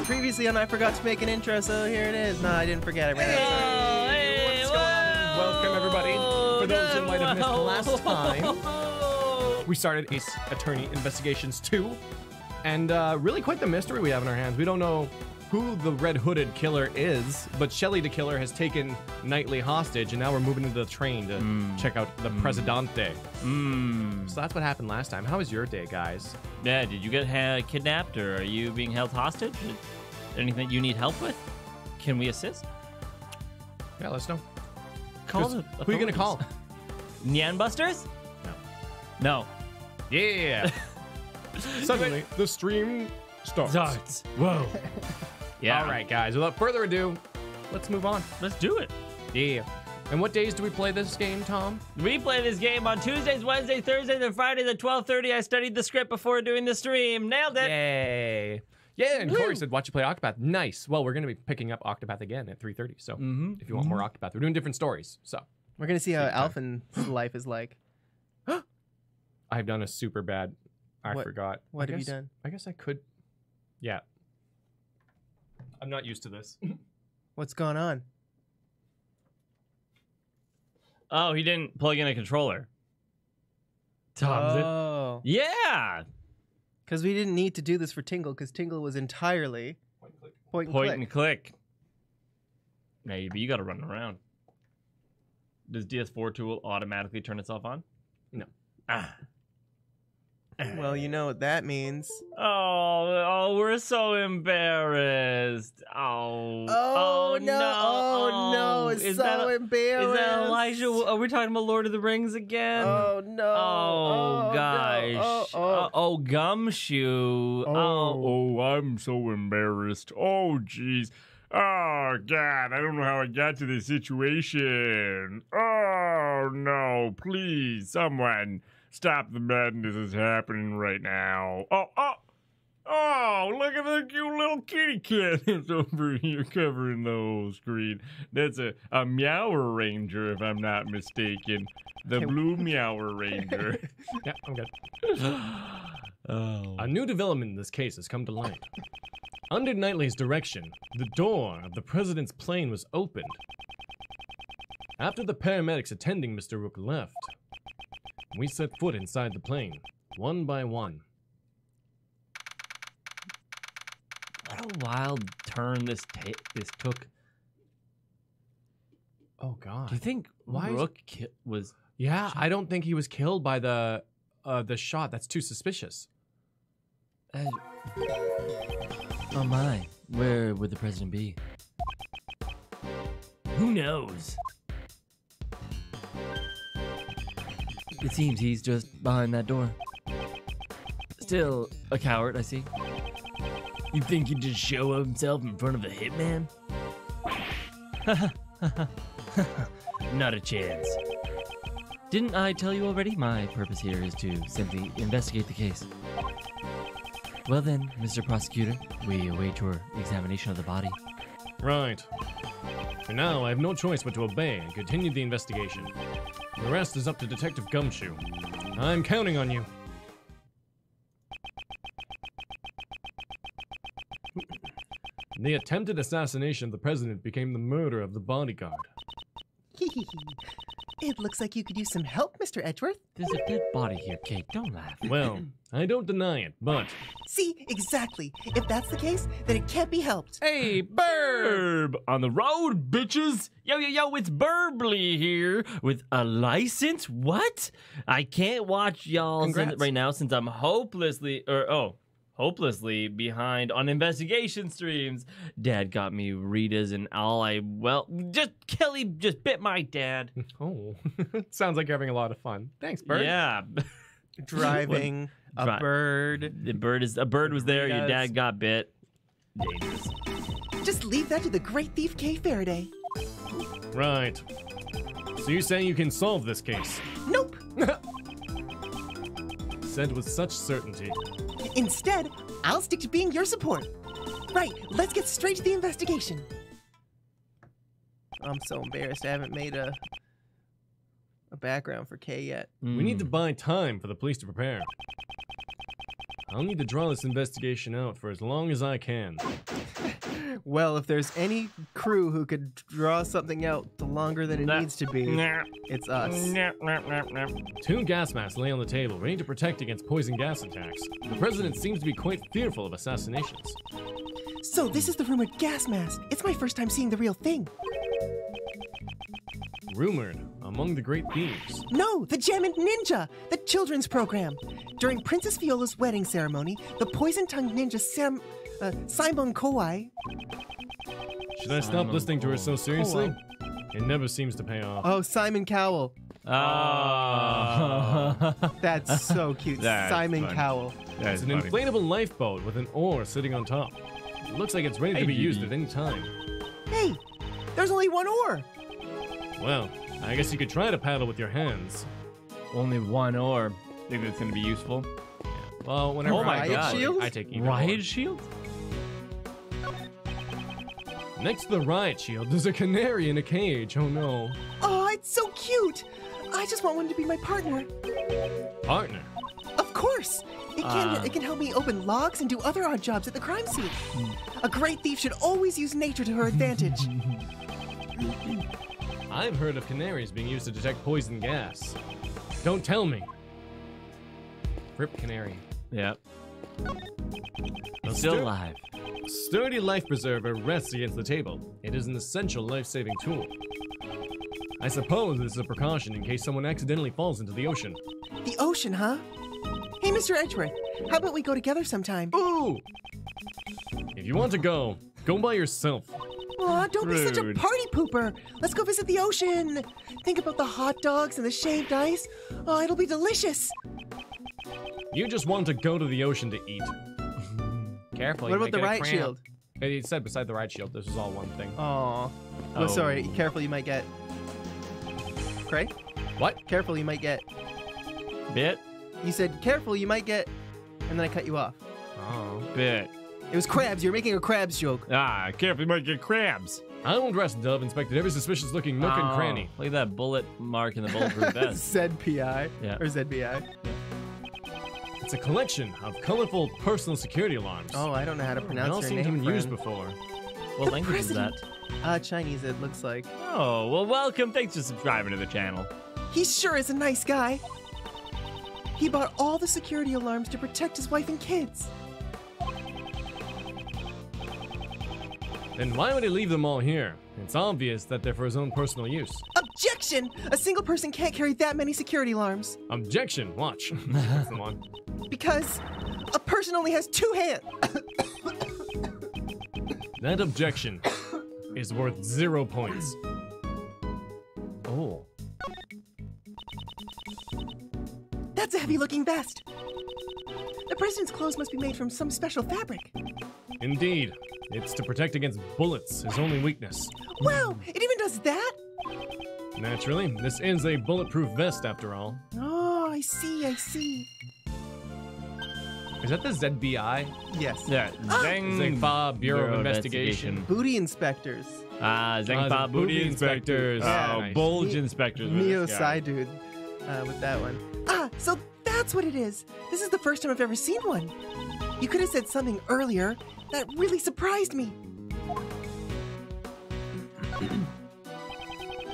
Previously on I Forgot to Make an Intro, so here it is. No, I didn't forget. I ran out of time. Hey, what's going on? Welcome, everybody. For those who might have missed last time, we started Ace Attorney Investigations 2. And really quite the mystery we have in our hands. We don't know who the red hooded killer is, but Shelly the killer has taken Knightley hostage, and now we're moving into the train to check out the Presidente. So that's what happened last time. How was your day, guys? Yeah, did you get kidnapped, or are you being held hostage? Anything you need help with? Can we assist? Yeah, let us know. Call the who are you gonna call? Nyan Busters? No. Yeah. Suddenly, the stream starts. Whoa. Yeah. All right, guys. Without further ado, let's move on. Let's do it. Yeah. And what days do we play this game, Tom? We play this game on Tuesdays, Wednesdays, Thursdays, and Fridays at 12:30. I studied the script before doing the stream. Nailed it. Yay. Yeah, and Corey said, watch you play Octopath. Nice. Well, we're going to be picking up Octopath again at 3:30. So if you want more Octopath, we're doing different stories. So We're going to see how Alphin's life is like. I've done a super bad. I forgot. What have you done? I guess I could. Yeah. I'm not used to this. What's going on? Oh, he didn't plug in a controller. Tom, Oh. yeah. Because we didn't need to do this for Tingle, because Tingle was entirely point and click. Maybe, but you got to run around. Does DS4 tool automatically turn itself on? No. Well, you know what that means. Oh, we're so embarrassed. Oh no, it's so embarrassed. Is that Elijah? Are we talking about Lord of the Rings again? Oh no. Oh gosh. No. Oh, Gumshoe. Oh, I'm so embarrassed. Oh, jeez. Oh, God, I don't know how I got to this situation. Oh, no, please, someone. Stop the madness that's happening right now. Oh, look at the cute little kitty cat that's over here covering the whole screen. That's a Meower Ranger, if I'm not mistaken. The blue Meower Ranger. Yeah, I'm good. A new development in this case has come to light. Under Knightley's direction, the door of the president's plane was opened. After the paramedics attending Mr. Rook left, we set foot inside the plane, one by one. What a wild turn this took. Oh, God. Do you think Rook was... Yeah, I don't think he was killed by the shot. That's too suspicious. Oh my, where would the president be? Who knows? It seems he's just behind that door. Still a coward, I see. You think he'd just show himself in front of a hitman? Not a chance. Didn't I tell you already? My purpose here is to simply investigate the case. Well then, Mr. Prosecutor, we await your examination of the body. Right. For now, I have no choice but to obey and continue the investigation. The rest is up to Detective Gumshoe. I'm counting on you. The attempted assassination of the president became the murder of the bodyguard. It looks like you could use some help, Mr. Edgeworth. There's a dead body here, Kate. Don't laugh. Well, I don't deny it, but... See, exactly. If that's the case, then it can't be helped. Hey, Burb! On the road, bitches! Yo, it's Burbly here with a license? What? I can't watch y'all right now since I'm hopelessly behind on investigation streams. Dad got me Ritas and Kelly just bit my dad. Oh, sounds like you're having a lot of fun. Thanks, Bird. Yeah. Driving a bird. A bird was there. Your dad got bit. Dangerous. Just leave that to the great thief Kay Faraday. Right. So you're saying you can solve this case? Nope. Said with such certainty. Instead, I'll stick to being your support. Right, let's get straight to the investigation. I'm so embarrassed I haven't made a background for Kay yet. We need to buy time for the police to prepare. I'll need to draw this investigation out for as long as I can. Well, if there's any crew who could draw something out the longer than it needs to be, it's us. 2 gas masks lay on the table, ready to protect against poison gas attacks. The president seems to be quite fearful of assassinations. So this is the rumored gas mask. It's my first time seeing the real thing. Rumored among the great thieves. No, the Jammin' Ninja, the children's program. During Princess Viola's wedding ceremony, the poison-tongued ninja Simon Kowai. Should I stop listening to her so seriously? It never seems to pay off. Oh, Simon Cowell. That's so cute. That's Simon funny. Cowell. It's an inflatable lifeboat with an oar sitting on top. It looks like it's ready to be used at any time. Hey, there's only one oar. Well, I guess you could try to paddle with your hands. Only one oar. Think that's gonna be useful? Well, whenever I take either Riot one. shield? Next to the riot shield, there's a canary in a cage. Oh no. Oh, it's so cute. I just want one to be my partner. Partner. Of course. It can help me open logs and do other odd jobs at the crime scene. A great thief should always use nature to her advantage. I've heard of canaries being used to detect poison gas. Don't tell me. Rip canary. Yep. A Still alive. Sturdy life preserver rests against the table. It is an essential life-saving tool. I suppose this is a precaution in case someone accidentally falls into the ocean. The ocean, huh? Hey, Mr. Edgeworth, how about we go together sometime? Ooh! If you want to go by yourself. Aw, don't be such a Rude. party pooper. Let's go visit the ocean. Think about the hot dogs and the shaved ice. Oh, it'll be delicious. You just want to go to the ocean to eat. Careful. What about the riot shield? He said beside the riot shield, this is all one thing. Aw. Oh, sorry. Careful, you might get... Craig? What? Careful, you might get... Bit? You said, careful, you might get... And then I cut you off. Oh. Bit. It was crabs. You're making a crabs joke. Ah, careful, you might get crabs. I won't rest Dove inspected every suspicious looking nook and cranny. Look at that bullet mark in the bulletproof vest. ZPI. Yeah. Or ZBI. It's a collection of colorful personal security alarms. Oh, I don't know how to They pronounce all your seem to have name, been used friend. before. What language is that? Chinese, it looks like. Oh, well, welcome. Thanks for subscribing to the channel. He sure is a nice guy. He bought all the security alarms to protect his wife and kids. Then why would he leave them all here? It's obvious that they're for his own personal use. Objection! A single person can't carry that many security alarms. Objection. Watch. That's the one. Because a person only has 2 hands. That objection is worth 0 points. Oh. That's a heavy-looking vest. The president's clothes must be made from some special fabric. Indeed. It's to protect against bullets, his only weakness. Wow, it even does that? Naturally, this is a bulletproof vest after all. Oh, I see. Is that the ZBI? Yes. Yeah. Zengfa Bureau of Investigation. Booty inspectors. Zengfa Booty Inspectors. Yeah, Oh, nice. Bulge Inspectors. Neo Psy dude with that one. So that's what it is. This is the first time I've ever seen one. You could have said something earlier. That really surprised me.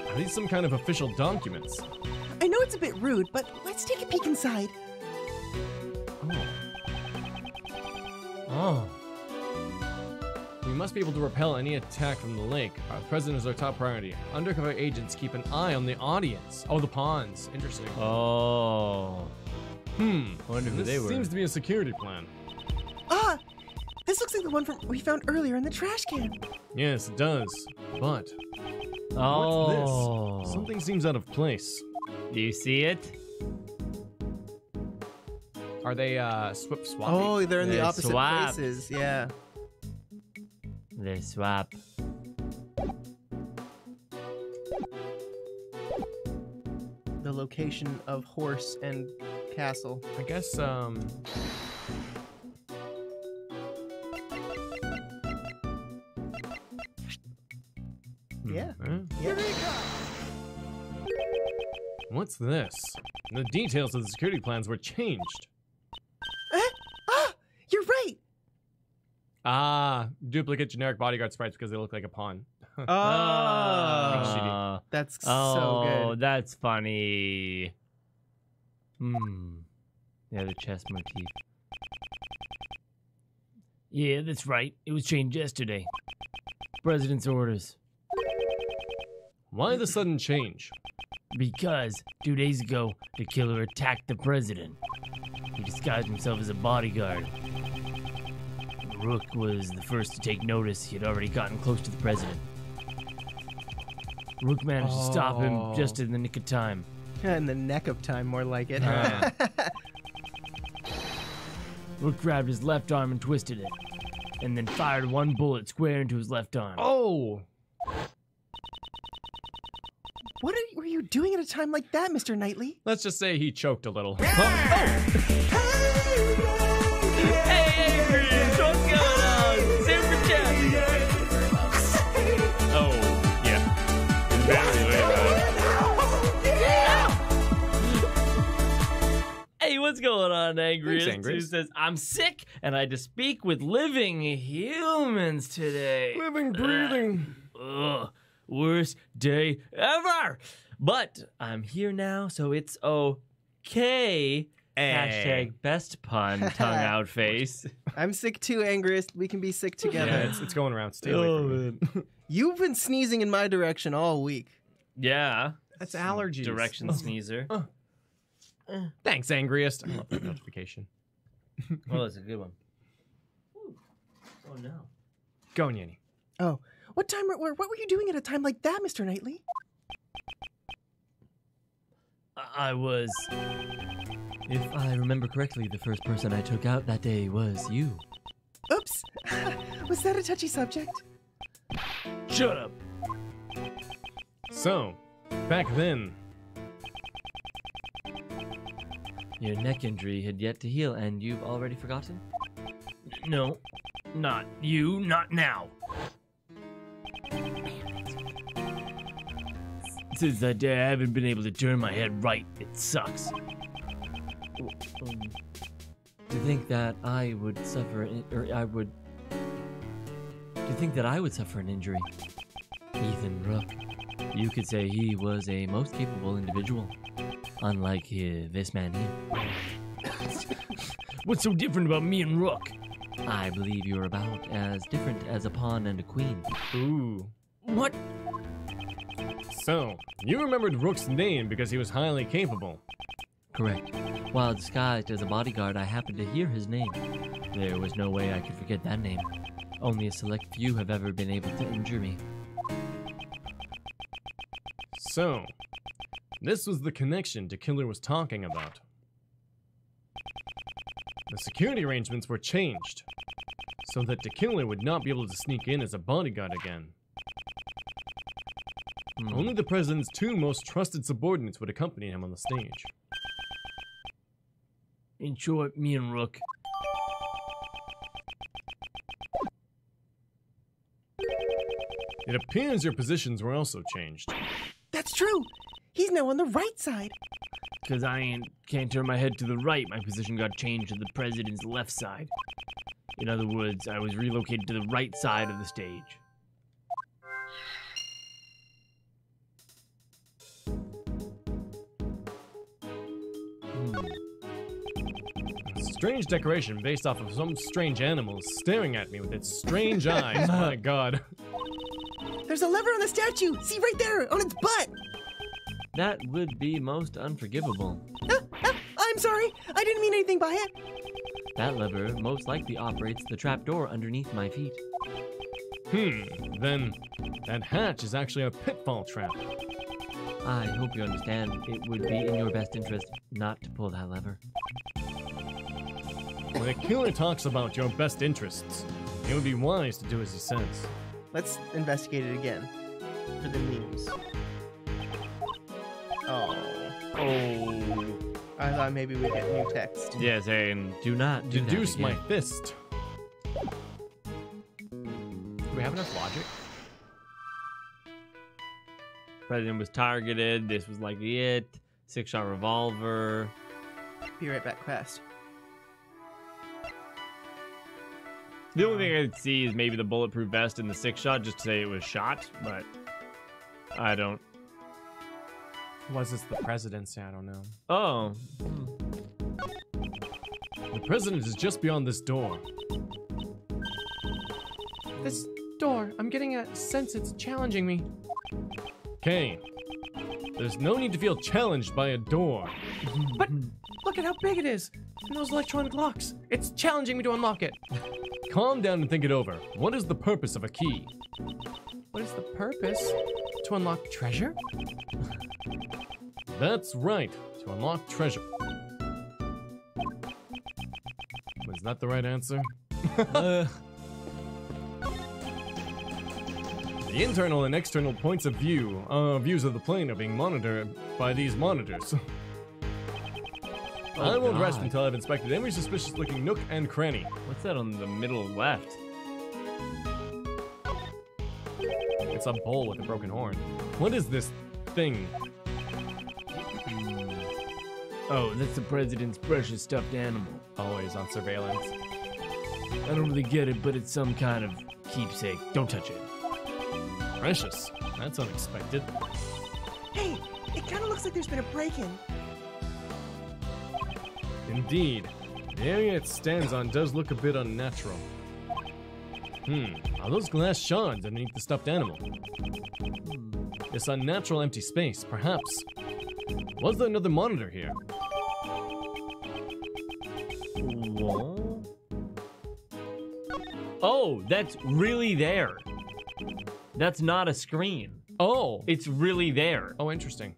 Are these some kind of official documents? I know it's a bit rude, but let's take a peek inside. Oh. We must be able to repel any attack from the lake. Our president is our top priority. Undercover agents keep an eye on the audience. Oh, the pawns. Interesting. Oh. I wonder who this they were. seems to be a security plan. This looks like the one we found earlier in the trash can. Yes, it does. But Oh. what's this? Something seems out of place. Do you see it? Are they swapping? Oh, they're in the They're opposite swapped. places. Yeah. They swap. The location of horse and castle. I guess Yeah. Huh? What's this? The details of the security plans were changed. Duplicate generic bodyguard sprites because they look like a pawn. Oh, that's so good. Oh, that's funny. Yeah, the chess motif. Yeah, that's right. It was changed yesterday. President's orders. Why the sudden change? Because 2 days ago, the killer attacked the president. He disguised himself as a bodyguard. Rook was the first to take notice. He had already gotten close to the president. Rook managed to stop him just in the nick of time. In the neck of time, more like it. Rook grabbed his left arm and twisted it, and then fired one bullet square into his left arm. Oh! What were you doing at a time like that, Mr. Knightley? Let's just say he choked a little. Hey, Adrian, what's going on? Super chat. Oh, yeah. Very late. Hey, what's going on, Angriest? Thanks, Angriest. Who says, I'm sick and I had to speak with living humans today. Living, breathing. Ugh, worst day ever. But I'm here now, so it's okay. Hashtag best pun, tongue out face. I'm sick too, Angriest. We can be sick together. Yeah, it's going around. Stay away from me. You've been sneezing in my direction all week. Yeah. That's allergies. Direction sneezer. Thanks, Angriest. I love that notification. Oh, that's a good one. Ooh. Oh, no. Go, Nyanny. Oh, what were you doing at a time like that, Mr. Knightley? I was... If I remember correctly, the first person I took out that day was you. Oops. Was that a touchy subject? Shut up. So, back then, Your neck injury had yet to heal, and you've already forgotten? No, not you, not now. Since that day, I haven't been able to turn my head right. It sucks. To think that I would suffer, To think that I would suffer an injury. Ethan Rook. You could say he was a most capable individual. Unlike this man here. What's so different about me and Rook? I believe you're about as different as a pawn and a queen. ooh. What? So, you remembered Rook's name because he was highly capable. Correct. While disguised as a bodyguard, I happened to hear his name. There was no way I could forget that name. Only a select few have ever been able to injure me. So, this was the connection Killer was talking about. The security arrangements were changed so that Killer would not be able to sneak in as a bodyguard again. Only the president's two most trusted subordinates would accompany him on the stage. In short, me and Rook. It appears your positions were also changed. That's true. He's now on the right side. Because can't turn my head to the right, my position got changed to the president's left side. In other words, I was relocated to the right side of the stage. A strange decoration based off of some strange animal staring at me with its strange eyes. My god. There's a lever on the statue. See right there, on its butt. That would be most unforgivable. I'm sorry. I didn't mean anything by it. That lever most likely operates the trapdoor underneath my feet. Then that hatch is actually a pitfall trap. I hope you understand it would be in your best interest not to pull that lever. When a killer talks about your best interests, it would be wise to do as he says. Let's investigate it again. For the memes. Oh. I thought maybe we'd get new text. Yes, and do not do Deduce that my again. fist. Do we have enough logic? President was targeted. This was likely it. 6-shot revolver. Be right back fast. The only thing I could see is maybe the bulletproof vest and the 6-shot, just to say it was shot, but I don't. Was this the presidency? I don't know. Oh. The president is just beyond this door. This door, I'm getting a sense it's challenging me. Kane, there's no need to feel challenged by a door. But look at how big it is. And those electronic locks. It's challenging me to unlock it. Calm down and think it over. What is the purpose of a key? What is the purpose? To unlock treasure? That's right, to unlock treasure. Was that the right answer? The internal and external points of view, views of the plane are being monitored by these monitors. I won't rest until I've inspected every suspicious-looking nook and cranny. What's that on the middle left? It's a bull with a broken horn. What is this thing? Oh, that's the president's precious stuffed animal. Always on surveillance. I don't really get it, but it's some kind of keepsake. Don't touch it. Precious? That's unexpected. Hey, it kind of looks like there's been a break-in. Indeed. The area it stands on does look a bit unnatural. Are those glass shards underneath the stuffed animal? This unnatural empty space, perhaps. Was there another monitor here? What? Oh, that's really there. That's not a screen. Oh! It's really there. Oh, interesting.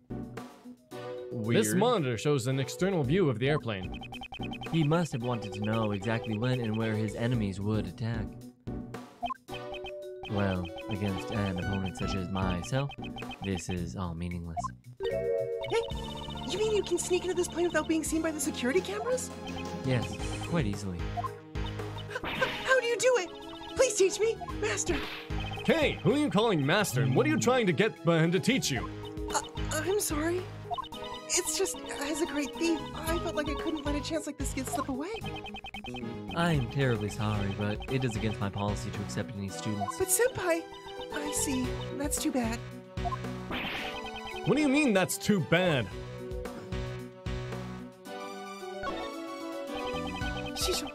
Weird. This monitor shows an external view of the airplane. He must have wanted to know exactly when and where his enemies would attack. Well, against an opponent such as myself, this is all meaningless. Hey, you mean you can sneak into this plane without being seen by the security cameras? Yes, quite easily. How do you do it? Please teach me, Master. Hey, who are you calling master, and what are you trying to get him to teach you? I'm sorry. It's just, as a great thief, I felt like I couldn't let a chance like this get slip away. I am terribly sorry, but it is against my policy to accept any students. But Senpai, I see. That's too bad. What do you mean that's too bad? Shisho.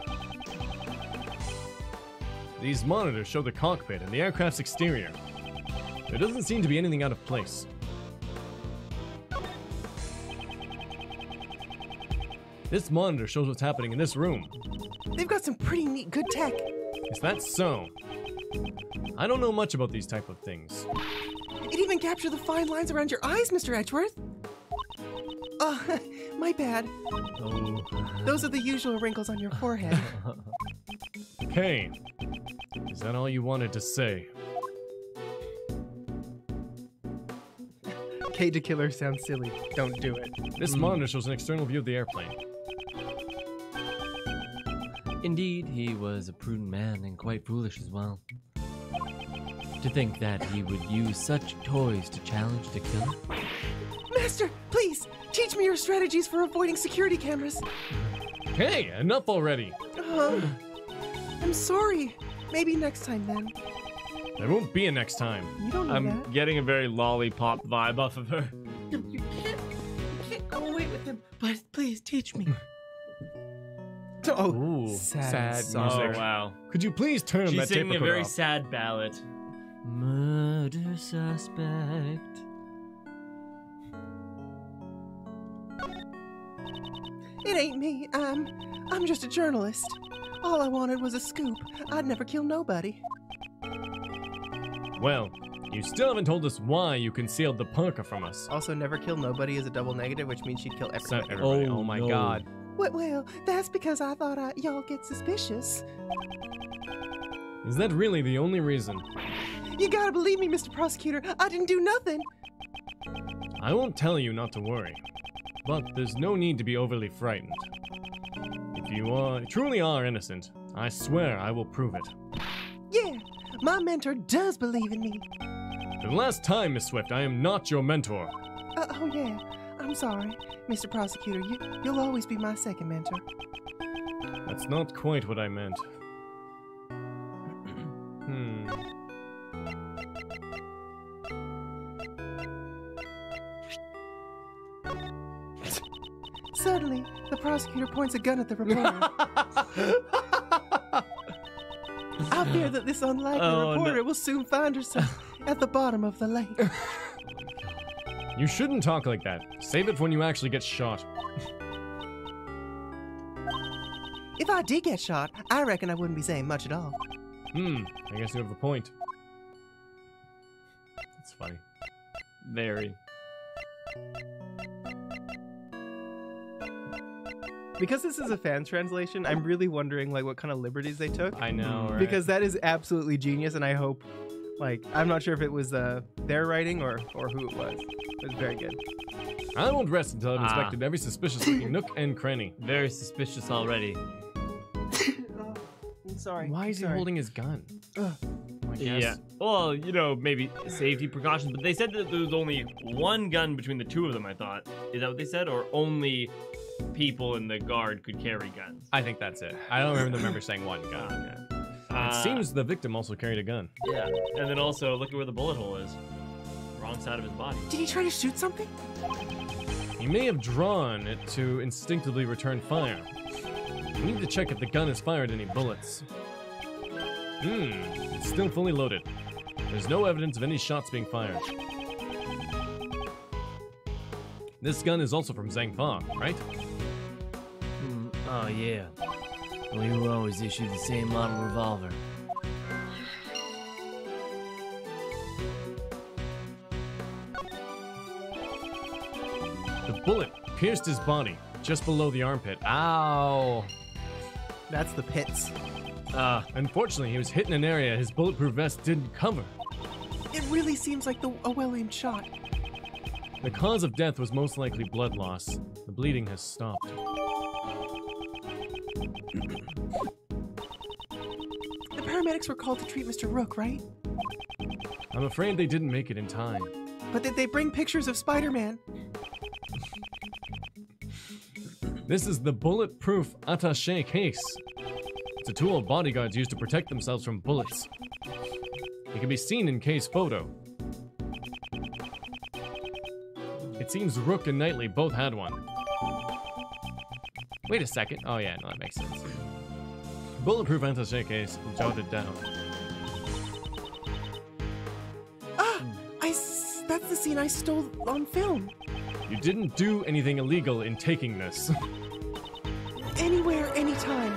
These monitors show the cockpit and the aircraft's exterior. There doesn't seem to be anything out of place. This monitor shows what's happening in this room. They've got some pretty neat good tech. Is that so? I don't know much about these type of things. It even captured the fine lines around your eyes, Mr. Edgeworth. My bad. Oh. Those are the usual wrinkles on your forehead. Okay. Is that all you wanted to say? K to killer sounds silly. Don't do it. This monitor shows an external view of the airplane. Indeed, he was a prudent man and quite foolish as well. To think that he would use such toys to challenge the killer. Master, please, teach me your strategies for avoiding security cameras. Hey, enough already! I'm sorry. Maybe next time then. There won't be a next time. You don't know I'm that. getting a very lollipop vibe off of her. You can't go away with him. But please teach me. Oh, Ooh, sad Oh, music. wow. Could you please turn She's that tape singing a recorder very off? sad ballad. Murder suspect. It ain't me. I'm just a journalist. All I wanted was a scoop. I'd never kill nobody. Well, you still haven't told us why you concealed the parka from us. Also, never kill nobody is a double negative, which means she'd kill So, everybody. everybody, Oh, oh my no. god. Well, that's because I thought y'all get suspicious. Is that really the only reason? You gotta believe me, Mr. Prosecutor. I didn't do nothing. I won't tell you not to worry. But there's no need to be overly frightened. If you truly are innocent, I swear I will prove it. Yeah, my mentor does believe in me. For the last time, Miss Swift, I am not your mentor. Oh yeah, I'm sorry, Mr. Prosecutor. You'll always be my second mentor. That's not quite what I meant. Suddenly, the prosecutor points a gun at the reporter. I fear that this unlikely reporter will soon find herself at the bottom of the lake. You shouldn't talk like that. Save it for when you actually get shot. If I did get shot, I reckon I wouldn't be saying much at all. I guess you have a point. That's funny. Very. Because this is a fan translation, I'm really wondering like what kind of liberties they took. I know, right? Because that is absolutely genius, and I hope, like, I'm not sure if it was their writing or who it was. It was very good. I won't rest until I've inspected every suspicious-looking nook and cranny. Very suspicious already. I'm sorry. Why is he holding his gun? I guess. Yeah. Well, you know, maybe safety precautions, but they said that there was only one gun between the two of them, I thought. Is that what they said? Or only people in the guard could carry guns? I think that's it. I don't remember saying one gun. It seems the victim also carried a gun. Yeah. And then also, look at where the bullet hole is. Wrong side of his body. Did he try to shoot something? He may have drawn it to instinctively return fire. We need to check if the gun has fired any bullets. It's still fully loaded. There's no evidence of any shots being fired. This gun is also from Zhang Fa, right? Oh, yeah. We were always issued the same model revolver. The bullet pierced his body just below the armpit. Ow! That's the pits. Unfortunately, he was hit in an area his bulletproof vest didn't cover. It really seems like a well-aimed shot. The cause of death was most likely blood loss. The bleeding has stopped. The paramedics were called to treat Mr. Rook, right? I'm afraid they didn't make it in time. But did they bring pictures of Spider-Man? This is the Bulletproof Attache case. It's a tool bodyguards use to protect themselves from bullets. It can be seen in case photo. It seems Rook and Knightley both had one. Wait a second. Oh yeah, no, that makes sense. Bulletproof Attache case, jotted down. That's the scene I stole on film. You didn't do anything illegal in taking this. Anywhere, anytime.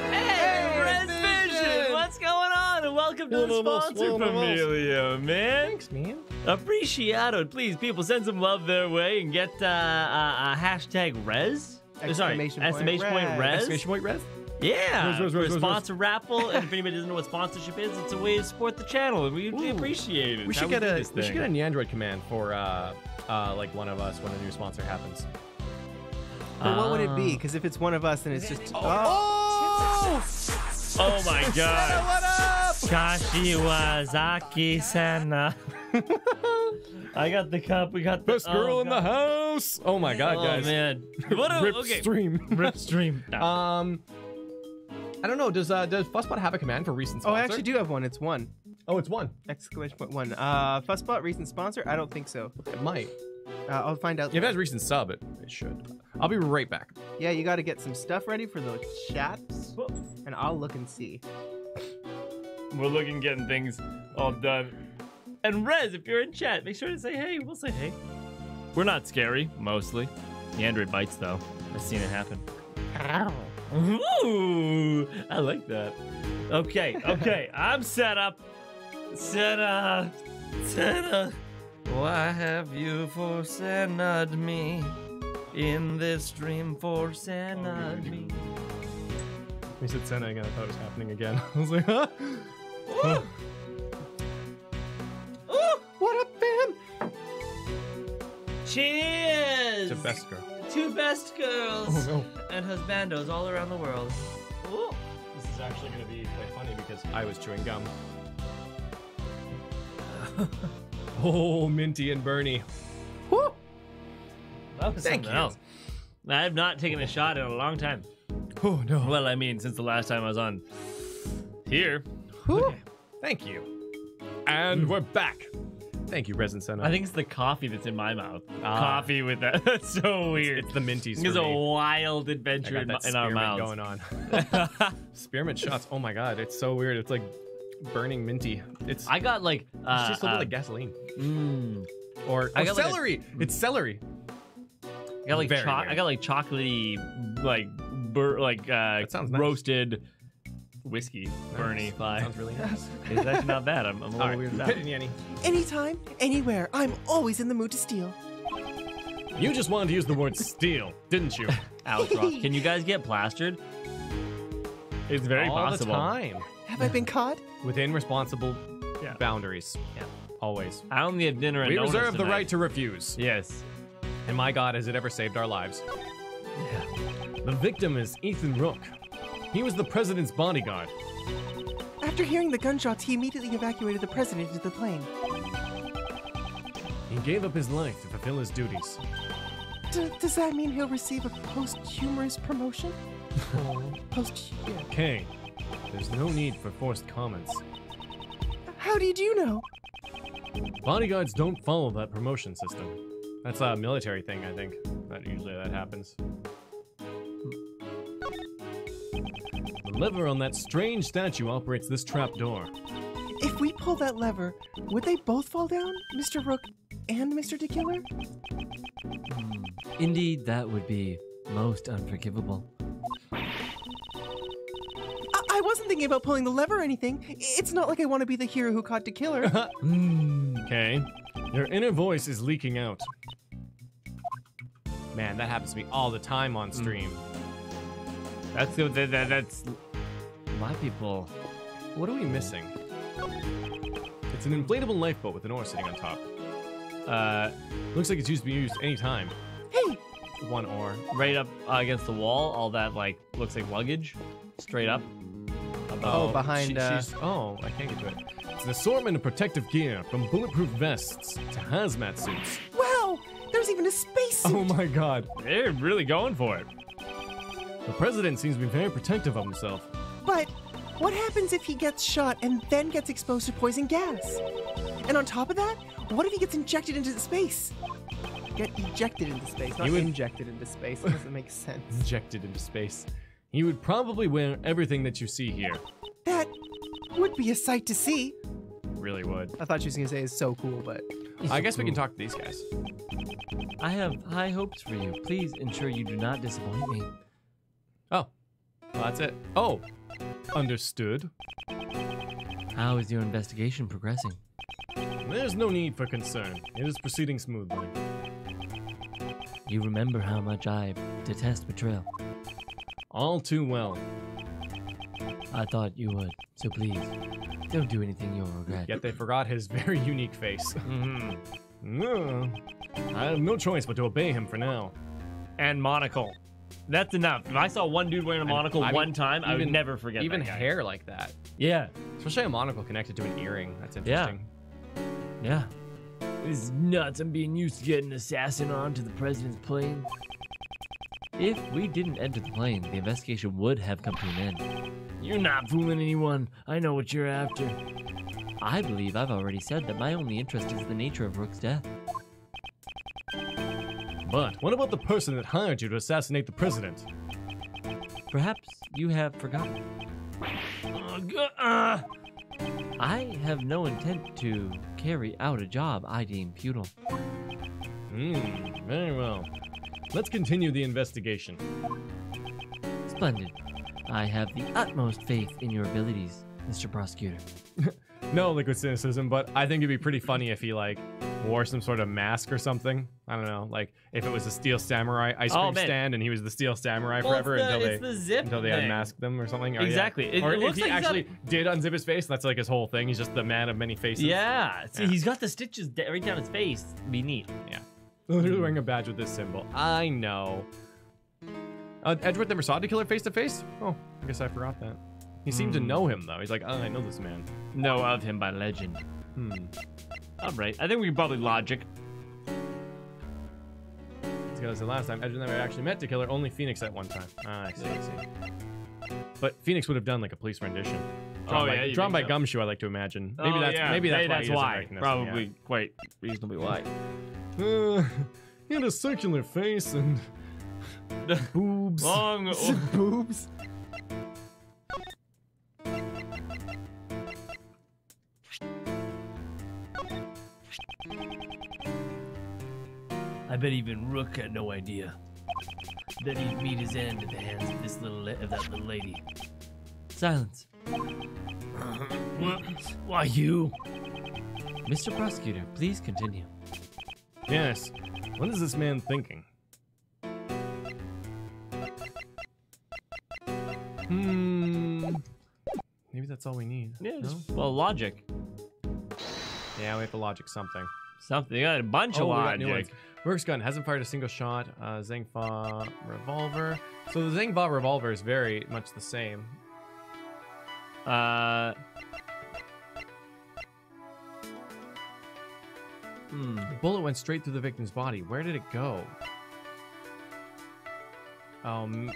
Hey, Red Vision! What's going on? And welcome to the sponsor Familia, man. Thanks, man. Appreciado. Please, people, send some love their way and get a hashtag Res. Exclamation point Res. Exclamation point res? Yeah, Res. for a sponsor raffle, and if anybody doesn't know what sponsorship is, it's a way to support the channel, and we appreciate it. We should get a Android command for like one of us when a new sponsor happens. But what would it be? Because if it's one of us, then it's just... Oh my God! What up? Kashiwazaki-sana. I got the cup. We got the Best girl in the house. Oh my God, guys! Oh man! What Rip stream. Rip stream. I don't know. Does Fussbot have a command for recent sponsor? Oh, I actually do have one. It's one. Oh, it's one. Exclamation point one. Fussbot, recent sponsor? I don't think so. It might. I'll find out. If it has recent sub, it should. I'll be right back. Yeah, you got to get some stuff ready for the chats, and I'll look and see. We're looking, getting things all done. And Rez, if you're in chat, make sure to say hey. We'll say hey. We're not scary, mostly. The Android bites, though. I've seen it happen. Ooh, I like that. Okay, I'm set up. Set up. Why have you forsaken me in this dream? Forsaken me. We said Senna again. I thought it was happening again. I was like, huh? What up, fam? Cheers! To best girl. Two best girls Oh no. and husbandos all around the world. Ooh. This is actually going to be quite funny because I was chewing gum. Oh, Minty and Bernie. Woo! That was Thank something you. else. I have not taken a shot in a long time. Oh no. Well, I mean, since the last time I was on here. Woo! Okay. Thank you. And we're back. Thank you, Resin Senna. I think it's the coffee that's in my mouth. Coffee with that. That's so weird. It's the minties. It's for a me. wild adventure I got that in our spearmint mouths. going on. Spearmint shots. Oh my god, it's so weird. It's like burning minty. It's I got like it's just a little like gasoline. Or I got like a- celery. It's celery. I got like Very weird. I got like chocolatey like sounds nice. roasted whiskey Bernie pie. Sounds really nice. It's actually not bad. I'm a little weirded out. Hit it, Yanni. Anytime, anywhere, I'm always in the mood to steal. You just wanted to use the word steal, didn't you? Alex Ross, can you guys get plastered? It's very All possible. the time. Have I been caught? Within responsible Yeah. boundaries. Yeah. Always. I only have dinner and We donuts reserve the tonight. right to refuse. Yes. And my God, has it ever saved our lives? Yeah. The victim is Ethan Rook. He was the president's bodyguard. After hearing the gunshots, he immediately evacuated the president into the plane. He gave up his life to fulfill his duties. Does that mean he'll receive a posthumous promotion? Yeah. Okay, there's no need for forced comments. How did you know? Bodyguards don't follow that promotion system. That's a military thing, I think. Usually that happens. The lever on that strange statue operates this trap door. If we pull that lever, would they both fall down, Mr. Rook and Mr. DeKiller? Indeed, that would be most unforgivable. I wasn't thinking about pulling the lever or anything. It's not like I want to be the hero who caught DeKiller. Okay, your inner voice is leaking out. Man, that happens to me all the time on stream. That's why people. What are we missing? It's an inflatable lifeboat with an oar sitting on top. Looks like it's used to be used anytime. Hey, One oar. Right up against the wall, all that like looks like luggage, straight up. Oh, behind. She's, oh, I can't get to it. It's an assortment of protective gear, from bulletproof vests to hazmat suits. wow! There's even a spacesuit! Oh my god. They're really going for it. The president seems to be very protective of himself. But what happens if he gets shot and then gets exposed to poison gas? And on top of that, what if he gets injected into space? Get ejected into space, not You would- injected into space. It doesn't make sense. Injected into space. He would probably wear everything that you see here. That would be a sight to see. Really would. I thought you was gonna say it's so cool, but I guess we can talk to these guys. I have high hopes for you. Please ensure you do not disappoint me. Oh, well, that's it. Oh, understood. How is your investigation progressing? There's no need for concern. It is proceeding smoothly. You remember how much I detest betrayal. All too well. I thought you would, so please, don't do anything you'll regret. Yet they forgot his very unique face. No, I have no choice but to obey him for now. And monocle. That's enough. If I saw one dude wearing a monocle I mean, one time, I would even- never forget Even that guy. hair like that. Yeah. Especially a monocle connected to an earring. That's interesting. Yeah. This is nuts. I'm being used to getting an assassin onto the president's plane. If we didn't enter the plane, the investigation would have come to an end. You're not fooling anyone. I know what you're after. I believe I've already said that my only interest is the nature of Rook's death. But what about the person that hired you to assassinate the president? Perhaps you have forgotten. I have no intent to carry out a job I deem futile. Very well. Let's continue the investigation. Splendid. I have the utmost faith in your abilities, Mr. Prosecutor. No liquid cynicism, but I think it'd be pretty funny if he like wore some sort of mask or something. I don't know, like if it was a Steel Samurai ice cream man. stand and he was the Steel Samurai Well, forever it's the zip until they thing. unmasked them or something. Or, yeah. Exactly. It or if looks he like he's actually did unzip his face, that's like his whole thing. He's just the man of many faces. Yeah. See, Yeah. he's got the stitches right down his face. Be neat. Literally wearing a badge with this symbol. I know. Edgeworth never saw DeKiller face to face? Oh, I guess I forgot that. He seemed to know him though. He's like, oh, I know this man. Know of him by legend. All right. I think we can probably logic. Because the last time Edgeworth never actually met DeKiller, only Phoenix at one time. Ah, I see. But Phoenix would have done like a police rendition. Drawn by Gumshoe, I like to imagine. Maybe that's why. He doesn't recognize him, Probably quite reasonably why. He had a circular face and boobs. Long. Boobs. I bet even Rook had no idea that he'd meet his end at the hands of that little lady. Silence. Why you? Mr. Prosecutor, please continue. Yes. What is this man thinking? Maybe that's all we need. Yeah, No? well, logic. Yeah, we have to logic something. Something. You got a bunch of We got new ones. logic. Rook's gun hasn't fired a single shot. Zangfa revolver. So the Zangfa revolver is very much the same. The bullet went straight through the victim's body. Where did it go?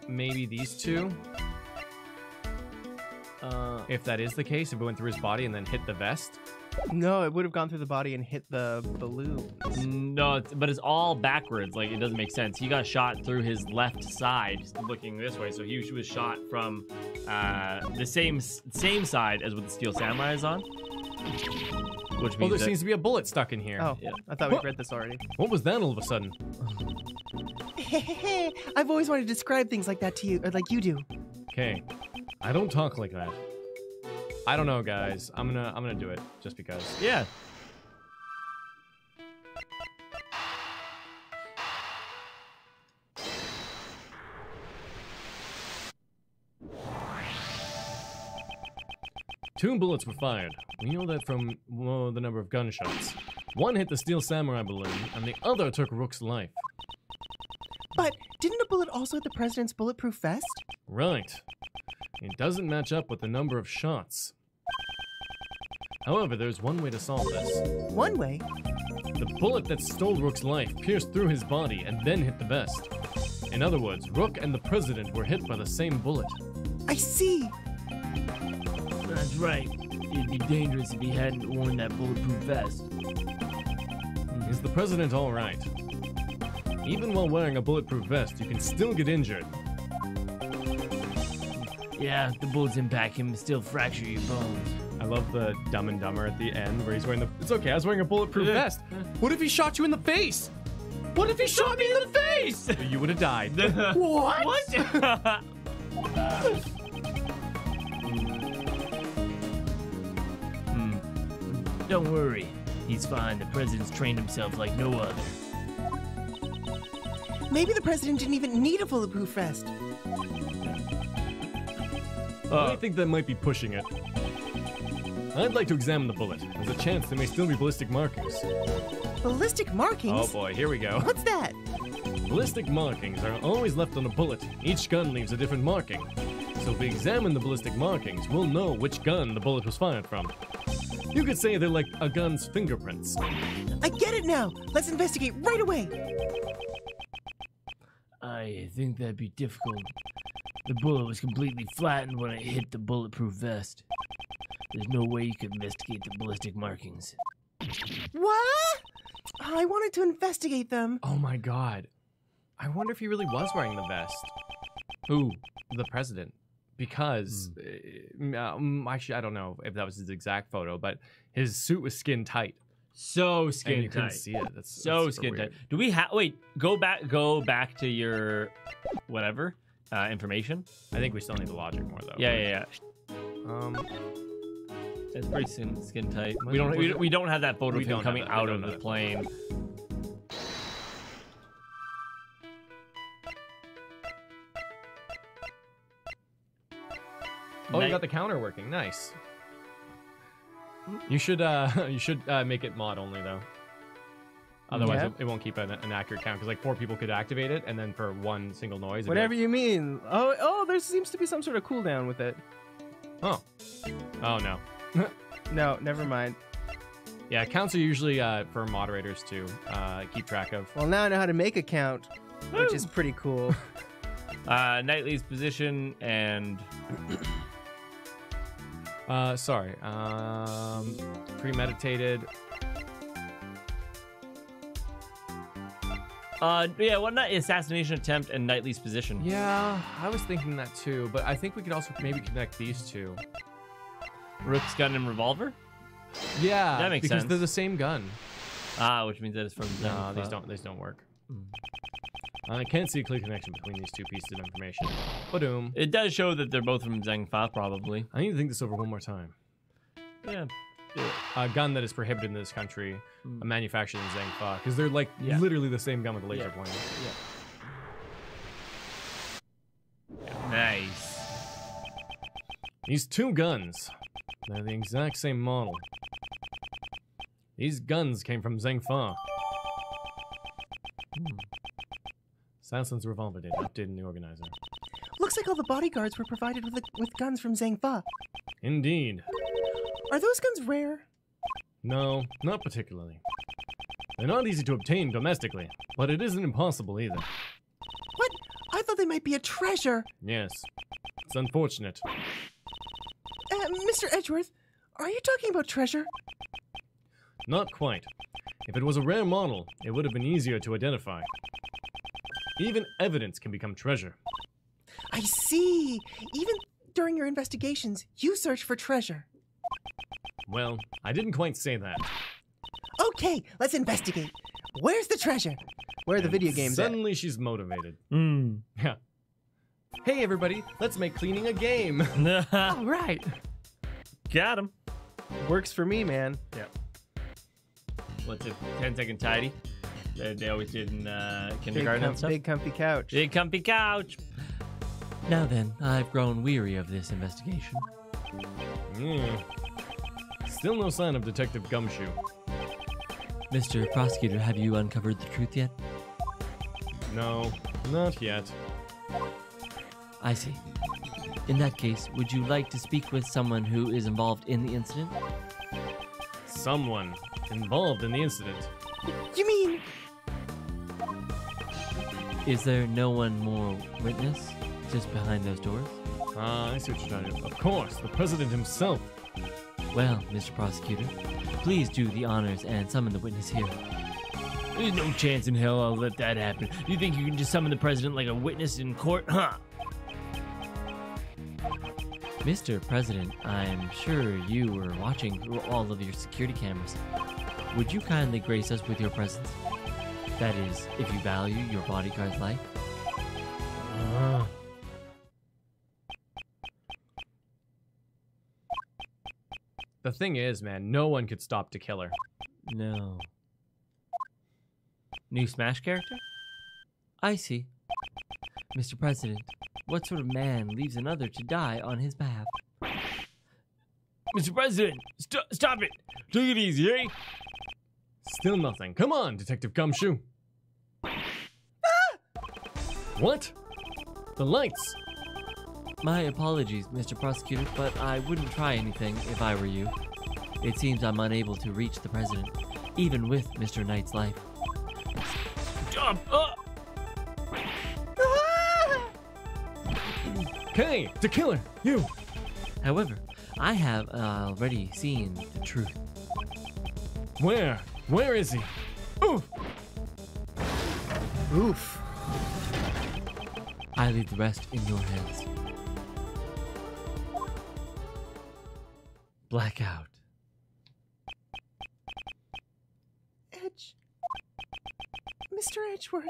Maybe these two? If that is the case, if it went through his body and then hit the vest. No, it would have gone through the body and hit the balloon. No, but it's all backwards. Like, it doesn't make sense. He got shot through his left side, looking this way. So he was shot from the same side as what the Steel Samurai is on. Which means there seems to be a bullet stuck in here. Oh, Yeah. I thought we'd read this already. What was that all of a sudden? I've always wanted to describe things like that to you, or like you do. Okay, I don't talk like that. I don't know, guys. I'm gonna do it just because. Yeah. Two bullets were fired. We know that from the number of gunshots. One hit the Steel Samurai balloon, and the other took Rook's life. But didn't a bullet also hit the president's bulletproof vest? Right. It doesn't match up with the number of shots. However, there's one way to solve this. One way. The bullet that stole Rook's life pierced through his body and then hit the vest. In other words, Rook and the president were hit by the same bullet. I see. That's right. It'd be dangerous if he hadn't worn that bulletproof vest. Is the president all right? Even while wearing a bulletproof vest, you can still get injured. Yeah, the bullets impact him and still fracture your bones. I love the Dumb and Dumber at the end where he's wearing the... It's okay, I was wearing a bulletproof vest. What if he shot you in the face? What if he shot me in the face? You would have died. What? Don't worry. He's fine. The president's trained himself like no other. Maybe the president didn't even need a bulletproof vest. I think that might be pushing it. I'd like to examine the bullet. There's a chance there may still be ballistic markings. Ballistic markings? Oh boy, here we go. What's that? Ballistic markings are always left on a bullet. Each gun leaves a different marking. So if we examine the ballistic markings, we'll know which gun the bullet was fired from. You could say they're like a gun's fingerprints. I get it now. Let's investigate right away. I think that'd be difficult. The bullet was completely flattened when it hit the bulletproof vest. There's no way you could investigate the ballistic markings. What? I wanted to investigate them. Oh my god. I wonder if he really was wearing the vest. Who? The president. Because, actually, I don't know if that was his exact photo, but his suit was skin tight. So And skin you couldn't tight. see it. That's So super skin tight. weird. Do we have? Wait, go back to your whatever information. I think we still need the logic more though. Yeah. It's pretty skin tight. We don't have that photo We of him don't coming have that. We out don't of have the that. plane. Oh, you got the counter working. Nice. You should make it mod only though. Otherwise, Yeah. it won't keep an accurate count because like 4 people could activate it, and then for one single noise. it'd be Whatever like, you mean. Oh, there seems to be some sort of cooldown with it. Oh no. No, never mind. Yeah, counts are usually for moderators to keep track of. Well, now I know how to make a count, which is pretty cool. Knightley's position and Sorry. Premeditated. Yeah, what not assassination attempt and Knightley's position? Yeah, I was thinking that too, but I think we could also maybe connect these two. Rook's gun and revolver? Yeah, That makes because sense. they're the same gun. Ah, which means that it's from No, these don't work. I can't see a clear connection between these two pieces of information. Ba-doom. It does show that they're both from Zheng Fa, probably. I need to think this over one more time. Yeah. A gun that is prohibited in this country, manufactured in Zheng Fa, because they're like literally the same gun with a laser pointer. Nice. These two guns, they're the exact same model. These guns came from Zheng Fa. Samson's revolver data updated in the organizer. Looks like all the bodyguards were provided with guns from Zheng Fa. Indeed. Are those guns rare? No, not particularly. They're not easy to obtain domestically, but it isn't impossible either. What? I thought they might be a treasure. Yes, it's unfortunate. Mr. Edgeworth, are you talking about treasure? Not quite. If it was a rare model, it would have been easier to identify. Even evidence can become treasure. I see. Even during your investigations, you search for treasure. Well, I didn't quite say that. Okay, let's investigate. Where's the treasure? Where are the video games at? Suddenly she's motivated. Yeah. Hey everybody, let's make cleaning a game. All right. Got him. Works for me, man. Yeah. What's it? 10-second tidy? They always did in kindergarten and stuff. Big comfy couch. Big comfy couch. Now then, I've grown weary of this investigation. Still no sign of Detective Gumshoe. Mr. Prosecutor, have you uncovered the truth yet? No, not yet. I see. In that case, would you like to speak with someone who is involved in the incident? Someone involved in the incident. You mean... Is there no one more witness just behind those doors? I see what you're trying to do. Of course, the president himself. Well, Mr. Prosecutor, please do the honors and summon the witness here. There's no chance in hell I'll let that happen. You think you can just summon the president like a witness in court, huh? Mr. President, I'm sure you were watching through all of your security cameras. Would you kindly grace us with your presence? That is, if you value your bodyguard's life. The thing is, man, no one could stop the killer. No. New Smash character? I see. Mr. President, what sort of man leaves another to die on his behalf? Mr. President, stop it! Take it easy, eh? Still nothing. Come on, Detective Gumshoe. What? The lights. My apologies, Mr. Prosecutor, but I wouldn't try anything if I were you. It seems I'm unable to reach the president, even with Mr. Knight's life. Jump up! Hey, the killer, you. However, I have already seen the truth. Where? Where is he? Oof. Oof. I leave the rest in your hands. Blackout. Mr. Edgeworth.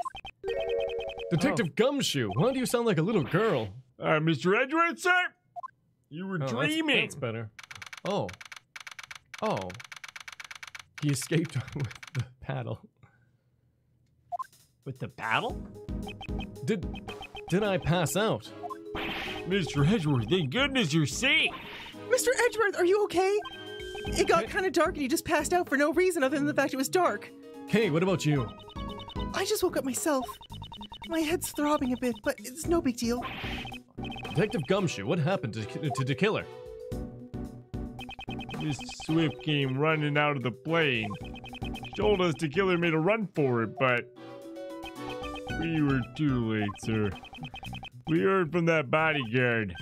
Detective Gumshoe, why do you sound like a little girl? Mr. Edgeworth, sir? You were dreaming. That's better. Oh. Oh. He escaped with the paddle. With the paddle? Did I pass out? Mr. Edgeworth, thank goodness you're safe. Mr. Edgeworth, are you okay? It got kind of dark and you just passed out for no reason other than the fact it was dark. Kay, what about you? I just woke up myself. My head's throbbing a bit, but it's no big deal. Detective Gumshoe, what happened to the killer? Miss Swift came running out of the plane. Told us the killer made a run for it, but we were too late, sir. We heard from that bodyguard.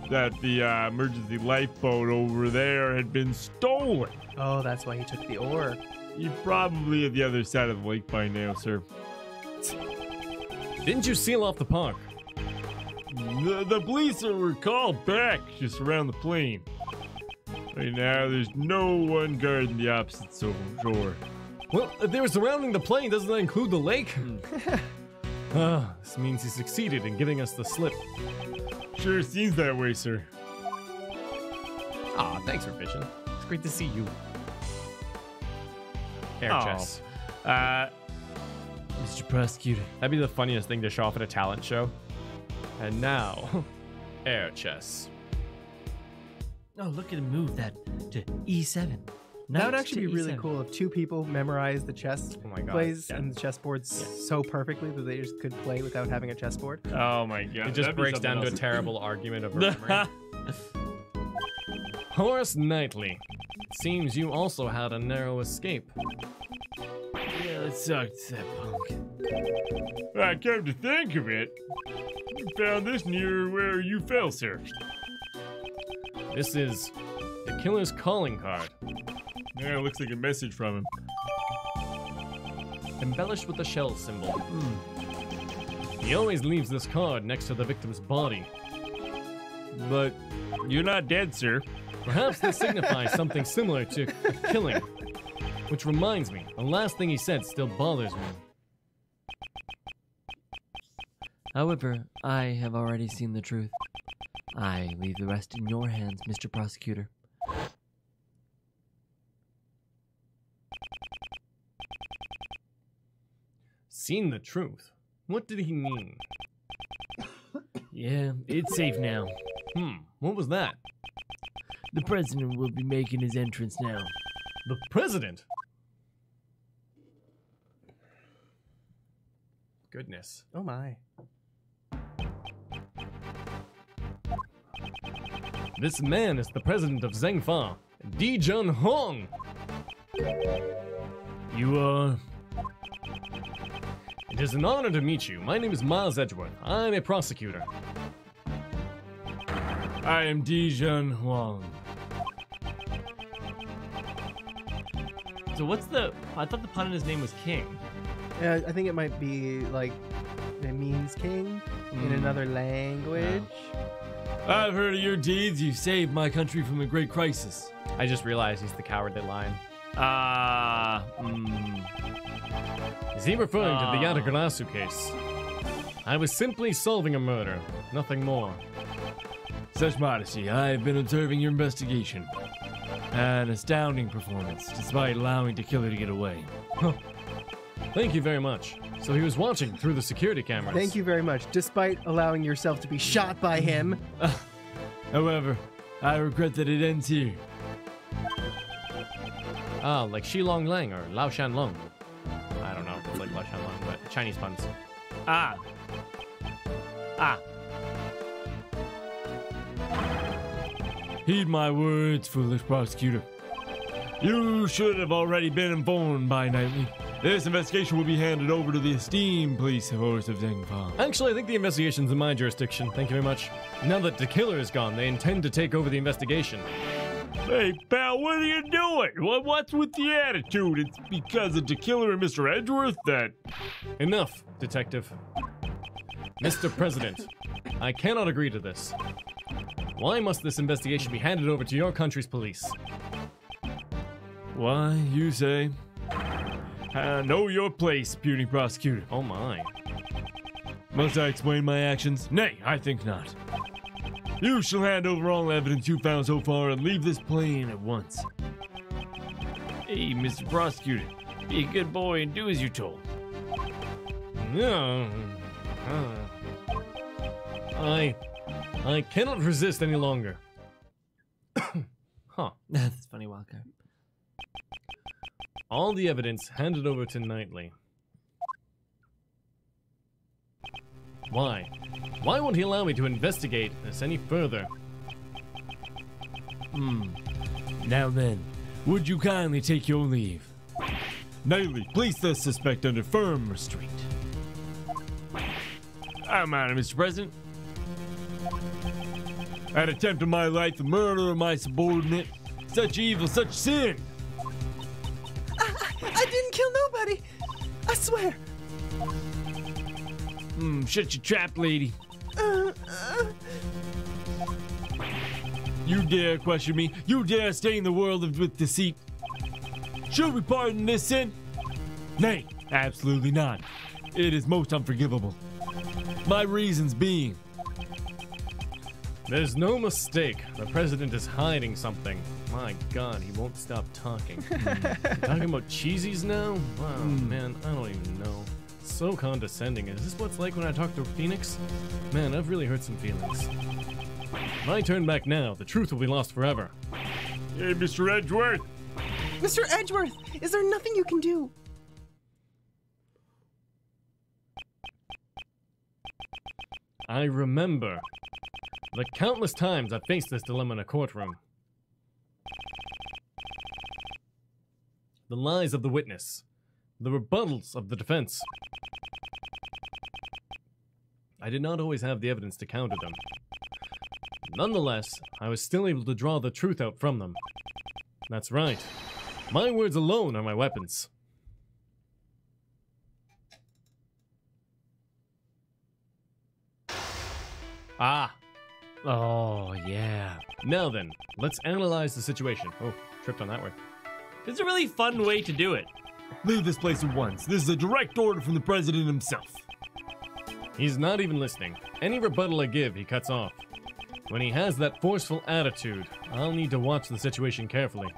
that the emergency lifeboat over there had been stolen. Oh, that's why he took the oar. He's probably at the other side of the lake by now, sir. Didn't you seal off the park? The police were called back to surround the plane. Right now, there's no one guarding the opposite shore. Well, if they were surrounding the plane, doesn't that include the lake? This means he succeeded in giving us the slip. Sure seems that way, sir. Aw, thanks for fishing. It's great to see you. Air Oh. chess. Mr. Prosecutor. That'd be the funniest thing to show off at a talent show. And now, air chess. Oh, look at him move that to E7. That would Knight actually to be really E7. cool if two people memorize the chess Oh my god. plays Yeah. and the chessboards so perfectly that they just could play without having a chessboard. Oh my god. It just breaks down to a terrible argument of memory. Horace Knightley. Seems you also had a narrow escape. Yeah, let's talk to that punk. I come to think of it, we found this near where you fell, sir. This is the killer's calling card, Yeah, it looks like a message from him. embellished with a shell symbol. He always leaves this card next to the victim's body. But you're not dead, sir. Perhaps this signifies something similar to killing. Which reminds me, the last thing he said still bothers me. However, I have already seen the truth. I leave the rest in your hands, Mr. Prosecutor. Seen the truth? What did he mean? Yeah, it's safe now. What was that? The president will be making his entrance now. The president? Goodness. Oh my. This man is the president of Zhengfa, Di Jun Hong. You are... It is an honor to meet you. My name is Miles Edgeworth. I'm a prosecutor. I am Dijon Huang. So what's the... I thought the pun in his name was King. Yeah, I think it might be like it means king in another language. I've heard of your deeds. You saved my country from a great crisis. I just realized he's the cowardly lion. Is he referring to the Yatagarasu case? I was simply solving a murder, nothing more. Such modesty. I have been observing your investigation. An astounding performance, despite allowing the killer to get away. Thank you very much. So he was watching through the security cameras. Thank you very much, despite allowing yourself to be shot by him. However, I regret that it ends here. Ah, like Shi Long Lang or Lao Shan Long. I don't know if it's like Lao Shan Long, but Chinese puns. Ah. Heed my words, foolish prosecutor. You should have already been informed by Knightley. This investigation will be handed over to the esteemed police force of Zhengfa. Actually, I think the investigation's in my jurisdiction. Thank you very much. Now that the killer is gone, they intend to take over the investigation. Hey, pal, what are you doing? What's with the attitude? It's because of the killer and Mr. Edgeworth that... Enough, detective. Mr. President, I cannot agree to this. Why must this investigation be handed over to your country's police? Why, you say? know your place, puny prosecutor. Oh my. Must I explain my actions? Nay, I think not. You shall hand over all evidence you found so far and leave this plane at once. Hey, Mr. Prosecutor, be a good boy and do as you're told. No. I cannot resist any longer. Huh. That's funny, Walker. All the evidence handed over to Knightley. Why? Why won't he allow me to investigate this any further? Now then, would you kindly take your leave? Knightley, place the suspect under firm restraint. I'm out, Mr. President. An attempt on my life, the murder of my subordinate. Such evil, such sin. I didn't kill nobody. I swear. Shut your trap, lady. You dare question me? You dare stain the world with deceit? Should we pardon this sin? Nay, absolutely not. It is most unforgivable. My reasons being... There's no mistake. The president is hiding something. My God, he won't stop talking. Talking about cheesies now? Wow, man, I don't even know. So condescending. Is this what it's like when I talk to Phoenix? Man, I've really hurt some feelings. If I turn back now, the truth will be lost forever. Hey, Mr. Edgeworth. Mr. Edgeworth, is there nothing you can do? I remember the countless times I've faced this dilemma in a courtroom. The lies of the witness, the rebuttals of the defense. I did not always have the evidence to counter them. Nonetheless, I was still able to draw the truth out from them. That's right. My words alone are my weapons. Ah. Oh, yeah. Now then, let's analyze the situation. Oh, tripped on that word. It's a really fun way to do it. Leave this place at once. This is a direct order from the president himself. He's not even listening. Any rebuttal I give, he cuts off. When he has that forceful attitude, I'll need to watch the situation carefully.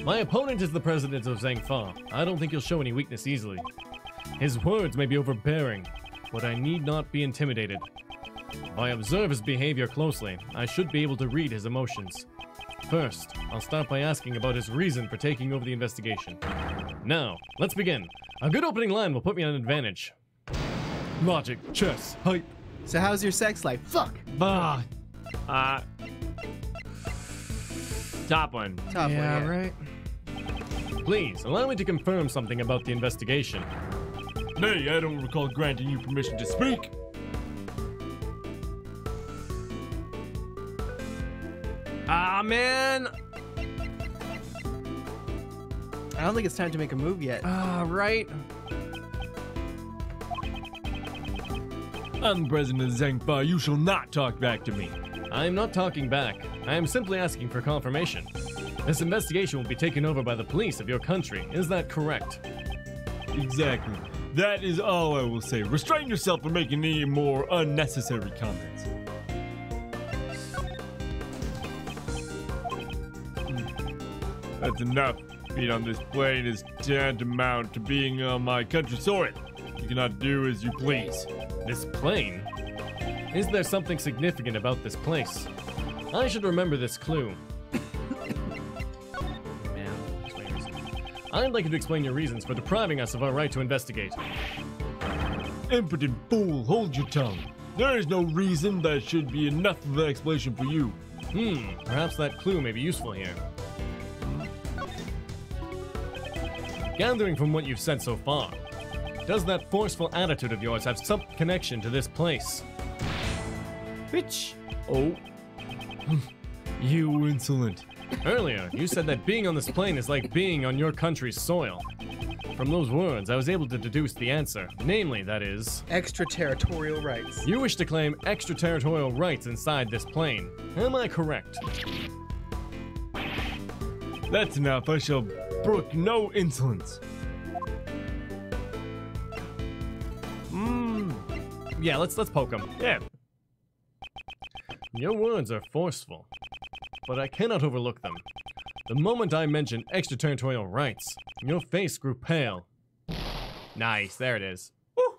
My opponent is the president of Zhangfa. I don't think he'll show any weakness easily. His words may be overbearing, but I need not be intimidated. If I observe his behavior closely, I should be able to read his emotions. First, I'll start by asking about his reason for taking over the investigation. Now, let's begin. A good opening line will put me on an advantage. Logic, chess, hype. So how's your sex life? Fuck. Top one. Top Yeah, one, right. Please, allow me to confirm something about the investigation. Nay, I don't recall granting you permission to speak. Ah, man! I don't think it's time to make a move yet. Ah, right. I'm the president of Zhangfa. You shall not talk back to me. I am not talking back. I am simply asking for confirmation. This investigation will be taken over by the police of your country. Is that correct? Exactly. That is all I will say. Restrain yourself from making any more unnecessary comments. That's enough. Being on this plane is tantamount to being on my country soil. You cannot do as you please. This plane? Is there something significant about this place? I should remember this clue. Man, explain your reasons. I'd like you to explain your reasons for depriving us of our right to investigate. Impotent fool, hold your tongue. There is no reason that should be enough of an explanation for you. Perhaps that clue may be useful here. Gathering from what you've said so far, does that forceful attitude of yours have some connection to this place? Bitch. Oh. You insolent. Earlier, you said that being on this plane is like being on your country's soil. From those words, I was able to deduce the answer. Namely, that is... Extraterritorial rights. You wish to claim extraterritorial rights inside this plane. Am I correct? That's enough. I shall brook no insolence. Yeah, let's poke him. Yeah. Your words are forceful, but I cannot overlook them. The moment I mentioned extraterritorial rights, your face grew pale. Nice, there it is. Woo!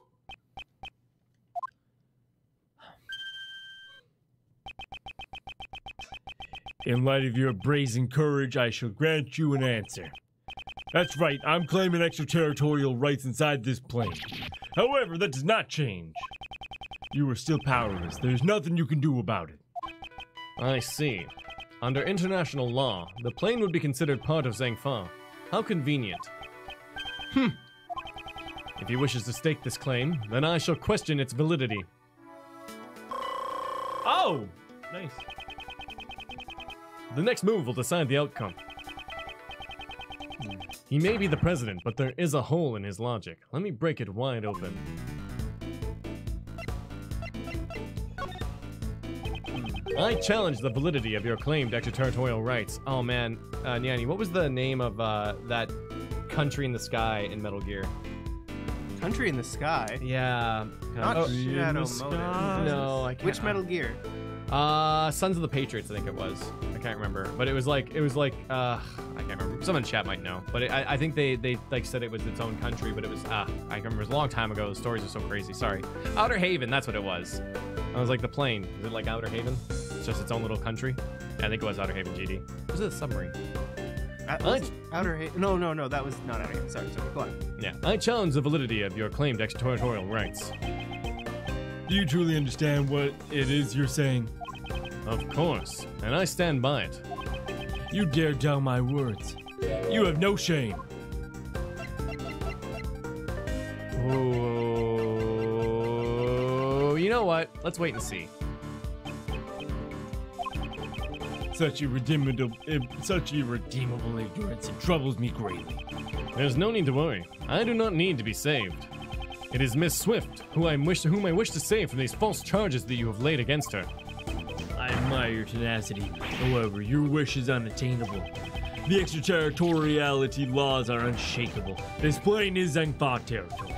In light of your brazen courage, I shall grant you an answer. That's right, I'm claiming extraterritorial rights inside this plane. However, that does not change. You are still powerless. There's nothing you can do about it. I see. Under international law, the plane would be considered part of Zhangfa. How convenient. If he wishes to stake this claim, then I shall question its validity. Oh! Nice. The next move will decide the outcome. He may be the president, but there is a hole in his logic. Let me break it wide open. I challenge the validity of your claimed extraterritorial rights. Oh man, Nyanny, what was the name of that country in the sky in Metal Gear? Country in the Sky. Yeah. Not Shadow Motive. No, I can't. Which Metal Gear? Sons of the Patriots, I think it was. I can't remember, but it was like I can't remember. Someone in chat might know, but I think they like said it was its own country, but it was I can remember. It was a long time ago. The stories are so crazy. Sorry, Outer Haven. That's what it was. I was like the plane. Is it like Outer Haven? It's just its own little country. Yeah, I think it was Outer Haven. GD. Was it a submarine? Outer Haven. No, that was not Outer Haven. Sorry. Go on. Yeah, I challenge the validity of your claimed extraterritorial rights. Do you truly understand what it is you're saying? Of course, and I stand by it. You dare doubt my words. You have no shame. Oh, you know what? Let's wait and see. Such irredeemable ignorance, it troubles me greatly. There's no need to worry. I do not need to be saved. It is Miss Swift whom I wish to save from these false charges that you have laid against her. I admire your tenacity. However, your wish is unattainable. The extraterritoriality laws are unshakable. This plane is Zangfa territory.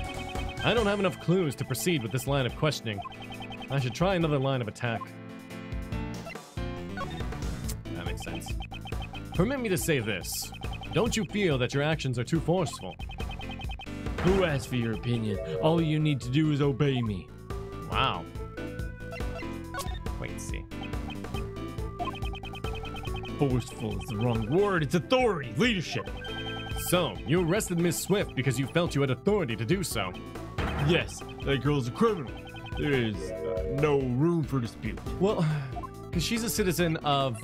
I don't have enough clues to proceed with this line of questioning. I should try another line of attack. That makes sense. Permit me to say this. Don't you feel that your actions are too forceful? Who asked for your opinion? All you need to do is obey me. Wow. Wait and see. Forceful is the wrong word. It's authority, leadership. So, you arrested Miss Swift because you felt you had authority to do so. Yes, that girl's a criminal. There is no room for dispute. Well, because she's a citizen of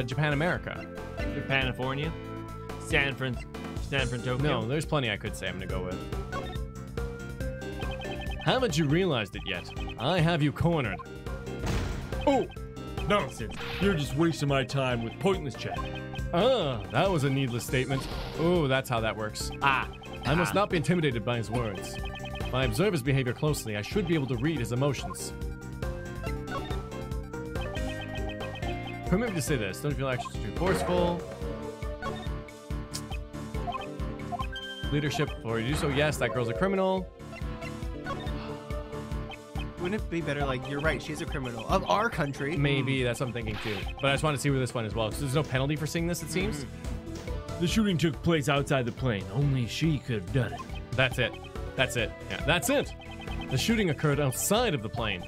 Japan America. Japanifornia? San Fran, Tokyo? No, there's plenty I could say I'm gonna go with. Haven't you realized it yet? I have you cornered. Oh, nonsense. You're just wasting my time with pointless chat. Ah, that was a needless statement. Oh, that's how that works. I must not be intimidated by his words. If I observe his behavior closely, I should be able to read his emotions. Permit me to say this. Don't feel actions too forceful. Leadership before you do so. Yes, that girl's a criminal. Wouldn't it be better, like, you're right, she's a criminal of our country? Maybe, that's what I'm thinking too. But I just want to see where this one as well. So there's no penalty for seeing this, it seems? The shooting took place outside the plane. Only she could have done it. That's it. That's it. Yeah, that's it. The shooting occurred outside of the plane.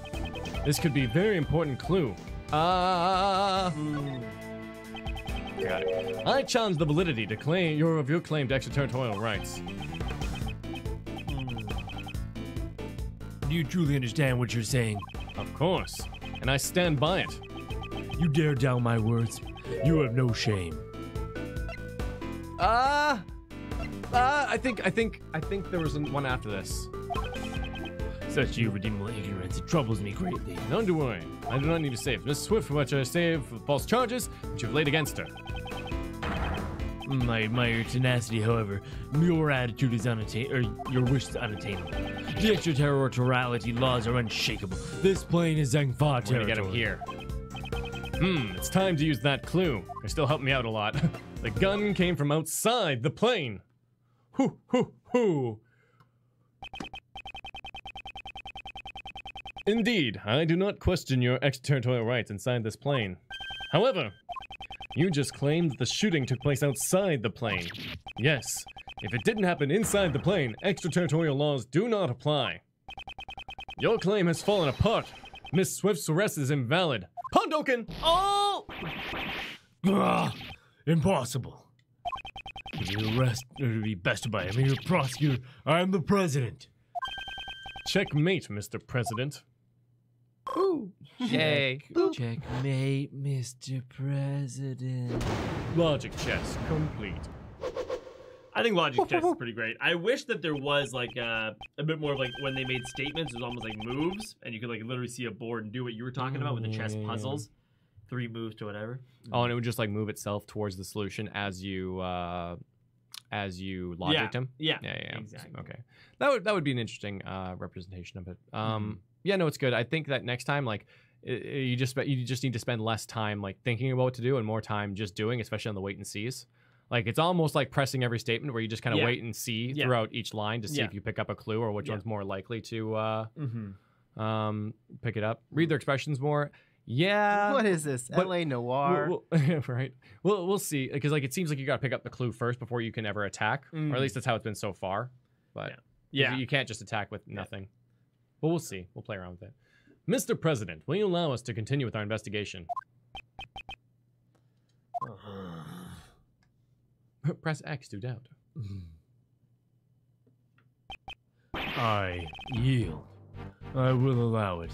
This could be a very important clue. Got it. I challenge the validity to claim of your claimed extraterritorial rights. Do you truly understand what you're saying? Of course. And I stand by it. You dare doubt my words? You have no shame. I think there was one after this. Such irredeemable ignorance, it troubles me greatly. Don't worry. I do not need to save Miss Swift for what I save for false charges which you've laid against her. I admire your tenacity, however. Your attitude is your wish is unattainable. The extraterritoriality laws are unshakable. This plane is Zangfa territory. We're gonna get him here. It's time to use that clue. You're still helping me out a lot. The gun came from outside the plane. Hoo, hoo, hoo. Indeed, I do not question your extraterritorial rights inside this plane. However, you just claimed that the shooting took place outside the plane. Yes, if it didn't happen inside the plane, extraterritorial laws do not apply. Your claim has fallen apart. Miss Swift's arrest is invalid. Pondoken! Oh! Impossible. To be arrested or to be bested by a mere prosecutor, I am the president. Checkmate, Mr. President. Ooh. Yay. Checkmate, Mr. President. Logic chess complete. I think logic chess is pretty great. I wish that there was like a bit more of like when they made statements, it was almost like moves, and you could like literally see a board and do what you were talking about with the chess puzzles. 3 moves to whatever. Oh, and it would just like move itself towards the solution as you logicked him. Yeah. Exactly. Okay, that would be an interesting representation of it. Yeah, no, it's good. I think that next time, like, you just need to spend less time like thinking about what to do and more time just doing, especially on the wait and sees. Like, it's almost like pressing every statement where you just kind of wait and see throughout each line to see if you pick up a clue or which one's more likely to pick it up. Read their expressions more. Yeah. What is this? LA Noir. Right. We'll see. Because like it seems like you got to pick up the clue first before you can ever attack, or at least that's how it's been so far. But you can't just attack with nothing. But we'll see. We'll play around with it. Mr. President, will you allow us to continue with our investigation? Press X to doubt. I yield. I will allow it.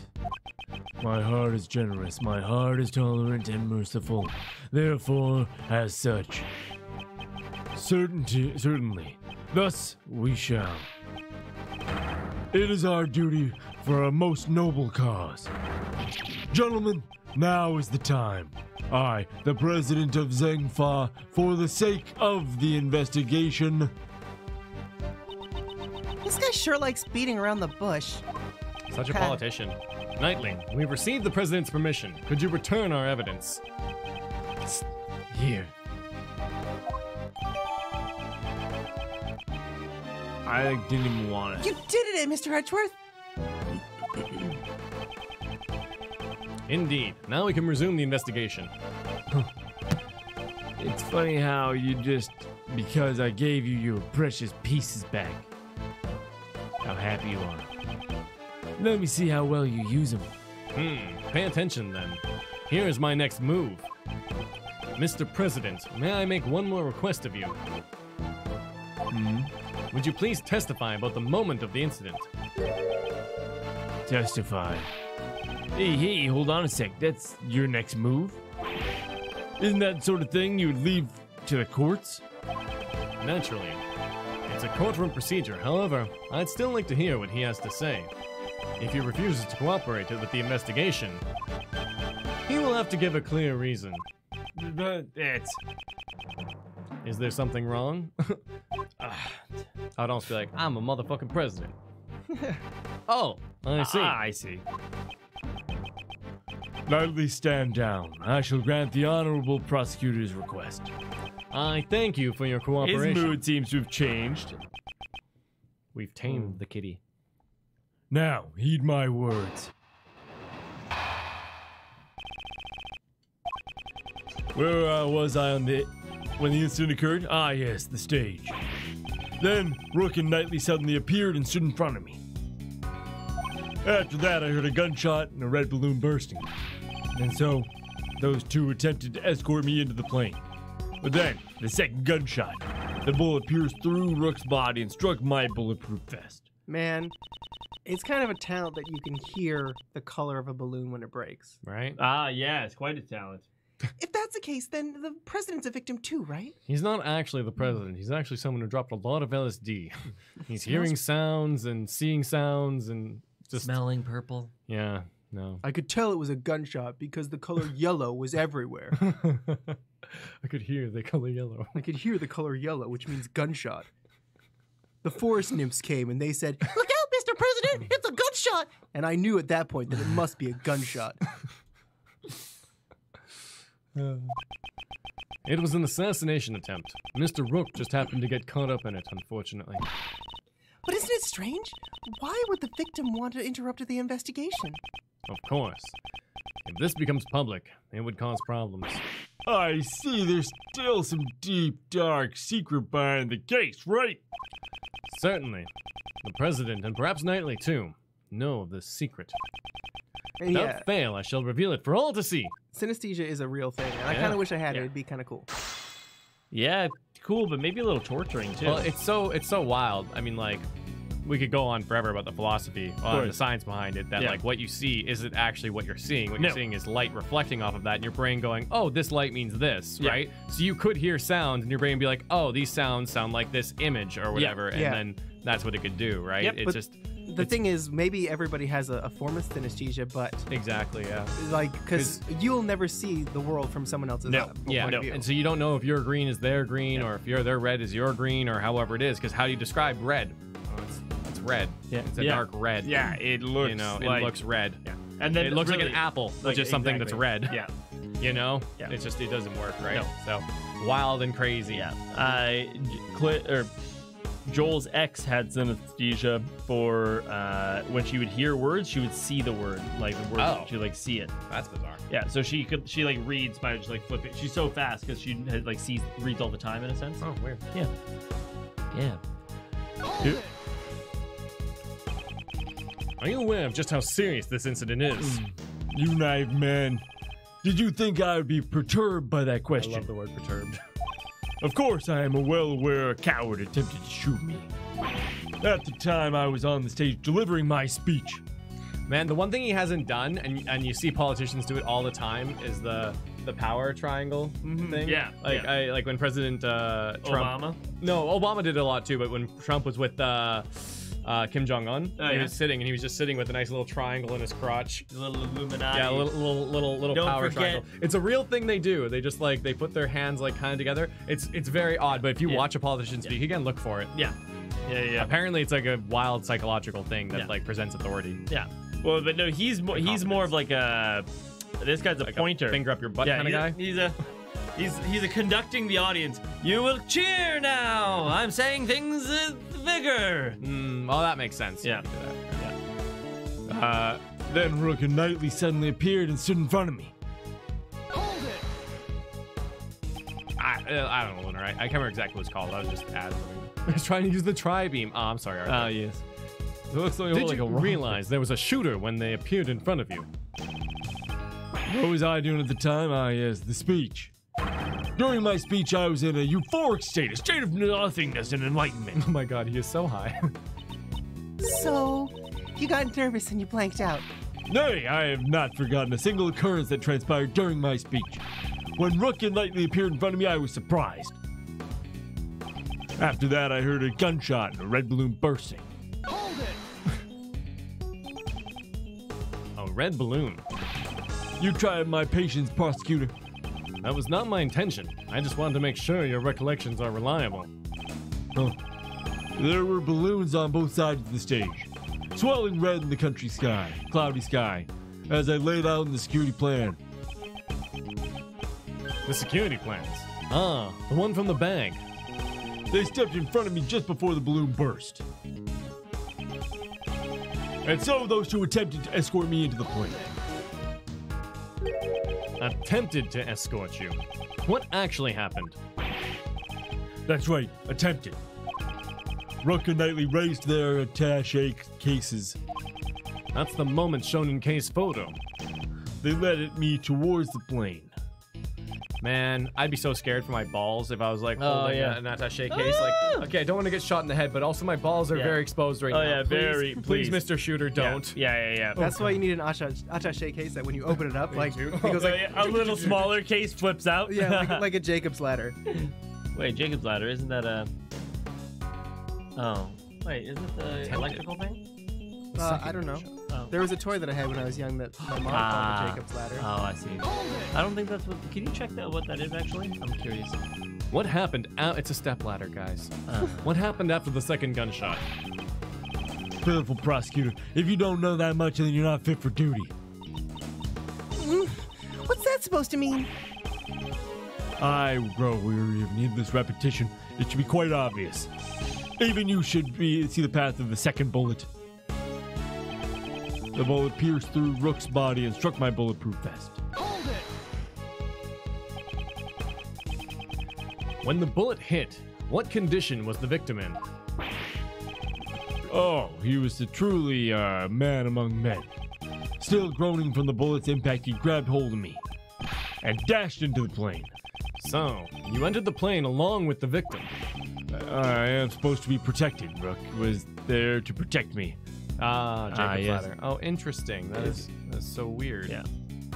My heart is generous, my heart is tolerant and merciful. Therefore, as such, certainly, thus we shall. It is our duty for a most noble cause. Gentlemen, now is the time. I, the president of Zengfa, for the sake of the investigation. This guy sure likes beating around the bush. Such a politician. Knightling, we've received the president's permission. Could you return our evidence? Here. I didn't even want it. You did it, Mr. Edgeworth. Indeed. Now we can resume the investigation. It's funny how you just, because I gave you your precious pieces back, how happy you are. Let me see how well you use them. Pay attention then. Here is my next move. Mr. President, may I make one more request of you? Would you please testify about the moment of the incident? Testify. Hey, hold on a sec. That's your next move? Isn't that sort of thing you would leave to the courts? Naturally. It's a courtroom procedure. However, I'd still like to hear what he has to say. If he refuses to cooperate with the investigation, he will have to give a clear reason. Is there something wrong? I'd also be like, I'm a motherfucking president. Oh, I see. I see. Lightly stand down. I shall grant the honorable prosecutor's request. I thank you for your cooperation. His mood seems to have changed. We've tamed the kitty. Now, heed my words. Where was I when the incident occurred? Ah, yes, the stage. Then, Rook and Knightley suddenly appeared and stood in front of me. After that, I heard a gunshot and a red balloon bursting. And so, those two attempted to escort me into the plane. But then, the second gunshot, the bullet pierced through Rook's body and struck my bulletproof vest. Man, it's kind of a talent that you can hear the color of a balloon when it breaks. Right? Ah, yeah, it's quite a talent. If that's the case, then the president's a victim too, right? He's not actually the president. He's actually someone who dropped a lot of LSD. He's hearing sounds and seeing sounds and just... Smelling purple. Yeah, no. I could tell it was a gunshot because the color yellow was everywhere. I could hear the color yellow. I could hear the color yellow, which means gunshot. The forest nymphs came and they said, "Look out, Mr. President, it's a gunshot!" And I knew at that point that it must be a gunshot. It was an assassination attempt. Mr. Rook just happened to get caught up in it, unfortunately. But isn't it strange? Why would the victim want to interrupt the investigation? Of course. If this becomes public, it would cause problems. I see there's still some deep, dark secret behind the case, right? Certainly. The president, and perhaps Knightley too, know of this secret. And Without fail, I shall reveal it for all to see. Synesthesia is a real thing, and I kind of wish I had it. It'd be kind of cool. Yeah, cool, but maybe a little torturing too. Well, it's so wild. I mean, like, we could go on forever about the philosophy, the science behind it, that like what you see isn't actually what you're seeing. What you're seeing is light reflecting off of that, and your brain going, oh, this light means this, right? So you could hear sounds, and your brain be like, oh, these sounds sound like this image or whatever, and then that's what it could do, right? Yep, It's just... The thing is, maybe everybody has a form of synesthesia, but Exactly, yeah. like, because you'll never see the world from someone else's point of view. And so you don't know if your green is their green, or if their red is your green, or however it is. Because how do you describe red? Oh, it's red. Yeah. It's a dark red. Yeah, it looks it looks red. Yeah. And then it looks like really, an apple, which is something that's red. Yeah. You know? Yeah. It's just, it doesn't work, right? No. So wild and crazy. Yeah. Joel's ex had synesthesia for when she would hear words, she would see the word, like the word, Oh. she would like see it. That's bizarre. Yeah, so she like reads by just like flipping. She's so fast because she had, like reads all the time in a sense. Oh, weird. Yeah. Are you aware of just how serious this incident is? You naive man. Did you think I would be perturbed by that I question? love the word perturbed. Of course, I am well aware a coward attempted to shoot me. At the time, I was on the stage delivering my speech. Man, the one thing he hasn't done, and you see politicians do it all the time, is the power triangle thing. Yeah, Like yeah. like when President Trump. Obama? No, Obama did it a lot too. But when Trump was with Kim Jong Un, he was sitting, and he was just sitting with a nice little triangle in his crotch. The little Illuminati. Yeah, a little Don't power forget- triangle. It's a real thing they do. They just like they put their hands like kind of together. It's very odd. But if you watch a politician speak again, look for it. Yeah. Yeah. Apparently, it's like a wild psychological thing that like presents authority. Yeah. Well, but no, he's more of like a. This guy's a Like pointer. a finger up your butt kind of guy. He's a conducting the audience. You will cheer now. I'm saying things with vigor. Well, that makes sense. Yeah. You can do that. Then Rook and Knightley suddenly appeared and stood in front of me. I don't know, Lunar. I can't remember exactly what it's called. I was just ad. I was trying to use the tri-beam. Oh, I'm sorry, Arthur. Oh, yes. It looks like Did you realize there was a shooter when they appeared in front of you? What was I doing at the time? Ah, yes, the speech. During my speech, I was in a euphoric state, a state of nothingness and enlightenment. Oh my god, he is so high. So, you got nervous and you blanked out. Nay, I have not forgotten a single occurrence that transpired during my speech. When Rook and Knightley appeared in front of me, I was surprised. After that, I heard a gunshot and a red balloon bursting. A red balloon. You tried my patience, prosecutor. That was not my intention. I just wanted to make sure your recollections are reliable. Huh. There were balloons on both sides of the stage, swelling red in the country sky, cloudy sky, as I laid out in the security plan. The security plans. Ah, the one from the bag. They stepped in front of me just before the balloon burst. And so those two attempted to escort me into the plane. Attempted to escort you. What actually happened? That's right, attempted. Rook and Knightley raised their attache cases. That's the moment shown in case photo. They led me towards the plane. Man, I'd be so scared for my balls if I was like holding an attache case. Like, okay, I don't want to get shot in the head, but also my balls are very exposed right now. Oh, yeah, please, Mr. Shooter, don't. Yeah. That's why you need an attaché case that when you open it up, like it goes like a little smaller case flips out. yeah, like a Jacob's ladder. Wait, Jacob's ladder, isn't that a? Oh, wait, isn't it the electrical thing? I don't know. Oh. There was a toy that I had when I was young that my mom called the Jacob's ladder. Oh, I see. I don't think that's what. Can you check what that is actually? I'm curious. What happened? It's a step ladder, guys. What happened after the second gunshot? Pitiful prosecutor. If you don't know that much, then you're not fit for duty. What's that supposed to mean? I grow weary of needless repetition. It should be quite obvious. Even you should see the path of the second bullet. The bullet pierced through Rook's body and struck my bulletproof vest. When the bullet hit, what condition was the victim in? Oh, he was a truly man among men. Still groaning from the bullet's impact, he grabbed hold of me and dashed into the plane. So, you entered the plane along with the victim. I am supposed to be protected. Rook was there to protect me. Jacob's yes. ladder. Oh, interesting. That's so weird. Yeah.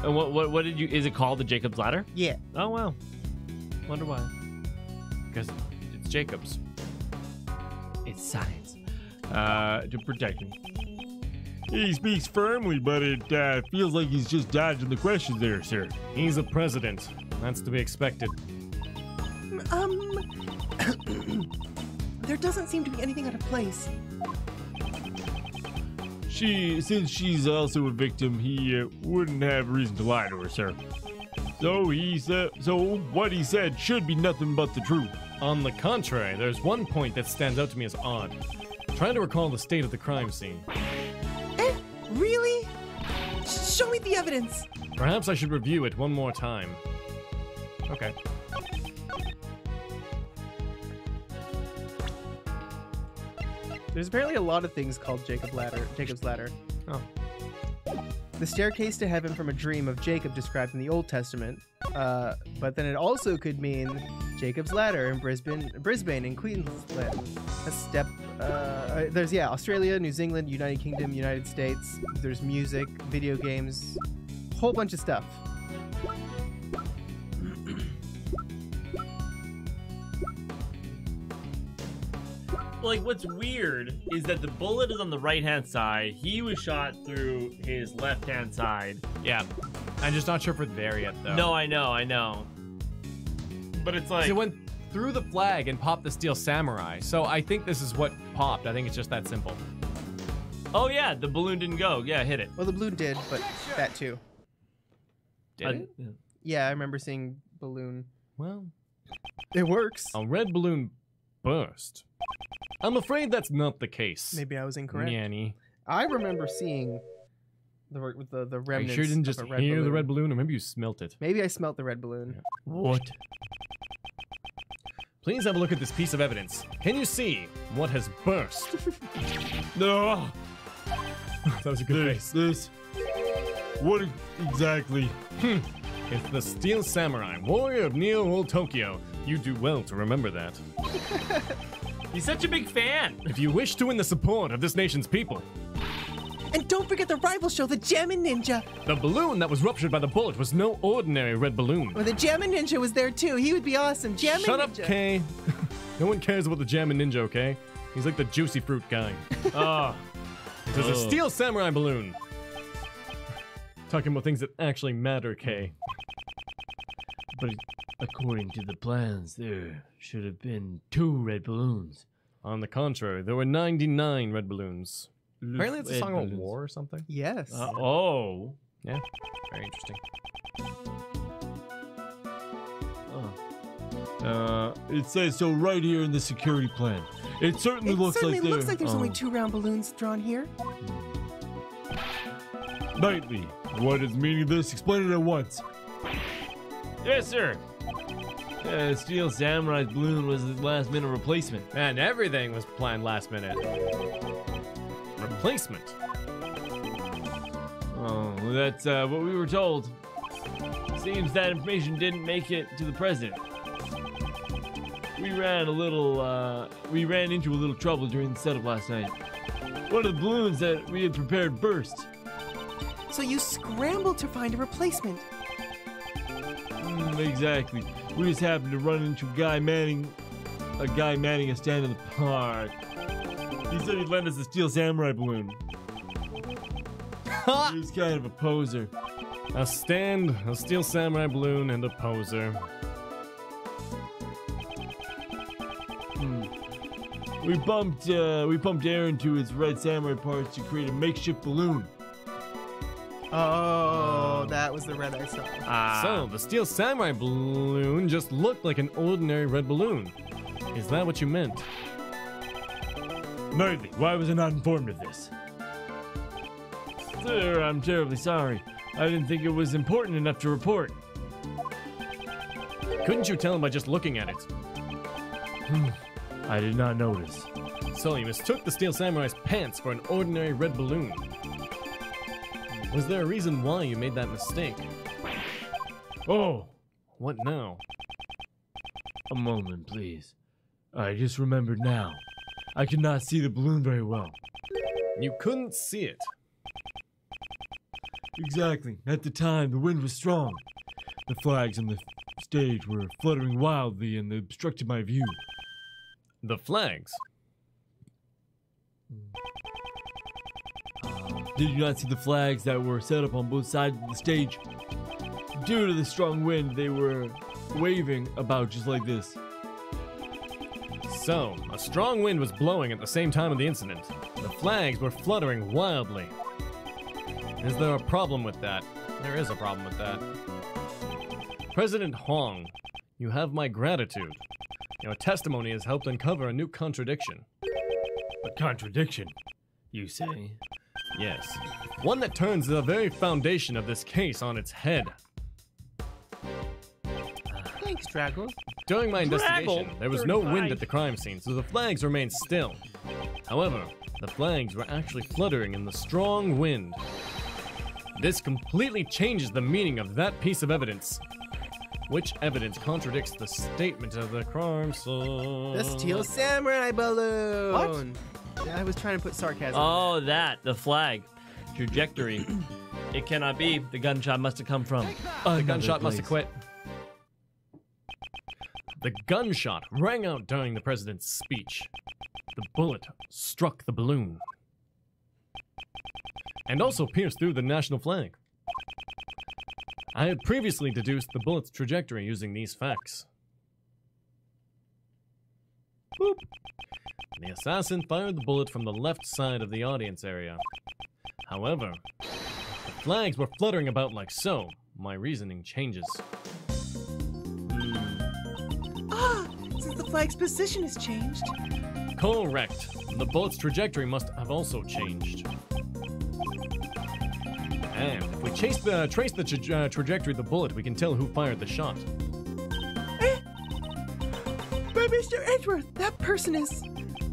And what did you? Is it called the Jacob's ladder? Yeah. Oh wow. Wonder why. Because it's Jacob's. It's science. to protect him. He speaks firmly, but it feels like he's just dodging the questions there, sir. He's a president. That's to be expected. There doesn't seem to be anything out of place. Since she's also a victim, he wouldn't have reason to lie to her, sir. So what he said should be nothing but the truth. On the contrary, there's one point that stands out to me as odd. Trying to recall the state of the crime scene. Really? Show me the evidence. Perhaps I should review it one more time. Okay. There's apparently a lot of things called Jacob's Ladder. Oh. The staircase to heaven from a dream of Jacob described in the Old Testament, but then it also could mean Jacob's Ladder in Brisbane and Queensland. A step. There's Australia, New Zealand, United Kingdom, United States. There's music, video games, whole bunch of stuff. Like, what's weird is that the bullet is on the right-hand side. He was shot through his left-hand side. Yeah. I'm just not sure if we're there yet, though. No, I know. But it's like... It went through the flag and popped the steel samurai. So I think this is what popped. I think it's just that simple. Oh, yeah, the balloon didn't go. Yeah, hit it. Well, the balloon did, but that too. Did it? Yeah, I remember seeing balloon. Well, it works. A red balloon burst. I'm afraid that's not the case. Maybe I was incorrect. Nanny. I remember seeing the remnants. Are you sure you didn't just hear the red balloon, or maybe you smelt it? Maybe I smelt the red balloon. Yeah. What? Please have a look at this piece of evidence. Can you see what has burst? No. That was a good face. What exactly? It's the Steel Samurai, warrior of Neo-Old Tokyo. You do well to remember that. He's such a big fan. If you wish to win the support of this nation's people. And don't forget the rival show, the Jammin' Ninja. The balloon that was ruptured by the bullet was no ordinary red balloon. Well, the Jammin' Ninja was there too. He would be awesome. Jammin' Shut Ninja. up, Kay. No one cares about the Jammin' Ninja, okay? He's like the juicy fruit guy. It was a Steel Samurai balloon. Talking about things that actually matter, Kay. But according to the plans, there should have been 2 red balloons. On the contrary, there were 99 red balloons. Apparently it's a song about war or something. Yes. Oh. Yeah, very interesting. It says so right here in the security plan. It certainly looks like there's only 2 round balloons drawn here. Knightley, what is the meaning of this? Explain it at once. Yes, sir. Steel Samurai's balloon was the last-minute replacement. And everything was planned last minute. Replacement. Oh, that's what we were told. Seems that information didn't make it to the president. We ran into a little trouble during the setup last night. One of the balloons that we had prepared burst. So you scrambled to find a replacement. Exactly. We just happened to run into a guy manning a stand in the park. He said he'd lend us a Steel Samurai balloon. He was kind of a poser. A stand, a Steel Samurai balloon, and a poser. We pumped air into his red samurai parts to create a makeshift balloon. Oh, that was the red I saw. So, the Steel Samurai balloon just looked like an ordinary red balloon. Is that what you meant? Knightley, why was I not informed of this? Sir, I'm terribly sorry. I didn't think it was important enough to report. Couldn't you tell him by just looking at it? I did not notice. So you mistook the Steel Samurai's pants for an ordinary red balloon. Was there a reason why you made that mistake? Oh, What now? a moment, please. I just remembered now. I could not see the balloon very well. You couldn't see it. Exactly. At the time, the wind was strong. The flags on the stage were fluttering wildly and they obstructed my view. The flags? Did you not see the flags that were set up on both sides of the stage? Due to the strong wind, they were waving about just like this. So, a strong wind was blowing at the same time of the incident. The flags were fluttering wildly. Is there a problem with that? There is a problem with that. President Huang, you have my gratitude. Your testimony has helped uncover a new contradiction. A contradiction, you say? Yes. One that turns the very foundation of this case on its head. Thanks, Draggle. During my investigation, Draggle, there was no 35. wind at the crime scene, so the flags remained still. However, the flags were actually fluttering in the strong wind. This completely changes the meaning of that piece of evidence. Which evidence contradicts the statement of the crime scene? The Steel Samurai balloon. What? I was trying to put sarcasm. Oh, the flag. Trajectory. It cannot be. The gunshot must have come from. The gunshot must have quit. The gunshot rang out during the president's speech. The bullet struck the balloon. And also pierced through the national flag. I had previously deduced the bullet's trajectory using these facts. Boop. The assassin fired the bullet from the left side of the audience area. However, the flags were fluttering about like so. My reasoning changes. Since the flag's position has changed. Correct. The bullet's trajectory must have also changed. And if we trace the trajectory of the bullet, we can tell who fired the shot. But Mr. Edgeworth, that person is...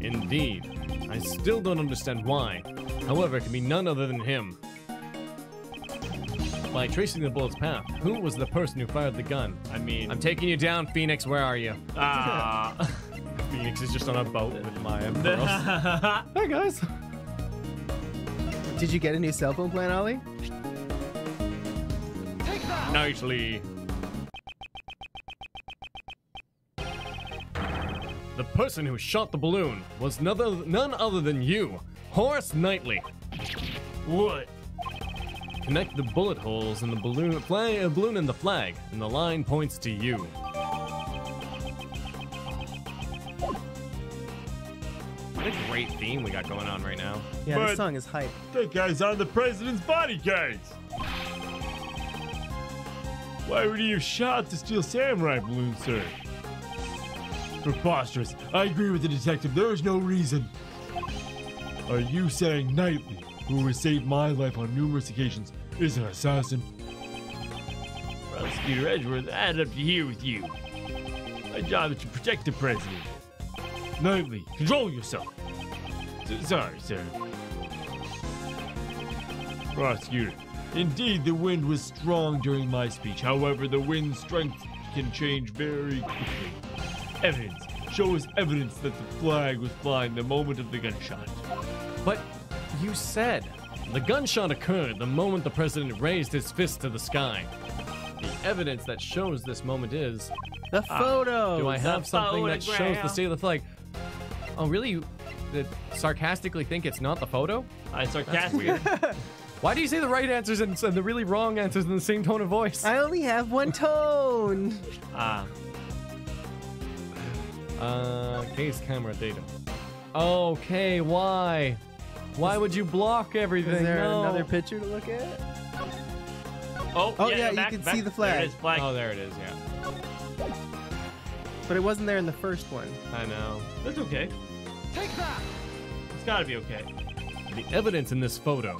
Indeed. I still don't understand why. However, it can be none other than him. By tracing the bullet's path, who was the person who fired the gun? I mean, I'm taking you down, Phoenix. Where are you? ah. Phoenix is just on a boat with Maya. Hi, guys. Did you get a new cell phone plan, Ollie? Nicely. The person who shot the balloon was none other than you, Horace Knightley. What? Connect the bullet holes in the balloon and the flag, and the line points to you. What a great theme we got going on right now. Yeah, But- this song is hype. That guy's on the president's bodyguards. Why would he have shot the Steel Samurai balloon, sir? Preposterous. I agree with the detective. There is no reason. Are you saying Knightley, who has saved my life on numerous occasions, is an assassin? Prosecutor Edgeworth, I had it up to here with you. My job is to protect the president. Knightley, control yourself. Sorry, sir. Prosecutor, indeed the wind was strong during my speech. However, the wind strength can change very quickly. Evidence shows evidence that the flag was flying the moment of the gunshot. But you said the gunshot occurred the moment the president raised his fist to the sky. The evidence that shows this moment is... The photo. Do I have something that shows the photograph. state of the flag? Oh, really? You sarcastically think it's not the photo? I sarcastic. Why do you say the right answers and the really wrong answers in the same tone of voice? I only have one tone. Case camera data. Okay, why? Why would you block everything? Is there No. another picture to look at? Oh, Oh, yeah, yeah, you back, can back. see the flag. There it is, flag. Oh, there it is, yeah. But it wasn't there in the first one. I know. That's okay. Take that! It's gotta be okay. The evidence in this photo.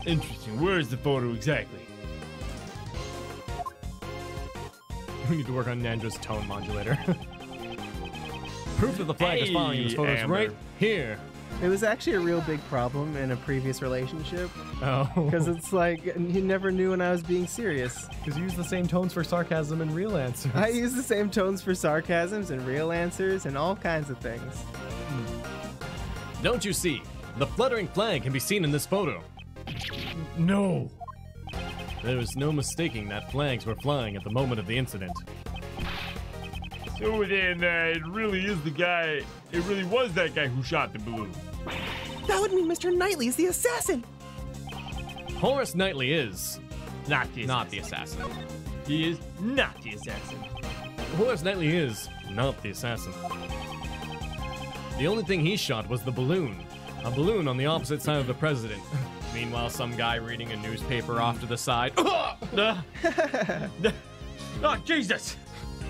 Interesting. Where is the photo exactly? We need to work on Nandra's tone modulator. Proof that the flag is flying in this photo is Amber. right here. It was actually a real big problem in a previous relationship Oh. because it's like he never knew when I was being serious. Because you use the same tones for sarcasm and real answers. I use the same tones for sarcasms and real answers and all kinds of things. Don't you see? The fluttering flag can be seen in this photo. No. There is no mistaking that flags were flying at the moment of the incident. So then it really is the guy, it really was that guy who shot the balloon. That would mean Mr. Knightley is the assassin. Horace Knightley is Not the not the assassin. He is not the assassin. Horace Knightley is not the assassin. The only thing he shot was the balloon. A balloon on the opposite side of the president. Meanwhile, some guy reading a newspaper off to the side. Oh, Jesus!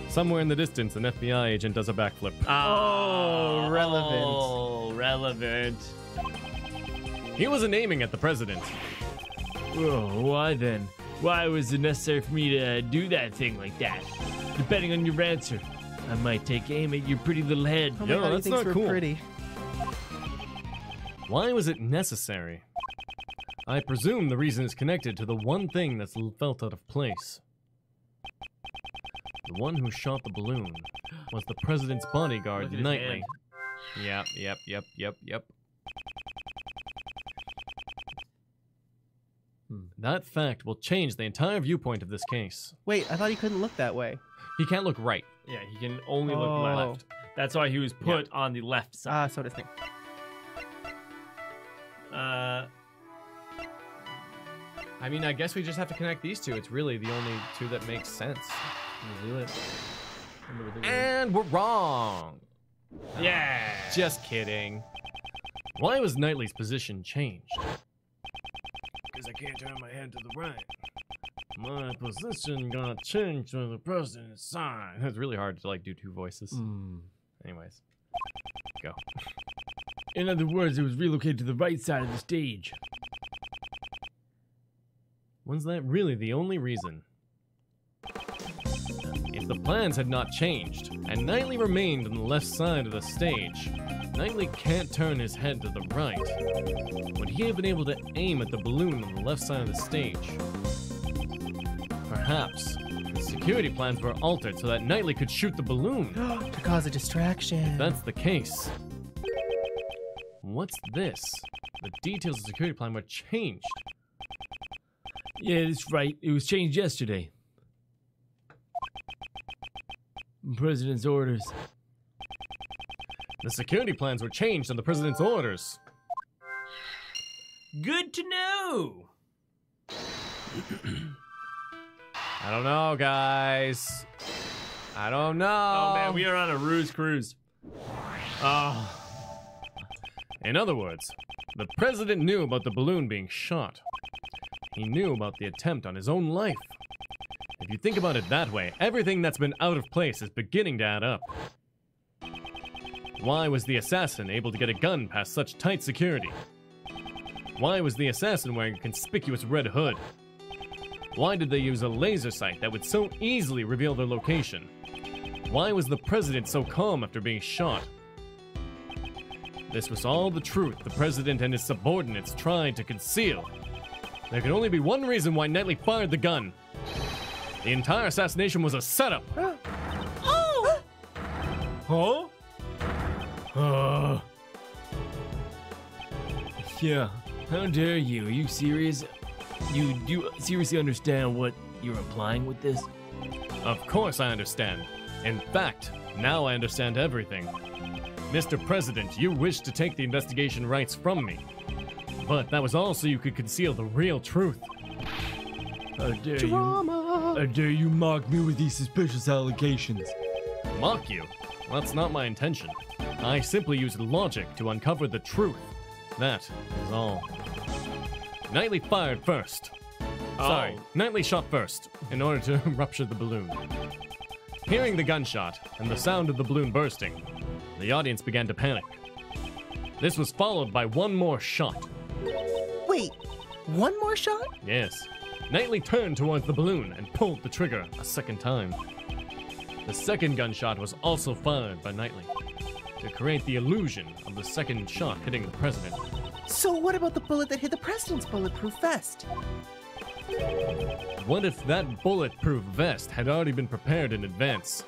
Somewhere in the distance, an FBI agent does a backflip. Oh, relevant. Oh, relevant. He wasn't aiming at the president. Oh, why then? Why was it necessary for me to do that thing like that? Depending on your answer, I might take aim at your pretty little head. Oh my Yo, God, he that's thinks not we're cool. pretty. Why was it necessary? I presume the reason is connected to the one thing that's felt out of place. The one who shot the balloon was the president's bodyguard, Look at his Knightley. hand. Yep. That fact will change the entire viewpoint of this case. Wait, I thought he couldn't look that way. He can't look right. Yeah, he can only look Oh. left. That's why he was put on the left side. Ah, so to think. I mean, I guess we just have to connect these two. It's really the only two that make sense. Do it. And we're wrong. Yeah. Just kidding. Why was Knightley's position changed? Because I can't turn my head to the right. My position got changed when the president signed. It's really hard to like do two voices. Anyways, go. In other words, it was relocated to the right side of the stage. Was that really the only reason? If the plans had not changed, and Knightley remained on the left side of the stage, Knightley can't turn his head to the right. Would he have been able to aim at the balloon on the left side of the stage? Perhaps the security plans were altered so that Knightley could shoot the balloon. To cause a distraction. If that's the case, what's this? The details of the security plan were changed. Yeah, that's right. It was changed yesterday. President's orders. The security plans were changed on the president's orders. Good to know. I don't know, guys. I don't know. Oh man, we are on a ruse cruise. Oh. In other words, the president knew about the balloon being shot. He knew about the attempt on his own life. If you think about it that way, everything that's been out of place is beginning to add up. Why was the assassin able to get a gun past such tight security? Why was the assassin wearing a conspicuous red hood? Why did they use a laser sight that would so easily reveal their location? Why was the president so calm after being shot? This was all the truth the president and his subordinates tried to conceal. There could only be one reason why Knightley fired the gun. The entire assassination was a setup. Huh? Yeah. How dare you? Are you serious? You do seriously understand what you're implying with this? Of course I understand. In fact, now I understand everything. Mr. President, you wished to take the investigation rights from me. But that was all so you could conceal the real truth. How dare you? How dare you mock me with these suspicious allegations? Mock you? That's not my intention. I simply used logic to uncover the truth. That is all. Knightley fired first. Sorry, Knightley shot first, in order to rupture the balloon. Hearing the gunshot and the sound of the balloon bursting, the audience began to panic. This was followed by one more shot. Wait, one more shot? Yes. Knightley turned towards the balloon and pulled the trigger a second time. The second gunshot was also fired by Knightley to create the illusion of the second shot hitting the president. So what about the bullet that hit the president's bulletproof vest? What if that bulletproof vest had already been prepared in advance?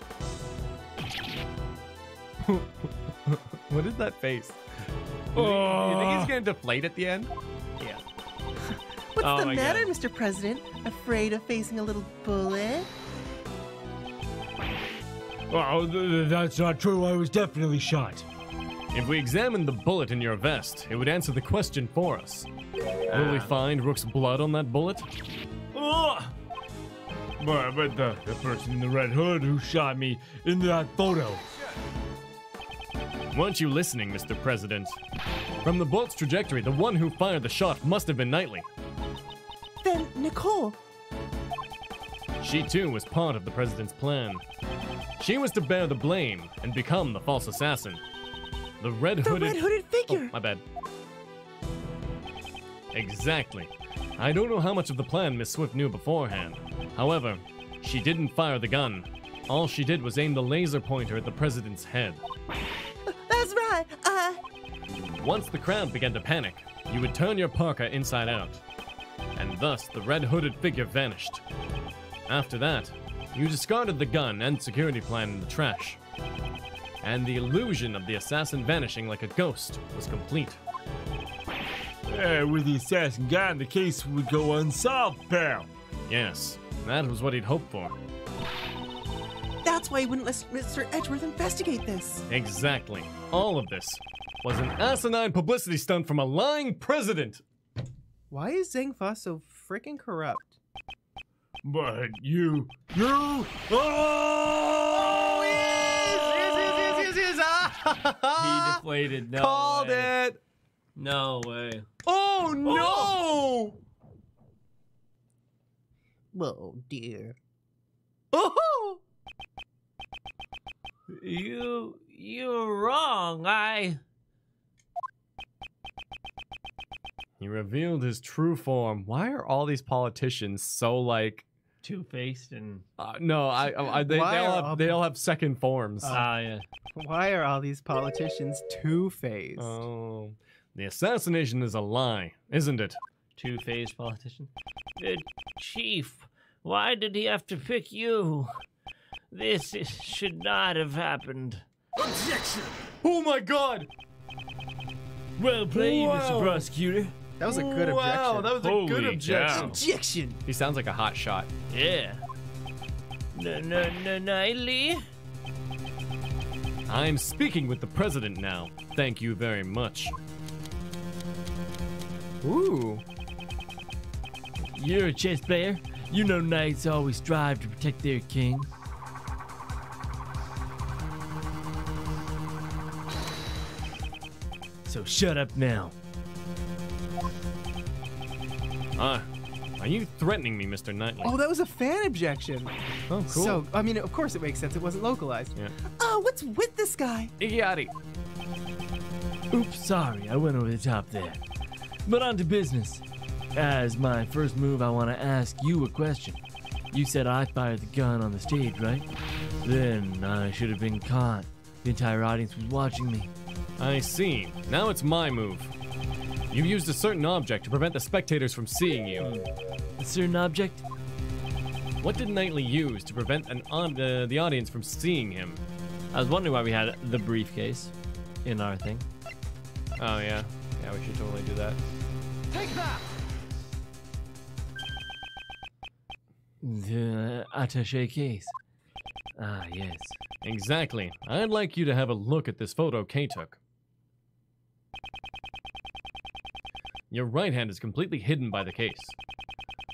What is that face? You think he's gonna deflate at the end? Yeah. What's Oh the my matter, God. Mr. President? Afraid of facing a little bullet? Oh, that's not true. I was definitely shot. If we examine the bullet in your vest, it would answer the question for us. Will we find Rook's blood on that bullet? Ugh. But the person in the red hood who shot me in that photo. Weren't you listening, Mr. President? From the bullet's trajectory, the one who fired the shot must have been Knightley. Then Nicole. She too was part of the president's plan. She was to bear the blame and become the false assassin. The The red-hooded... red-hooded figure. Oh, my bad. Exactly. I don't know how much of the plan Miss Swift knew beforehand. However, she didn't fire the gun. All she did was aim the laser pointer at the president's head. That's right. Once the crowd began to panic, you would turn your parka inside out. And thus, the red-hooded figure vanished. After that, you discarded the gun and security plan in the trash. And the illusion of the assassin vanishing like a ghost was complete. With the assassin gone, the case would go unsolved, pal. Yes, that was what he'd hoped for. That's why he wouldn't let Mr. Edgeworth investigate this. Exactly. All of this was an asinine publicity stunt from a lying president. Why is Zhang Fa so freaking corrupt? But you. Oh! He deflated. No Called way. it. No way. Oh no! Oh dear. Oh! You're wrong. He revealed his true form. Why are all these politicians so like Two-faced and no, they all have second forms. yeah. Why are all these politicians two-faced? Oh, the assassination is a lie, isn't it? Two-faced politician. Chief, why did he have to pick you? This should not have happened. Oh my God! Well played, Wow. Mr. Prosecutor. That was a good Wow, objection. that was a Holy good objection. cow. Objection. He sounds like a hot shot. Yeah. Knightley? I'm speaking with the president now. Thank you very much. Ooh. You're a chess player. You know knights always strive to protect their king. So shut up now. Are you threatening me, Mr. Knightley? Oh, that was a fan objection. Oh, cool. So, I mean, of course it makes sense. It wasn't localized. Yeah. Oh, what's with this guy? Iggy Oops, sorry, I went over the top there. But on to business. As my first move, I want to ask you a question. You said I fired the gun on the stage, right? Then I should have been caught. The entire audience was watching me. I see. Now it's my move. You used a certain object to prevent the spectators from seeing you. A certain object? What did Knightley use to prevent the audience from seeing him? I was wondering why we had the briefcase in our thing. Oh, yeah. Yeah, we should totally do that. The attache case. Ah, yes. Exactly. I'd like you to have a look at this photo Kay took. Your right hand is completely hidden by the case.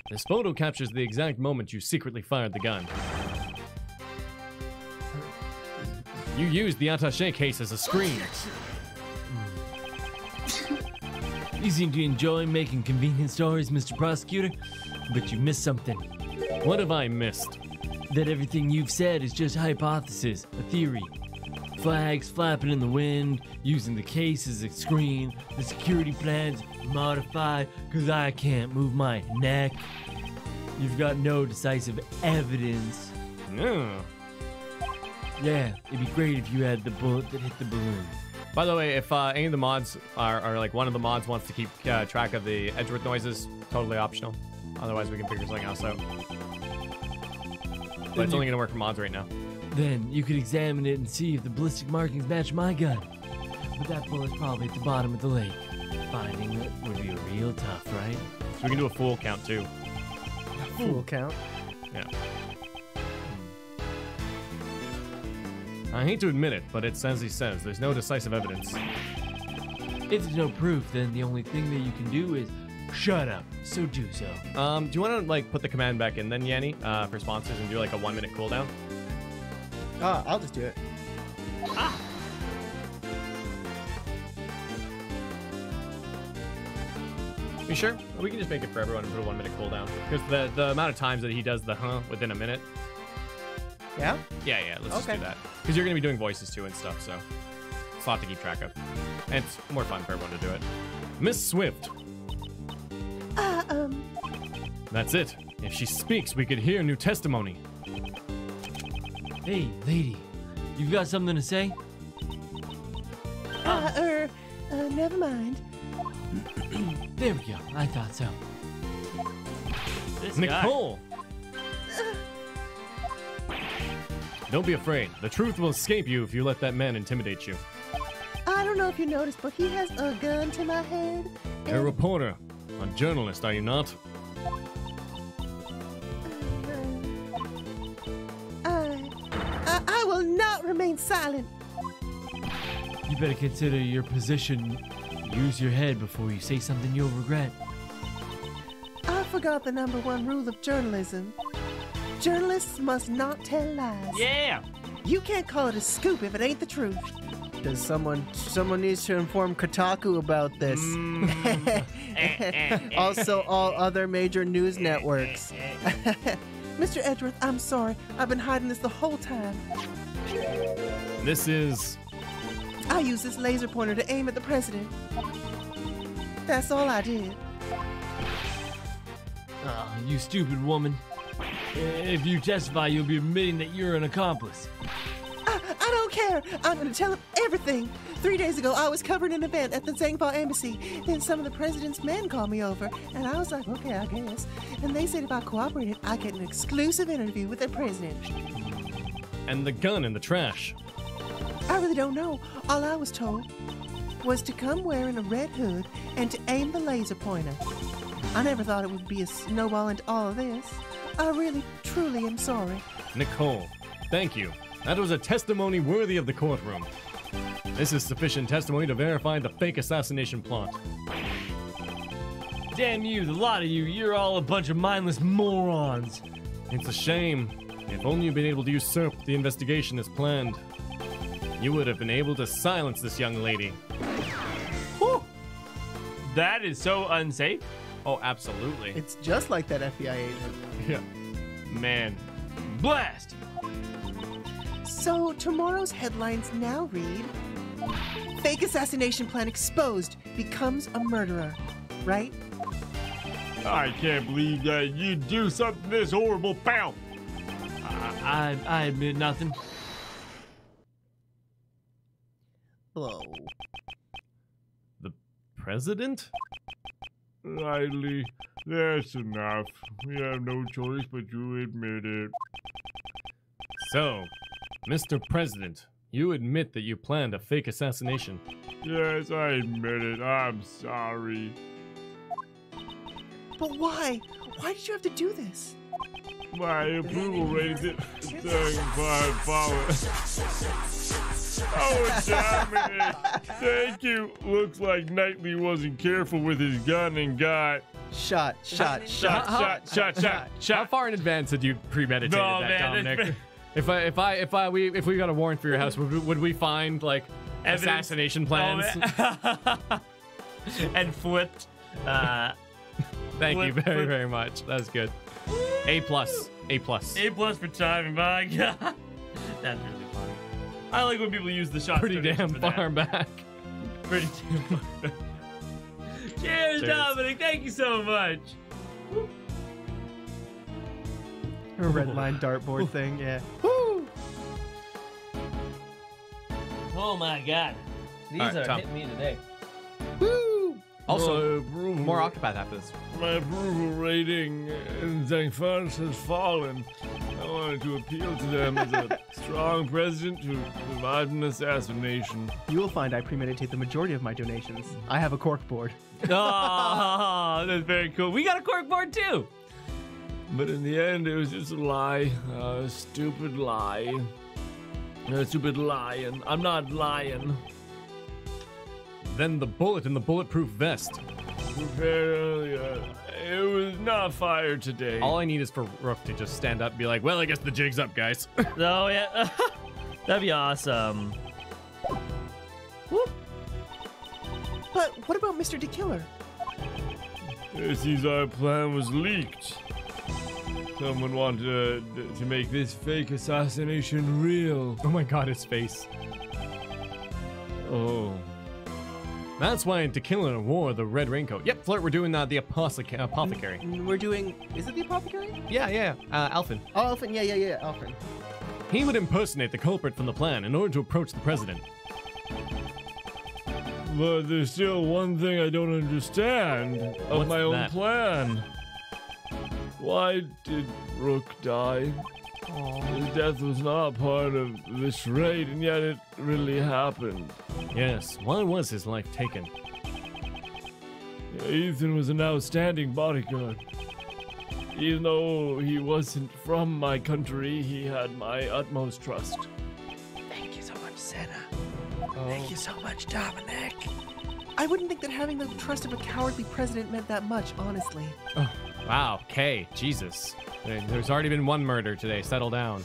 This photo captures the exact moment you secretly fired the gun. You used the attaché case as a screen. You seem to enjoy making convenient stories, Mr. Prosecutor, but you missed something. What have I missed? That everything you've said is just hypothesis, a theory. Flags flapping in the wind, using the case as a screen, the security plans modified because I can't move my neck. You've got no decisive evidence. No. Yeah, it'd be great if you had the bullet that hit the balloon. By the way, if any of the mods are like one of the mods wants to keep track of the Edgeworth noises, totally optional. Otherwise, we can figure something else out. But it's only going to work for mods right now. Then you could examine it and see if the ballistic markings match my gun. But that bullet's probably at the bottom of the lake. Finding it would be real tough, right? So we can do a full count too. Full count. Yeah. I hate to admit it, but it's as he says. There's no decisive evidence. If there's no proof, then the only thing that you can do is shut up. So do so. Do you want to like put the command back in then, Yanni, for sponsors and do like a 1 minute cooldown? I'll just do it. You sure? We can just make it for everyone and put a 1 minute cooldown. Because the amount of times that he does the within a minute. Yeah? Yeah, let's just do that. Because you're going to be doing voices too and stuff, so it's a lot to keep track of. And it's more fun for everyone to do it. Miss Swift. That's it. If she speaks, we could hear new testimony. Hey, lady, you've got something to say? Never mind. There we go. I thought so. This Nicole! Don't be afraid. The truth will escape you if you let that man intimidate you. I don't know if you noticed, but he has a gun to my head. You're a reporter. A journalist, are you not? I will not remain silent. You better consider your position. Use your head before you say something you'll regret. I forgot the #1 rule of journalism. Journalists must not tell lies. Yeah. You can't call it a scoop if it ain't the truth. Does someone needs to inform Kotaku about this? Also, all other major news networks. Mr. Edgeworth, I'm sorry. I've been hiding this the whole time. This is... I used this laser pointer to aim at the president. That's all I did. Oh, you stupid woman. If you testify, you'll be admitting that you're an accomplice. I don't care. I'm going to tell him everything. 3 days ago, I was covering an event at the Zangpa embassy. Then some of the president's men called me over, and I was like, okay, I guess. And they said if I cooperated, I'd get an exclusive interview with the president. And the gun in the trash. I really don't know. All I was told was to come wearing a red hood and to aim the laser pointer. I never thought it would be a snowball into all of this. I really, truly am sorry. Nicole, thank you. That was a testimony worthy of the courtroom. This is sufficient testimony to verify the fake assassination plot. Damn you, the lot of you, you're all a bunch of mindless morons. It's a shame. If only you'd been able to usurp the investigation as planned, you would have been able to silence this young lady. Whew. That is so unsafe. Oh, absolutely. It's just like that FBI agent. Yeah. Man. Blast! So tomorrow's headlines now read, Fake assassination plan exposed, becomes a murderer, right? I can't believe that you'd do something this horrible, pal. I admit nothing. Hello. The president? Riley, that's enough. We have no choice but to admit it. So, Mr. President, you admit that you planned a fake assassination. Yes, I admit it. I'm sorry. But why? Why did you have to do this? My approval rating is 5 Oh, damn it. Thank you. Looks like Knightley wasn't careful with his gun and got... Shot. How far in advance had you premeditated No, that, man, Dominic? If we got a warrant for your house, would we find like Evidence? assassination plans? And flipped. Thank you flip. very much. That was good. A+. A+ for timing, my God. That's really funny. I like when people use the shot. Pretty damn far back. Pretty damn far back. Cheers, Dominic. Thank you so much. Her red line dartboard thing, yeah. Oh my God. These All right, are Tom. hitting me today. Also, more Octopath after this. My approval rating in Zangfans has fallen. I wanted to appeal to them as a strong president to provide an assassination. You will find I premeditate the majority of my donations. I have a cork board. Oh, that's very cool. We got a cork board too. But in the end, it was just a lie. A stupid lie. Stupid lion. I'm not lying. Then the bullet in the bulletproof vest. It was not fired today. All I need is for Rook to just stand up and be like, well, I guess the jig's up, guys. Oh, yeah. That'd be awesome. Whoop. But what about Mr. DeKiller? It seems our plan was leaked. Someone wanted to make this fake assassination real. Oh my god, his face. Oh. That's why DeKiller wore the red raincoat. Yep, Flirt, we're doing the apothecary. We're doing. Is it the apothecary? Yeah. Alfin. Oh, Alfin. Yeah. Alfin. He would impersonate the culprit from the plan in order to approach the president. But there's still one thing I don't understand of What's my own that? plan. Why did Rook die? His death was not part of the charade, and yet it really happened. Yes, why was his life taken? Ethan was an outstanding bodyguard. Even though he wasn't from my country, he had my utmost trust. Thank you so much, Santa. Thank you so much, Dominic. I wouldn't think that having the trust of a cowardly president meant that much, honestly. Oh, wow, Kay, Jesus. There's already been one murder today. Settle down.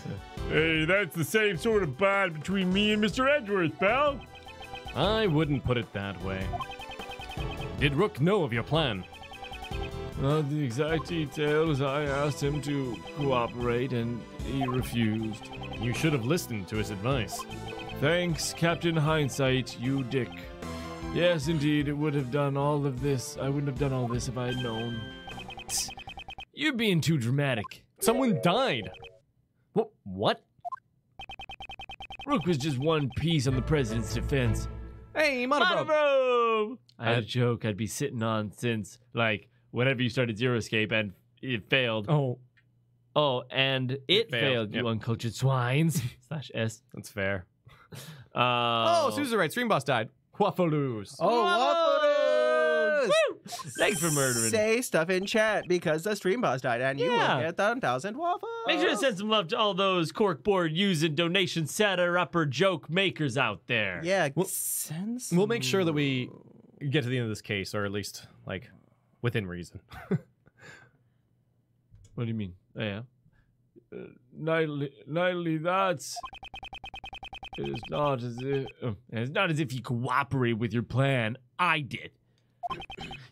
Hey, that's the same sort of bond between me and Mr. Edgeworth, pal. I wouldn't put it that way. Did Rook know of your plan? Not the exact details. I asked him to cooperate, and he refused. You should have listened to his advice. Thanks, Captain Hindsight, you dick. Yes, indeed, it would have done all of this. I wouldn't have done all this if I had known. You're being too dramatic. Someone died. What? Rook was just one piece on the president's defense. Hey, Monobro. Monobro! I had a joke I'd be sitting on since, like, whenever you started Zero Escape and it failed. Oh, And it failed, yep. you uncultured swines. /S. That's fair. Oh, Susan's right. Stream boss died. Waffaloos. Oh, waffles! Thanks for murdering. Say stuff in chat because the stream boss died and you Yeah. will get 1,000 waffles. Make sure to send some love to all those corkboard using donation setter upper joke makers out there. Yeah, We'll- send We'll make sure that we get to the end of this case, or at least, like, within reason. What do you mean? Oh, yeah. Nightly, that's... It's Not as if you cooperate with your plan. I did.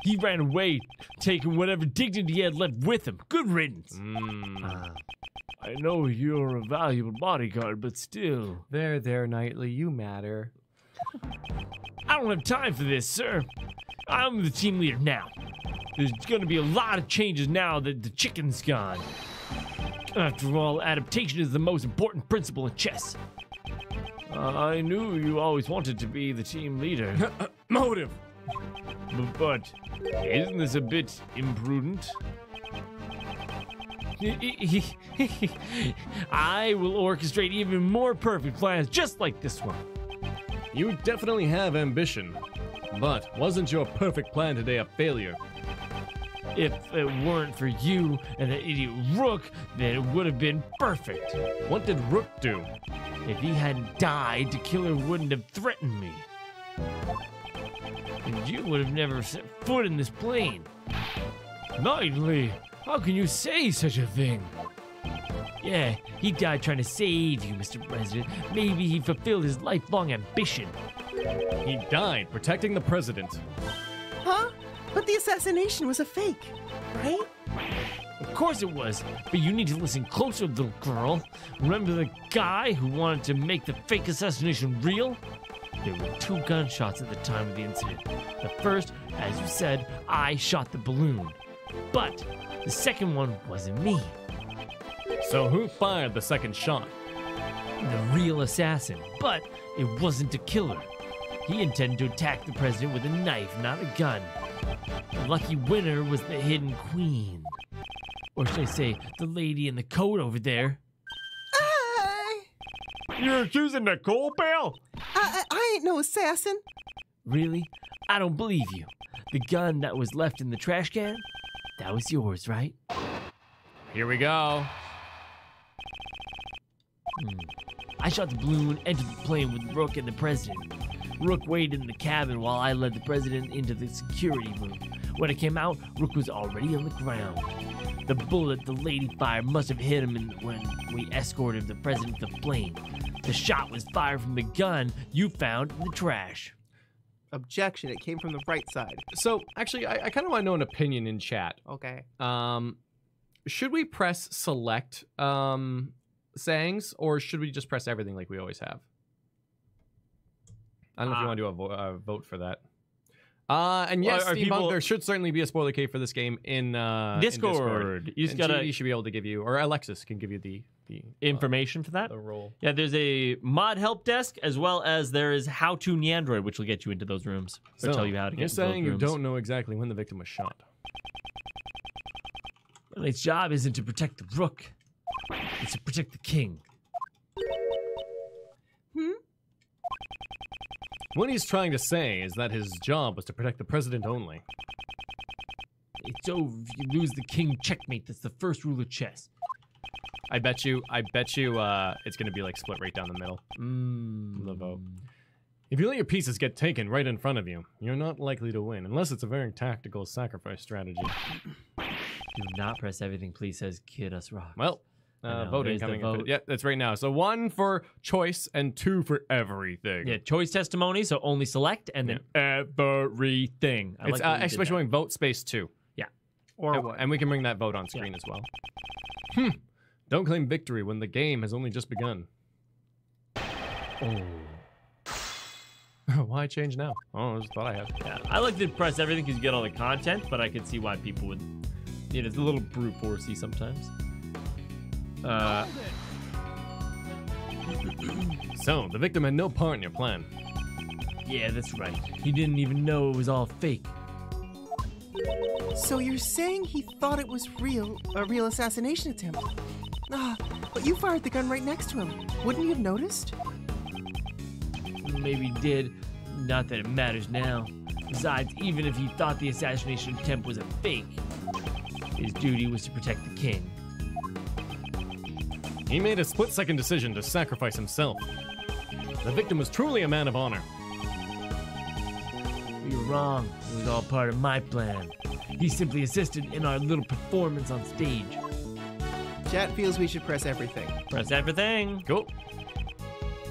He ran away, taking whatever dignity he had left with him. Good riddance. I know you're a valuable bodyguard, but still. There, Knightley, you matter. I don't have time for this, sir. I'm the team leader now. There's going to be a lot of changes now that the chicken's gone. After all, adaptation is the most important principle in chess. I knew you always wanted to be the team leader. Motive. But isn't this a bit imprudent? I will orchestrate even more perfect plans just like this one. You definitely have ambition. But wasn't your perfect plan today a failure? If it weren't for you and that idiot Rook, then it would have been perfect. What did Rook do? If he hadn't died, the killer wouldn't have threatened me. And you would have never set foot in this plane. Knightley, how can you say such a thing? Yeah, he died trying to save you, Mr. President. Maybe he fulfilled his lifelong ambition. He died protecting the president. Huh? But the assassination was a fake, right? Of course it was, but you need to listen closer, little girl. Remember the guy who wanted to make the fake assassination real? There were 2 gunshots at the time of the incident. The first, as you said, I shot the balloon. But the second one wasn't me. So who fired the second shot? The real assassin. But it wasn't a killer. He intended to attack the president with a knife, not a gun. The lucky winner was the hidden queen. Or should I say, the lady in the coat over there. You're accusing Nicole, pal? I ain't no assassin. Really? I don't believe you. The gun that was left in the trash can? That was yours, right? Here we go. I shot the balloon, entered the plane with Brooke and the president. Rook waited in the cabin while I led the president into the security room. When I came out, Rook was already on the ground. The bullet the lady fired must have hit him when we escorted the president to the plane. The shot was fired from the gun you found in the trash. Objection. It came from the right side. So, actually, I kind of want to know an opinion in chat. Okay. Should we press select sayings, or should we just press everything like we always have? I don't know if you want to do a vote for that. And yes, are Steampunk, people- there should certainly be a spoiler cave for this game in Discord. You just And gotta TV should be able to give you, or Alexis can give you the information for that. the role. Yeah, there's a mod help desk as well as there is how to Nyandroid, which will get you into those rooms or So, tell you how to get you're into those saying you rooms. don't know exactly when the victim was shot. Well, its job isn't to protect the Rook. It's to protect the king. What he's trying to say is that his job was to protect the president only. It's over if you lose the king. Checkmate. That's the first rule of chess. I bet you, it's gonna be like split right down the middle. The vote. If you let your pieces get taken right in front of you, you're not likely to win, unless it's a very tactical sacrifice strategy. Do not press everything, please, says Kid Us Rock. Well, I know, voting there's the coming vote. up. Yeah, that's right now. So 1 for choice and 2 for everything. Yeah, choice testimony, so only select and then everything. I It's like how you did exclamation that. point vote space 2. Or And, what? and we can bring that vote on screen as well. Don't claim victory when the game has only just begun. Why change now? Oh, I just thought I had. Yeah, I like to press everything because you get all the content, but I could see why people would. It's a little brute forcey sometimes. So, the victim had no part in your plan. Yeah, that's right. He didn't even know it was all fake. So you're saying he thought it was real, a real assassination attempt? But you fired the gun right next to him. Wouldn't you have noticed? Maybe he did. Not that it matters now. Besides, even if he thought the assassination attempt was a fake, his duty was to protect the king. He made a split-second decision to sacrifice himself. The victim was truly a man of honor. We were wrong. It was all part of my plan. He simply assisted in our little performance on stage. Chat feels we should press everything. Press everything. Cool.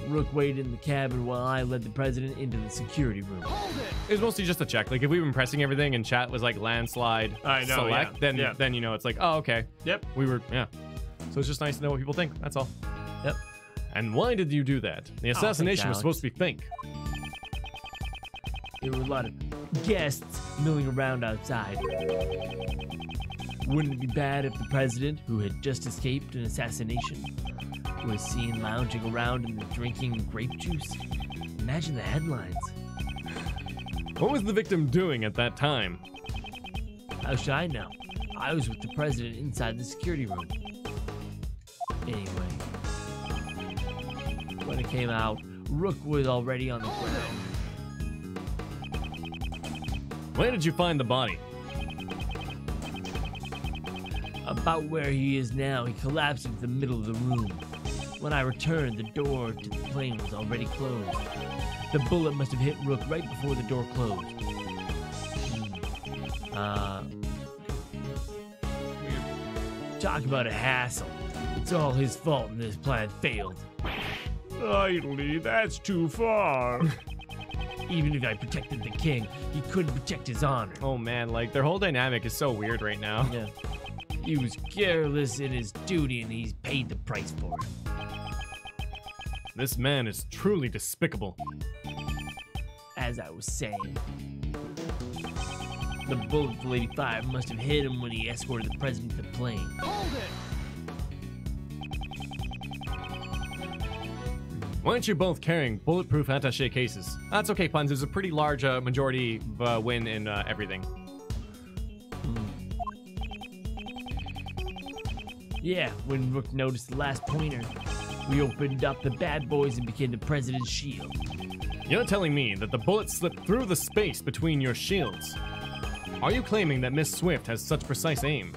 Rook waited in the cabin while I led the president into the security room. It was mostly just a check. Like, if we've been pressing everything and chat was like landslide I know, select, yeah. then you know it's like, oh, okay. Yep. We were, yeah. So it's just nice to know what people think. That's all. Yep. And why did you do that? The assassination was Alex. supposed to be fake. There were a lot of guests milling around outside. Wouldn't it be bad if the president, who had just escaped an assassination, was seen lounging around and drinking grape juice? Imagine the headlines. What was the victim doing at that time? How should I know? I was with the president inside the security room. Anyway, when it came out, Rook was already on the ground. Where did you find the body? About where he is now, he collapsed into the middle of the room. When I returned, the door to the plane was already closed. The bullet must have hit Rook right before the door closed. Talk about a hassle. It's all his fault and this plan failed. Idly, that's too far. Even if I protected the king, he couldn't protect his honor. Oh man, like their whole dynamic is so weird right now. Yeah. He was careless in his duty and he's paid the price for it. This man is truly despicable. As I was saying, the bullet the lady fired must have hit him when he escorted the president to the plane. Why aren't you both carrying bulletproof attache cases? That's okay, Puns. There's a pretty large majority win in everything. Yeah, when Rook noticed the last pointer, we opened up the bad boys and became the president's shield. You're telling me that the bullet slipped through the space between your shields. Are you claiming that Miss Swift has such precise aim?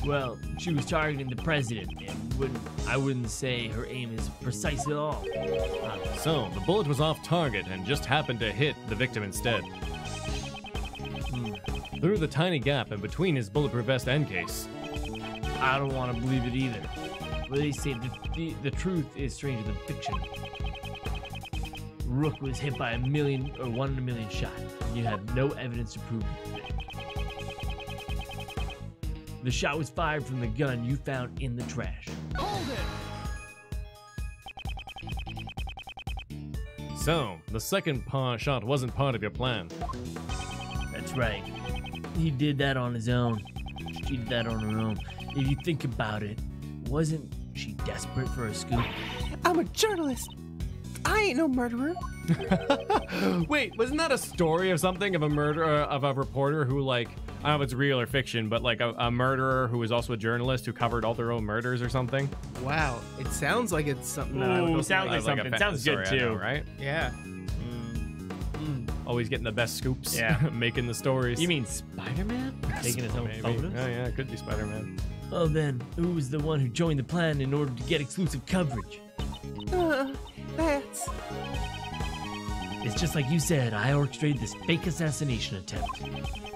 Well, she was targeting the president, and I wouldn't say her aim is precise at all. So, the bullet was off target and just happened to hit the victim instead. Through the tiny gap in between his bulletproof vest and case. I don't want to believe it either. But they say the truth is stranger than fiction. Rook was hit by 1 in a million shot. You have no evidence to prove it. The shot was fired from the gun you found in the trash. Hold it! So, the second shot wasn't part of your plan. That's right. He did that on his own. She did that on her own. If you think about it, wasn't she desperate for a scoop? I'm a journalist. I ain't no murderer. Wait, wasn't that a story of something of a murderer, of a reporter who, like, I don't know if it's real or fiction, but like a murderer who was also a journalist who covered all their own murders or something? Wow, it sounds like it's something that I would Ooh, go sounds like something. Sounds good story, I too, know, right? Yeah. Always getting the best scoops. Yeah. Making the stories. You mean Spider-Man? Taking his own Maybe. photos? Oh, yeah, it could be Spider-Man. Oh, then, who was the one who joined the plan in order to get exclusive coverage? That's... It's just like you said, I orchestrated this fake assassination attempt.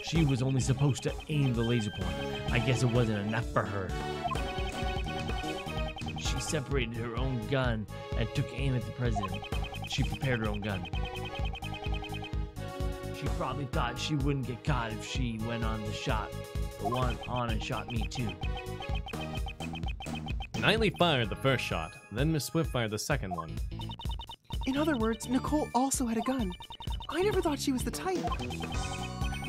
She was only supposed to aim the laser pointer. I guess it wasn't enough for her. She separated her own gun and took aim at the president. She prepared her own gun. She probably thought she wouldn't get caught if she went on and shot me too. Knightley fired the first shot, then Miss Swift fired the second one. In other words, Nicole also had a gun. I never thought she was the type.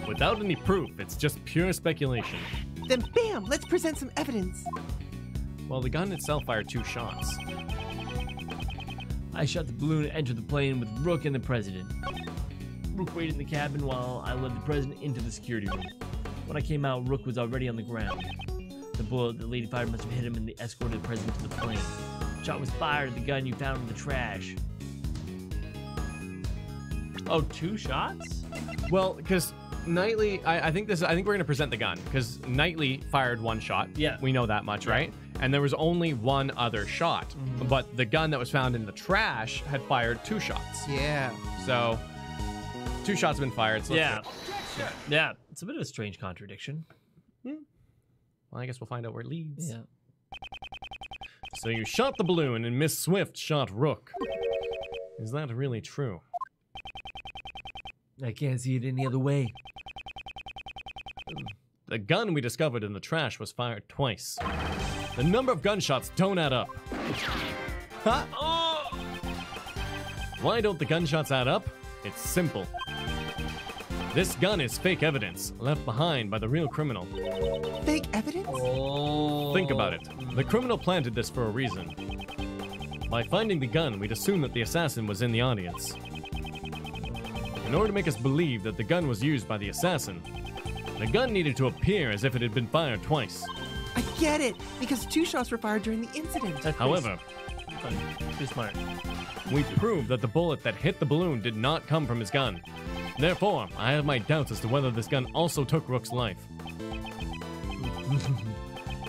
Without any proof, it's just pure speculation. Then bam, let's present some evidence. Well, the gun itself fired 2 shots. I shot the balloon and entered the plane with Brooke and the president. Brooke waited in the cabin while I led the president into the security room. When I came out, Rook was already on the ground. The bullet the lady fired must have hit him and they escorted the president to the plane. The shot was fired at the gun you found in the trash. Oh, 2 shots? Well, because Knightley, I think we're gonna present the gun because Knightley fired 1 shot. Yeah. We know that much, right? And there was only 1 other shot, but the gun that was found in the trash had fired 2 shots. Yeah. So 2 shots have been fired. So let's Yeah. Yeah. It's a bit of a strange contradiction. well, I guess we'll find out where it leads. Yeah. So you shot the balloon and Miss Swift shot Rook. Is that really true? I can't see it any other way. The gun we discovered in the trash was fired twice. The number of gunshots don't add up. Huh? Why don't the gunshots add up? It's simple. This gun is fake evidence, left behind by the real criminal. Fake evidence? Think about it. The criminal planted this for a reason. By finding the gun, we'd assume that the assassin was in the audience. In order to make us believe that the gun was used by the assassin, the gun needed to appear as if it had been fired twice. I get it, because 2 shots were fired during the incident. However, Too smart. we proved that the bullet that hit the balloon did not come from his gun. Therefore, I have my doubts as to whether this gun also took Rook's life.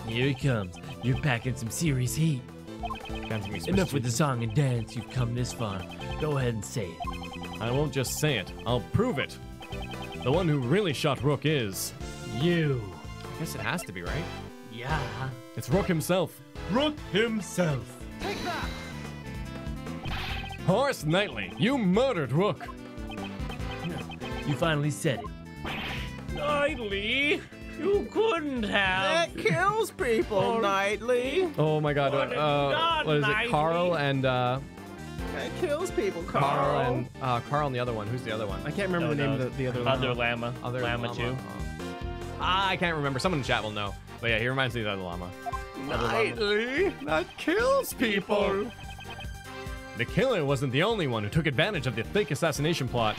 Here he comes. You're packing some serious heat. Enough with the song and dance. You've come this far. Go ahead and say it. I won't just say it, I'll prove it. The one who really shot Rook is You. I guess it has to be, right? Yeah. It's Rook himself. Rook himself. Horace Knightley, you murdered Rook. You finally said it. Knightley, you couldn't have. That kills people, Knightley. Oh my god, what is it? Knightley. Carl and, That kills people, Carl. Carl and the other one. Who's the other one? I can't remember the name of the other Other llama. llama. Llama too. I can't remember. Someone in chat will know. But yeah, he reminds me of the other llama. Knightley, that kills people. The killer wasn't the only one who took advantage of the fake assassination plot.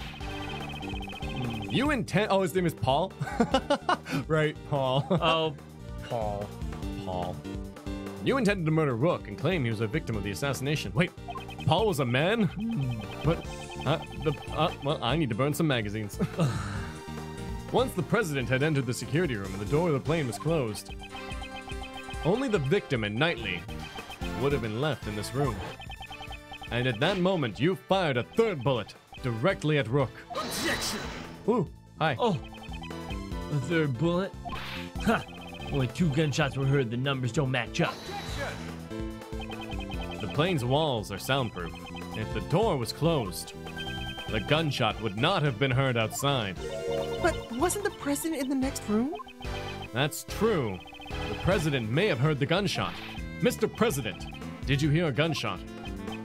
You intend. Oh, his name is Paul? Right, Paul. Oh, Paul. Paul. You intended to murder Rook and claim he was a victim of the assassination. Wait, Paul was a man? But, well, I need to burn some magazines. Once the president had entered the security room and the door of the plane was closed, Only the victim and Knightley would have been left in this room. And at that moment, you fired a third bullet directly at Rook. Objection! Ooh, hi. Oh, a third bullet? Ha! Only 2 gunshots were heard. The numbers don't match up. The plane's walls are soundproof. If the door was closed, the gunshot would not have been heard outside. But wasn't the president in the next room? That's true. The president may have heard the gunshot. Mr. President, did you hear a gunshot?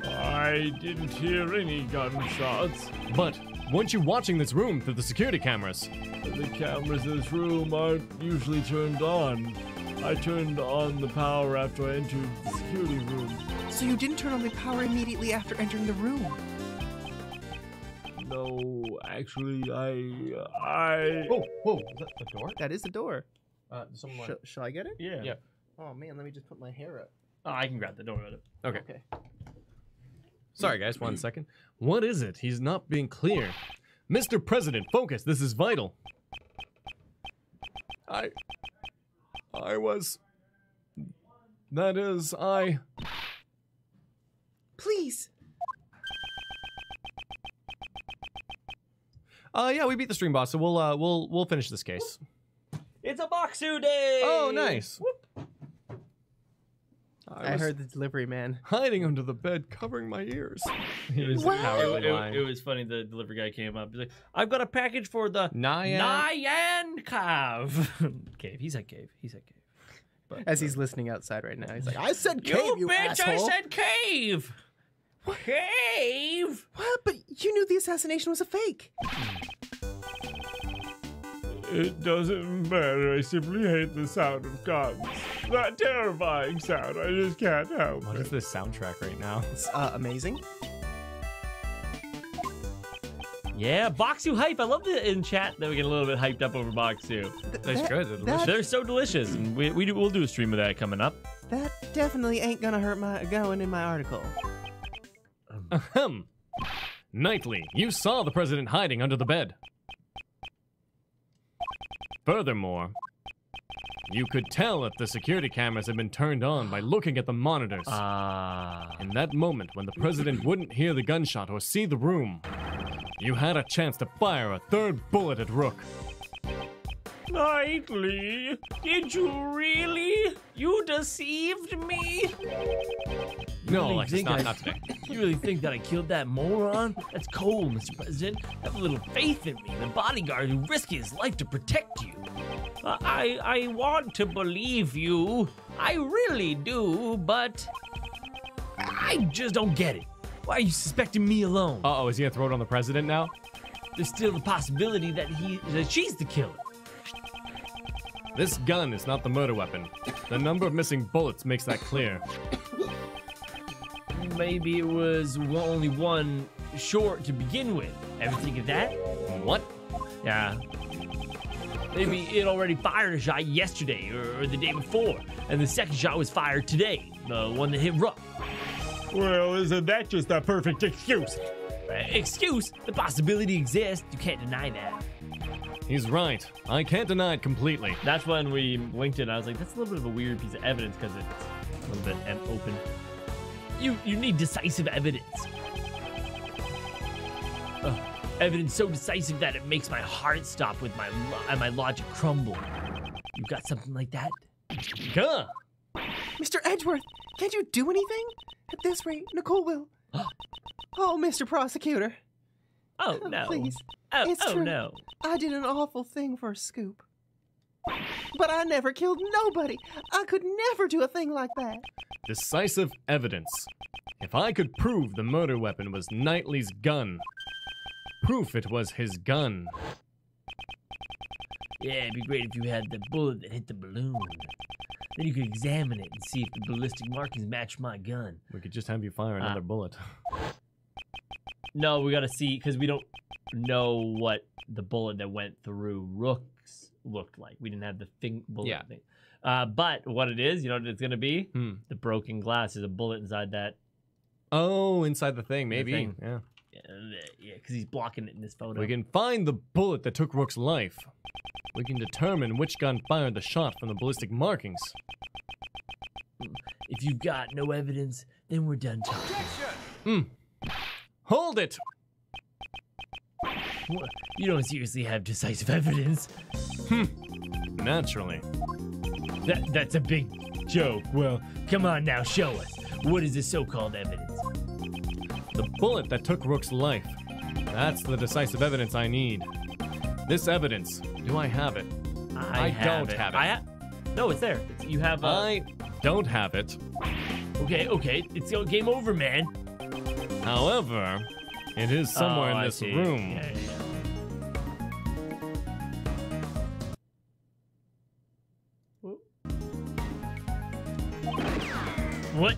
I didn't hear any gunshots. But weren't you watching this room through the security cameras? The cameras in this room aren't usually turned on. I turned on the power after I entered the security room. So you didn't turn on the power immediately after entering the room? No, actually, I... Whoa, is that the door? That is the door. Someone... Shall I get it? Yeah. Yeah. Oh man, let me just put my hair up. Oh, I can grab the door with it. Okay. Okay. Sorry, guys, 1 second. What is it? He's not being clear. Mr. President, focus. This is vital. Please. Yeah, we beat the stream boss, so we'll finish this case. It's a Boxu day! Oh, nice. Whoop. I heard the delivery man. Hiding under the bed, covering my ears. He was Wow. cowardly lying. It was funny. The delivery guy came up. He's like, "I've got a package for the NyanCave." Cave. He said cave. He said cave. But, As he's listening outside right now, he's like, "I said you cave, you bitch! asshole." I said cave. Cave. What? But you knew the assassination was a fake. It doesn't matter. I simply hate the sound of guns. That terrifying sound. I just can't help What it. is this soundtrack right now? It's amazing. Yeah, Boxu hype. I love the in chat that we get a little bit hyped up over Boxu. That's good. They're delicious. They're so delicious, and we'll do a stream of that coming up. That definitely ain't gonna hurt my going in my article. Ahem. Knightley, you saw the president hiding under the bed. Furthermore, you could tell if the security cameras had been turned on by looking at the monitors. In that moment, when the president wouldn't hear the gunshot or see the room, you had a chance to fire a third bullet at Rook. Knightley, did you really? You deceived me? No, really Alexis, think not today. You really think that I killed that moron? That's cold, Mr. President. Have a little faith in me, the bodyguard who risked his life to protect you. I want to believe you. I really do, but I just don't get it. Why are you suspecting me alone? Uh-oh, is he gonna throw it on the president now? There's still the possibility that she's the killer. This gun is not the murder weapon. The number of missing bullets makes that clear. Maybe it was only one short to begin with. Ever think of that? What? Yeah. Maybe it already fired a shot yesterday or the day before, and the second shot was fired today, the one that hit Rook. Well, isn't that just a perfect excuse? Excuse? The possibility exists. You can't deny that. He's right. I can't deny it completely. That's when we linked it. I was like, that's a little bit of a weird piece of evidence because it's a little bit open. You need decisive evidence. Evidence so decisive that it makes my heart stop with my logic crumble. You got something like that? Gah! Mr. Edgeworth, can't you do anything? At this rate, Nicole will. Oh, Mr. Prosecutor. Oh, no. Please. Oh, true. no. I did an awful thing for a scoop. But I never killed nobody. I could never do a thing like that. Decisive evidence. If I could prove the murder weapon was Knightley's gun, proof it was his gun. Yeah, it'd be great if you had the bullet that hit the balloon. Then you could examine it and see if the ballistic markings match my gun. We could just have you fire another bullet. No, we gotta see, because we don't know what the bullet that went through Rook's looked like. We didn't have the bullet thing. But what it is, you know what it's gonna be? The broken glass. There's a bullet inside that. Oh, inside the thing, maybe. thing. Yeah. Yeah, because he's blocking it in this photo. We can find the bullet that took Rook's life. We can determine which gun fired the shot from the ballistic markings. If you've got no evidence, then we're done talking. Hold it! What? You don't seriously have decisive evidence? Naturally. That's a big joke. Well, come on now, show us. What is this so-called evidence? The bullet that took Rook's life. That's the decisive evidence I need. This evidence, do I have it? I don't have it. No, it's there. You have. I don't have it. Okay. It's game over, man. However, it is somewhere in this room. Yeah. What?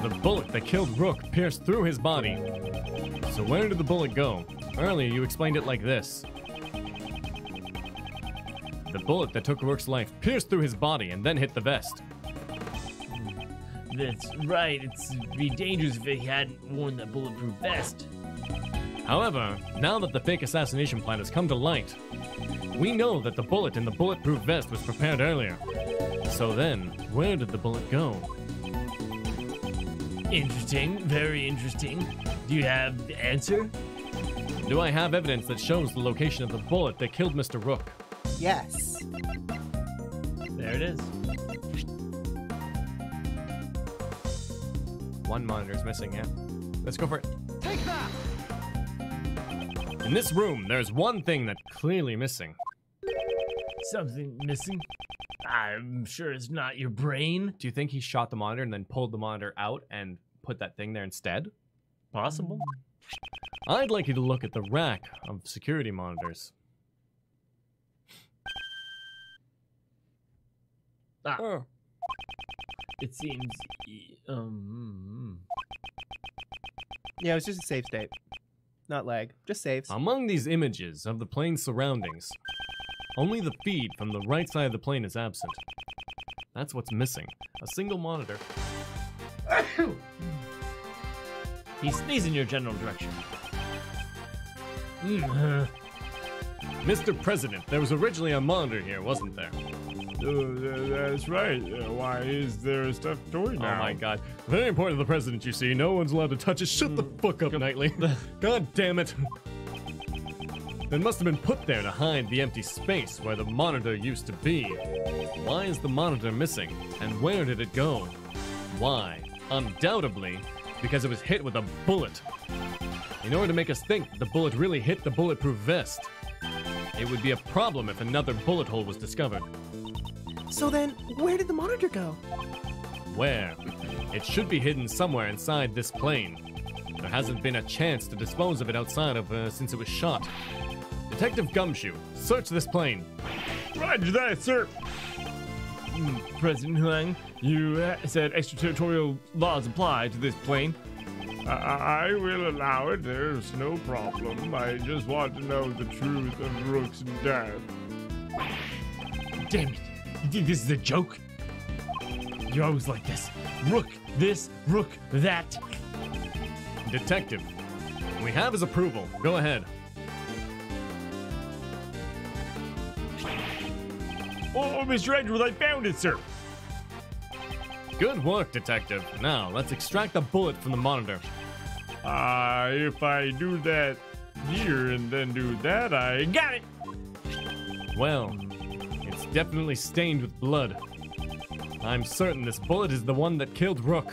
The bullet that killed Rook pierced through his body. So where did the bullet go? Earlier you explained it like this. The bullet that took Rook's life pierced through his body and then hit the vest. That's right. It'd be dangerous if he hadn't worn that bulletproof vest. However, now that the fake assassination plan has come to light, we know that the bullet in the bulletproof vest was prepared earlier. So then, where did the bullet go? Interesting. Very interesting. Do you have the answer? Do I have evidence that shows the location of the bullet that killed Mr. Rook? Yes. There it is. One monitor's missing, yeah. Let's go for it. Take that! In this room, there's one thing that's clearly missing. Something missing? I'm sure it's not your brain. Do you think he shot the monitor and then pulled the monitor out and put that thing there instead? Possible. I'd like you to look at the rack of security monitors. Oh. It seems... Yeah, it was just a save state. Not lag, just saves. Among these images of the plane's surroundings, only the feed from the right side of the plane is absent. That's what's missing. A single monitor. He sneezed in your general direction. Mr. President, there was originally a monitor here, wasn't there? That's right. Why is there a stuffed toy now? Oh my god. Very important to the president, you see. No one's allowed to touch it. Shut the fuck up, Knightley. God damn it. It must have been put there to hide the empty space where the monitor used to be. Why is the monitor missing? And where did it go? Why? Undoubtedly, because it was hit with a bullet. In order to make us think the bullet really hit the bulletproof vest. It would be a problem if another bullet hole was discovered. So then, where did the monitor go? Where? It should be hidden somewhere inside this plane. There hasn't been a chance to dispose of it outside of since it was shot. Detective Gumshoe, search this plane. Roger that, sir. President Huang, you said extraterritorial laws apply to this plane. I will allow it. There's no problem. I just want to know the truth of Rook's death. Damn it. You think this is a joke? You're always like this. Rook this, Rook that. Detective, we have his approval. Go ahead. Oh, Mr. Edwards, I found it, sir. Good work, Detective. Now, let's extract the bullet from the monitor. If I do that here and then do that, I got it. Well, it's definitely stained with blood. I'm certain this bullet is the one that killed Rook.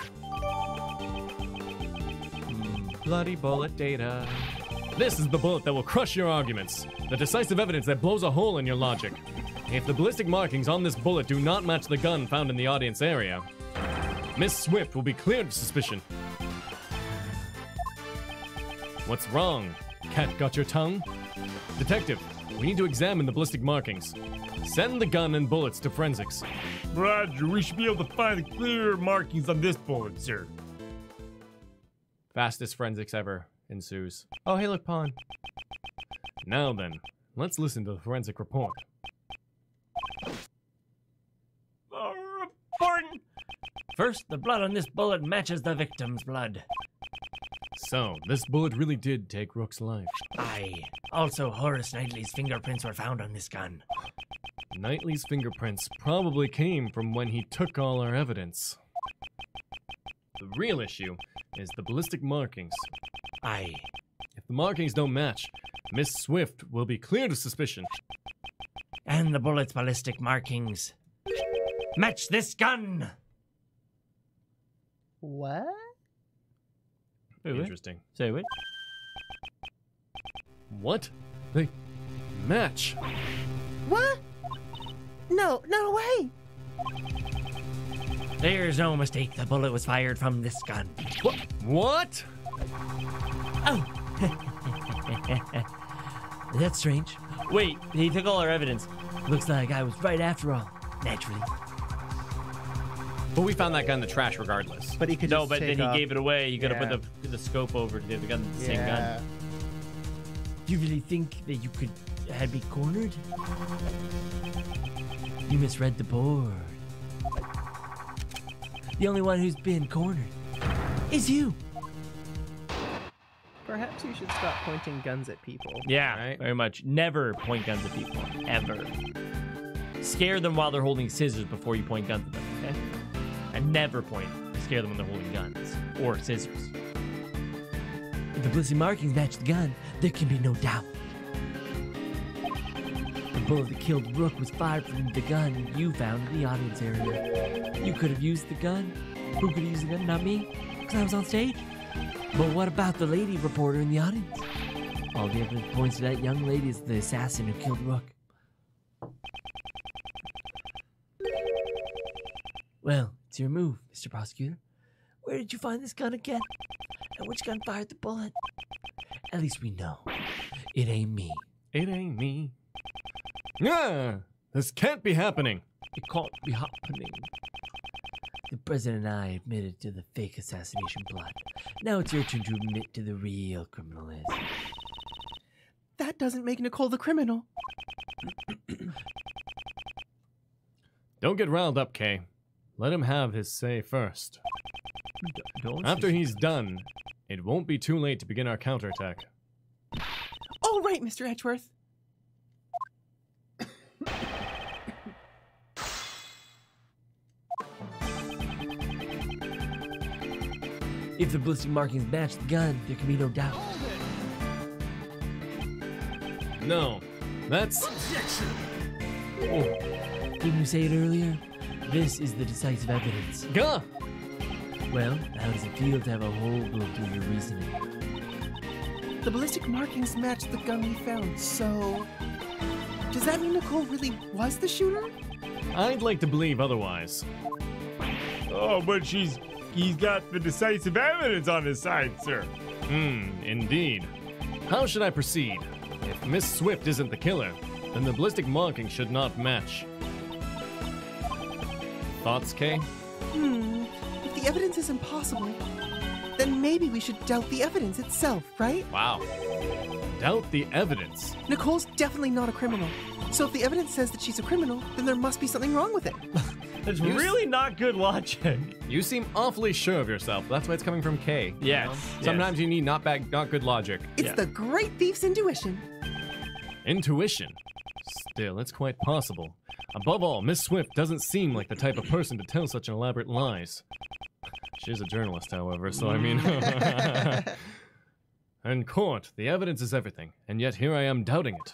Bloody bullet data. This is the bullet that will crush your arguments. The decisive evidence that blows a hole in your logic. If the ballistic markings on this bullet do not match the gun found in the audience area, Miss Swift will be cleared of suspicion. What's wrong? Cat got your tongue? Detective, we need to examine the ballistic markings. Send the gun and bullets to forensics. Roger, we should be able to find the clear markings on this bullet, sir. Fastest forensics ever ensues. Oh, hey, look, Pawn. Now then, let's listen to the forensic report. Report! First, the blood on this bullet matches the victim's blood. So, this bullet really did take Rook's life. Aye. Also, Horace Knightley's fingerprints were found on this gun. Knightley's fingerprints probably came from when he took all our evidence. The real issue is the ballistic markings. Aye. If the markings don't match, Miss Swift will be cleared of suspicion. And the bullet's ballistic markings match this gun. What? Wait, what? Interesting. Say what? What? They match. What? No way. There's no mistake. The bullet was fired from this gun. What? Oh. That's strange. Wait, he took all our evidence. Looks like I was right after all. Naturally. But we found that gun in the trash regardless. But he could No, just but take then off. he gave it away. You gotta Yeah. put the scope over to the other gun, the same gun. Do you really think that you could have me cornered? You misread the board. The only one who's been cornered is you. Perhaps you should stop pointing guns at people. Yeah, Right. very much. Never point guns at people. Ever. Scare them while they're holding scissors before you point guns at them, okay? And never scare them when they're holding guns or scissors. If the ballistic markings match the gun, there can be no doubt. The bullet that killed Brooke was fired from the gun you found in the audience area. You could have used the gun. Who could have used the gun? Not me, because I was on stage. But what about the lady reporter in the audience? All the evidence points to that young lady as the assassin who killed Brooke. Well, it's your move, Mr. Prosecutor. Where did you find this gun again? And which gun fired the bullet? At least we know. It ain't me. It ain't me. Yeah, this can't be happening. It can't be happening. The president and I admitted to the fake assassination plot. Now it's your turn to admit to the real criminal is. That doesn't make Nicole the criminal. Don't get riled up, Kay. Let him have his say first. After he's done, it won't be too late to begin our counterattack. All right, Mr. Edgeworth. If the ballistic markings match the gun, there can be no doubt. No, that's... Didn't you say it earlier? This is the decisive evidence. Gah! Well, how does it feel to have a hole blown through your reasoning? The ballistic markings match the gun we found, so... Does that mean Nicole really was the shooter? I'd like to believe otherwise. Oh, but he's got the decisive evidence on his side, sir. Indeed. How should I proceed? If Miss Swift isn't the killer, then the ballistic marking should not match. Thoughts, Kay? If the evidence is impossible, then maybe we should doubt the evidence itself, right? Wow. Doubt the evidence. Nicole's definitely not a criminal. So if the evidence says that she's a criminal, then there must be something wrong with it. That's really not good logic. You seem awfully sure of yourself. That's why it's coming from Kay. Yes. Sometimes you need not good logic. It's the great thief's intuition. Intuition. Still, it's quite possible. Above all, Miss Swift doesn't seem like the type of person to tell such elaborate lies. She's a journalist, however, so I mean... In court, the evidence is everything, and yet here I am doubting it.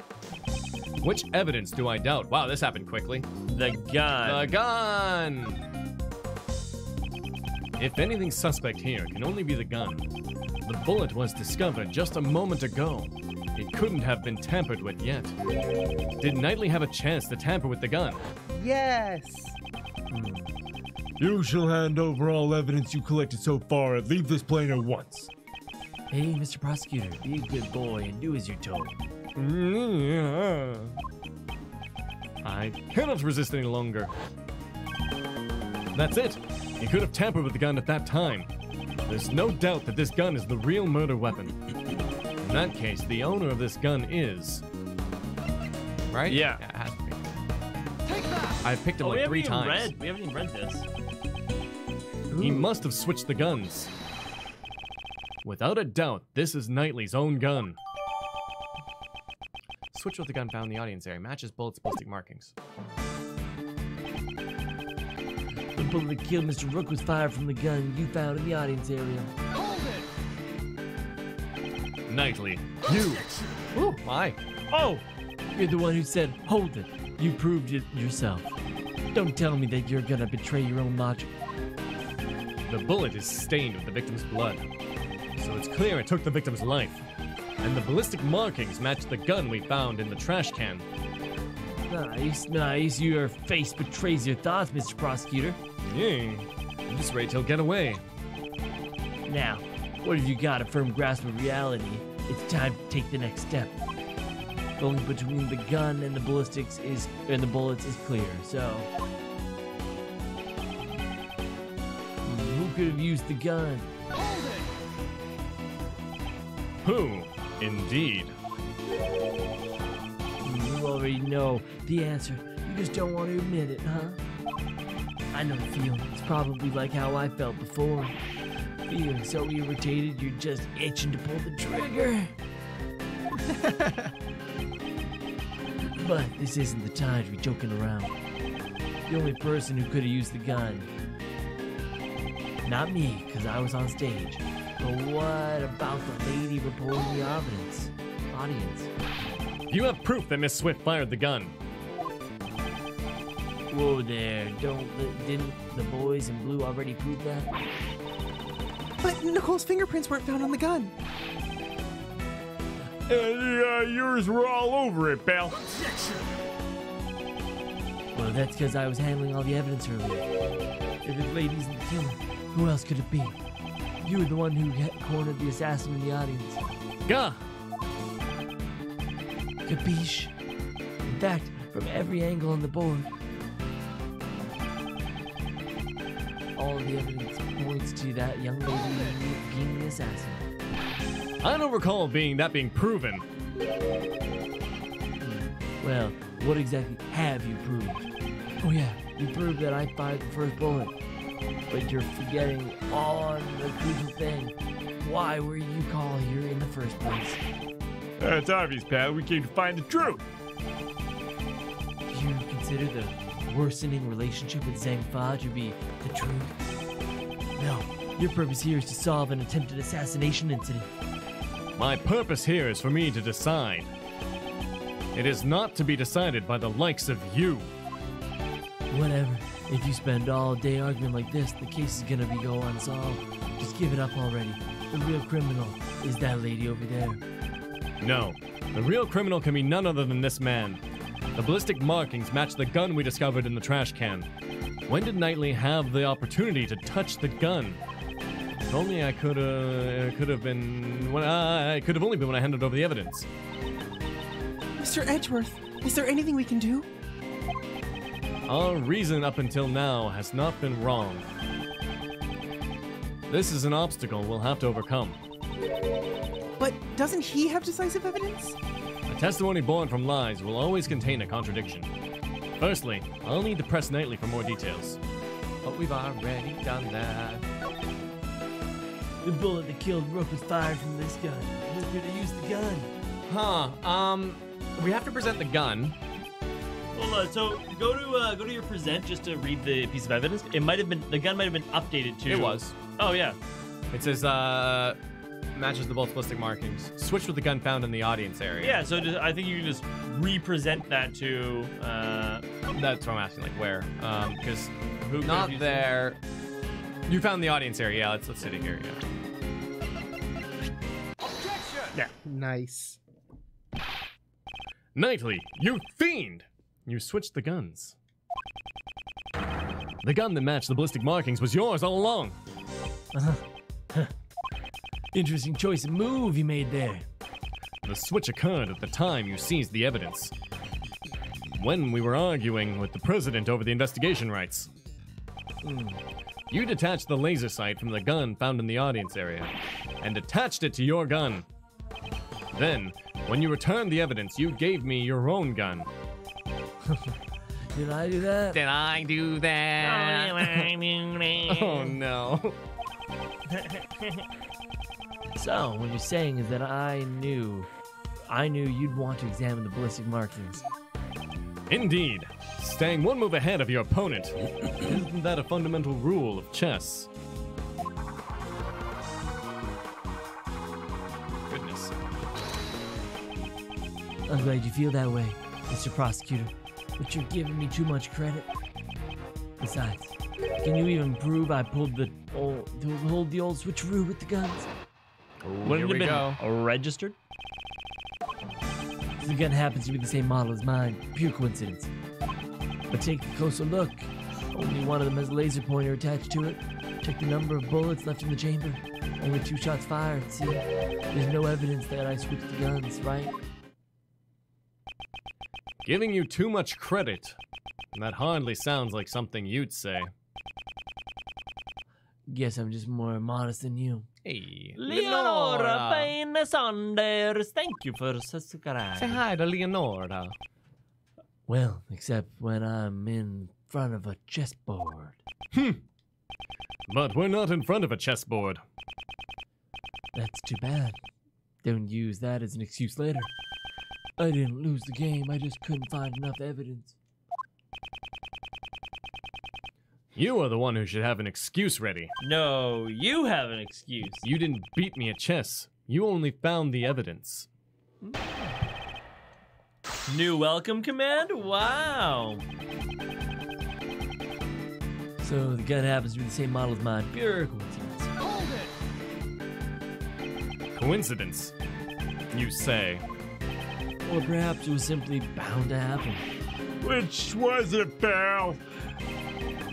Which evidence do I doubt? Wow, this happened quickly. The gun. The gun! If anything suspect here, it can only be the gun. The bullet was discovered just a moment ago. It couldn't have been tampered with yet. Did Knightley have a chance to tamper with the gun? Yes. You shall hand over all evidence you collected so far and leave this plane at once. Hey, Mr. Prosecutor, be a good boy and do as you're told. I cannot resist any longer. That's it. He could have tampered with the gun at that time. There's no doubt that this gun is the real murder weapon. In that case, the owner of this gun is... Right? Yeah. It has to be. I've picked him we like haven't 3 even times. We haven't even read this. He must have switched the guns. Without a doubt, this is Knightley's own gun. Switch with the gun found in the audience area. Matches bullets, ballistic markings. The bullet that killed Mr. Rook was fired from the gun you found in the audience area. Knightley, you. Ooh, my. Oh! You're the one who said, hold it. You proved it yourself. Don't tell me that you're gonna betray your own logic. The bullet is stained with the victim's blood, so it's clear it took the victim's life. And the ballistic markings match the gun we found in the trash can. Nice, nice. Your face betrays your thoughts, Mr. Prosecutor. At this rate, he'll get away. Now, what have you got? A firm grasp of reality. It's time to take the next step. Going between the gun and the ballistics and the bullets is clear, so... Who could have used the gun? Who? Indeed. You already know the answer. You just don't want to admit it, huh? I know the feeling. It's probably like how I felt before. Feeling so irritated, you're just itching to pull the trigger. But this isn't the time to be joking around. The only person who could have used the gun. Not me, because I was on stage. But what about the lady reporting the audience? You have proof that Miss Swift fired the gun. Whoa there, didn't the boys in blue already prove that? But Nicole's fingerprints weren't found on the gun. Yours were all over it, pal. Well, that's because I was handling all the evidence earlier. If the lady's the killer, who else could it be? You were the one who cornered the assassin in the audience. Gah! Capiche? In fact, from every angle on the board, all of the evidence points to that young lady being the assassin. I don't recall being proven. Well, what exactly have you proved? Oh yeah, you proved that I fired the first bullet. But you're forgetting on the crucial thing. Why were you called here in the first place? It's obvious, pal. We came to find the truth. Do you consider the worsening relationship with Zhang Fa to be the truth? No. Your purpose here is to solve an attempted assassination incident. My purpose here is for me to decide. It is not to be decided by the likes of you. Whatever. If you spend all day arguing like this, the case is gonna go unsolved. Just give it up already. The real criminal is that lady over there. No. The real criminal can be none other than this man. The ballistic markings match the gun we discovered in the trash can. When did Knightley have the opportunity to touch the gun? If only I could have only been when I handed over the evidence. Mr. Edgeworth, is there anything we can do? Our reason up until now has not been wrong. This is an obstacle we'll have to overcome. But doesn't he have decisive evidence? A testimony born from lies will always contain a contradiction. Firstly, I'll need to press Knightley for more details. But we've already done that. The bullet that killed Rook was fired from this gun. Who could have used the gun? We have to present the gun. Hold on, so go to your present just to read the piece of evidence. It might have been, the gun might have been updated to... It was. Oh, yeah. It says, matches the both ballistic markings. Switch with the gun found in the audience area. Yeah, so I think you can just represent that to... That's what I'm asking, like, where? Because who could have not used there... You found the audience area. Yeah, let's sit it here, yeah. Yeah. Nice. Knightley, you fiend! You switched the guns. The gun that matched the ballistic markings was yours all along. Interesting choice of move you made there. The switch occurred at the time you seized the evidence. When we were arguing with the president over the investigation rights. You detached the laser sight from the gun found in the audience area and attached it to your gun. Then, when you returned the evidence, you gave me your own gun. Did I do that? Did I do that? Oh no. So, what you're saying is that I knew I knew you'd want to examine the ballistic markings. Indeed. Staying one move ahead of your opponent. Isn't that a fundamental rule of chess? Goodness. I'm glad you feel that way, Mr. Prosecutor, but you're giving me too much credit. Besides, can you even prove I pulled the old switcheroo with the guns? Wouldn't it have been registered? The gun happens to be the same model as mine. Pure coincidence. But take a closer look. Only one of them has a laser pointer attached to it. Check the number of bullets left in the chamber. Only 2 shots fired. See, there's no evidence that I switched the guns, right? Giving you too much credit. That hardly sounds like something you'd say. Guess I'm just more modest than you. Hey, Leonora Payne Saunders, thank you for subscribing. Say hi to Leonora. Well, except when I'm in front of a chessboard. But we're not in front of a chessboard. That's too bad. Don't use that as an excuse later. I didn't lose the game, I just couldn't find enough evidence. You are the one who should have an excuse ready. No, you have an excuse. You didn't beat me at chess. You only found the evidence. New welcome command? Wow. So the gun happens to be the same model as mine. Pure coincidence. Coincidence, you say? Or perhaps it was simply bound to happen. Which was it, pal?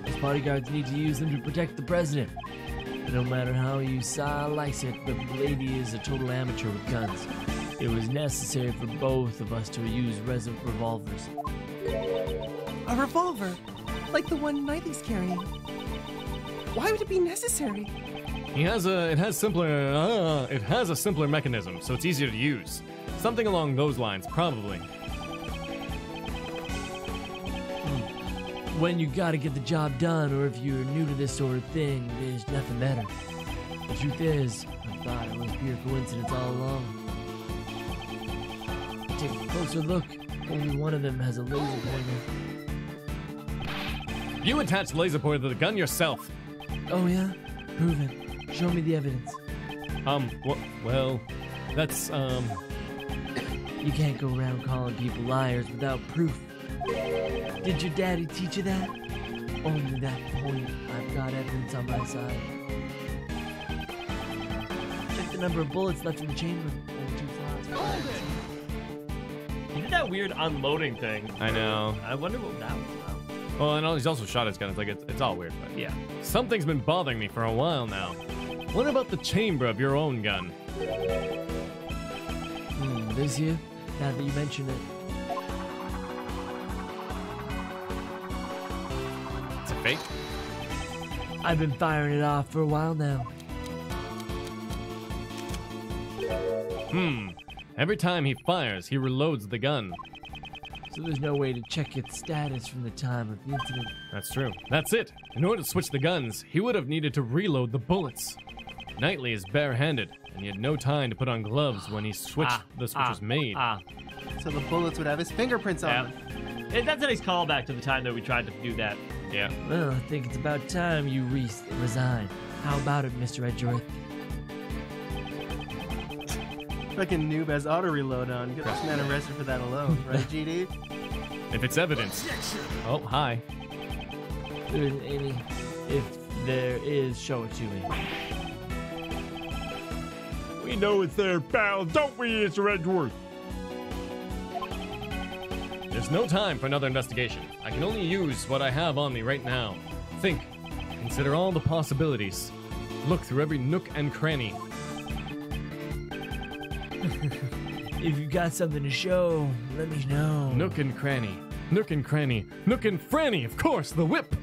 As bodyguards need to use them to protect the president. And no matter how you slice it, the lady is a total amateur with guns. It was necessary for both of us to use revolvers. A revolver? Like the one Knightley's carrying? Why would it be necessary? It has a simpler mechanism, so it's easier to use. Something along those lines, probably. When you gotta get the job done, or if you're new to this sort of thing, there's nothing better. The truth is, I thought it was pure coincidence all along. Take a closer look. Only one of them has a laser pointer. You attached laser pointer to the gun yourself. Oh yeah? Prove it. Show me the evidence. Well, that's, You can't go around calling people liars without proof. Did your daddy teach you that? Only that point, I've got evidence on my side. Check the number of bullets left in the chamber. Only 2 slots. He did that weird unloading thing. I know. I wonder what that was about. Well, and he's also shot his gun. It's like, it's all weird, but Yeah. something's been bothering me for a while now. What about the chamber of your own gun? This here? Now that you mention it. It's a fake? I've been firing it off for a while now. Every time he fires, he reloads the gun. So there's no way to check its status from the time of the incident. That's true. That's it. In order to switch the guns, he would have needed to reload the bullets. Knightley is barehanded, and he had no time to put on gloves when he switched the switch was made. So the bullets would have his fingerprints on them. That's a nice callback to the time that we tried to do that. Yeah. Well, I think it's about time you resign. How about it, Mr. Edgeworth? Fucking noob has auto reload on. Get this man arrested for that alone, right, GD? If it's evidence. Oh, hi. There isn't any. If there is, show it to me. We know it's there, pal, don't we, Mr. Edgeworth? There's no time for another investigation. I can only use what I have on me right now. Think. Consider all the possibilities. Look through every nook and cranny. If you've got something to show, let me know. Nook and cranny. Nook and cranny. Nook and franny, of course, the whip!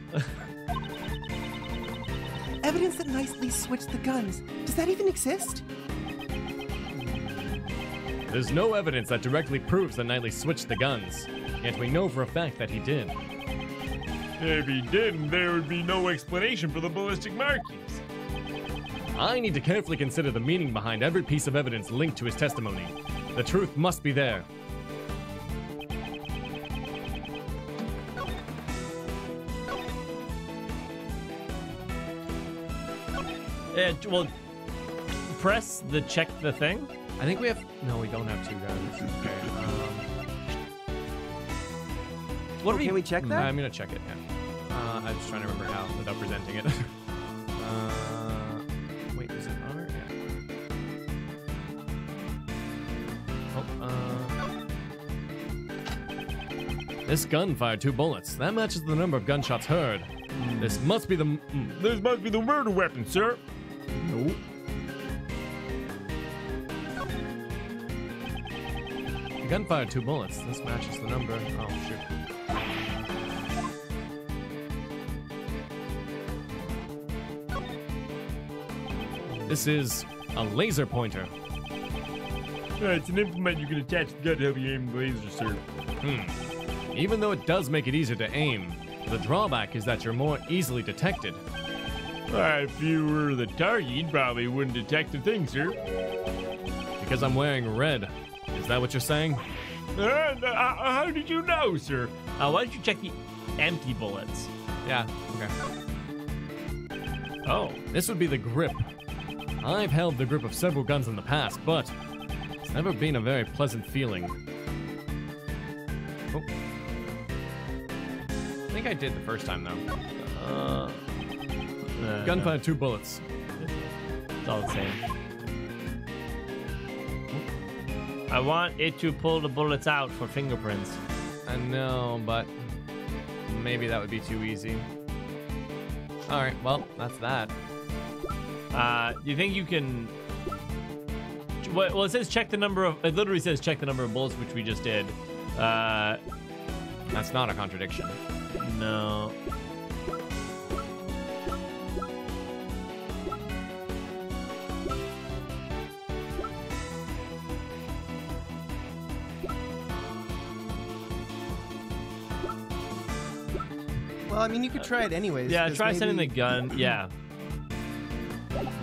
Evidence that Knightley switched the guns. Does that even exist? There's no evidence that directly proves that Knightley switched the guns. Yet we know for a fact that he did. If he didn't, there would be no explanation for the ballistic markings. I need to carefully consider the meaning behind every piece of evidence linked to his testimony. The truth must be there. Well, press the check the thing. I think we have... No, we don't have two guns. Okay. What Can we check that? I'm going to check it, yeah. I'm just trying to remember how without presenting it. Wait, is it R? Yeah. This gun fired 2 bullets. That matches the number of gunshots heard. This must be the... This must be the murder weapon, sir. Nope. The gun fired 2 bullets. This matches the number. Oh, shoot. This is a laser pointer. It's an implement you can attach to the gun to help you aim the laser, sir. Even though it does make it easier to aim, the drawback is that you're more easily detected. If you were the target, you probably wouldn't detect the thing, sir. Because I'm wearing red. Is that what you're saying? How did you know, sir? Why don't you check the empty bullets? Yeah, okay. Oh. This would be the grip. I've held the grip of several guns in the past, but it's never been a very pleasant feeling. Oh. I think I did the first time, though. Gun fired 2 bullets. It's all the same. I want it to pull the bullets out for fingerprints. I know, but maybe that would be too easy. Alright, well, that's that. Do you think you can... Well, it says check the number of... It literally says check the number of bullets, which we just did. That's not a contradiction. No. Well, I mean, you could try it anyways. Yeah, 'cause try maybe- sending the gun. Yeah.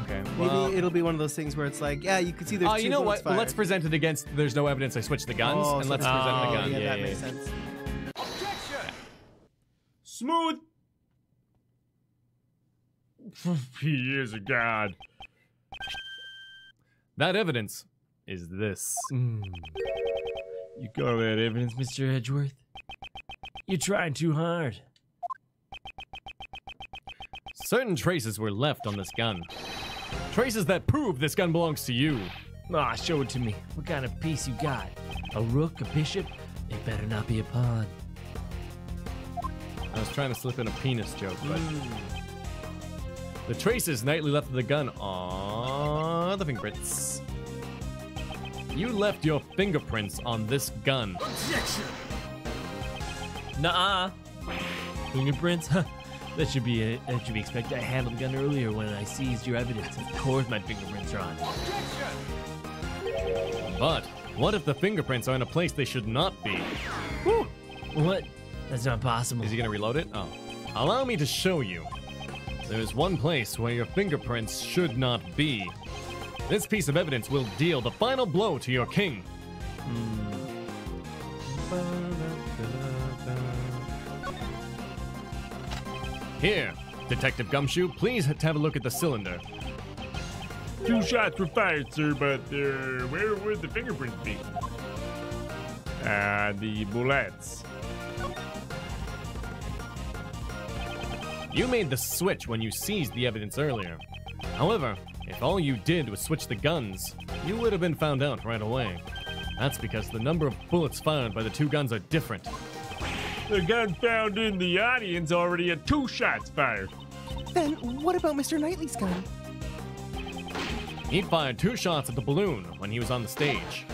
Okay, Maybe well... it'll be one of those things where it's like, yeah, you could see there's Oh, two you know bullets what? Let's fired. present it against there's no evidence I switched the guns, Oh, and so let's that's- present the gun. Yeah, that yeah, makes yeah. sense. Smooth. He is a god. That evidence is this. You got that evidence, Mr. Edgeworth? You're trying too hard. Certain traces were left on this gun. Traces that prove this gun belongs to you. Aw, show it to me. What kind of piece you got? A rook, a bishop? It better not be a pawn. I was trying to slip in a penis joke, but... The traces Knightley left of the gun are the fingerprints. You left your fingerprints on this gun. Nuh-uh. Fingerprints? Huh. That should be expected. I handled the gun earlier when I seized your evidence. Of course my fingerprints are on it. But what if the fingerprints are in a place they should not be? Whew. What? That's not possible. Is he gonna reload it? Oh. Allow me to show you. There's one place where your fingerprints should not be. This piece of evidence will deal the final blow to your king. Here, Detective Gumshoe, please have a look at the cylinder. 2 shots were fired, sir, but where would the fingerprints be? The bullets. You made the switch when you seized the evidence earlier. However, if all you did was switch the guns, you would have been found out right away. That's because the number of bullets fired by the 2 guns are different. The gun found in the audience already had 2 shots fired. Then what about Mr. Knightley's gun? He fired 2 shots at the balloon when he was on the stage.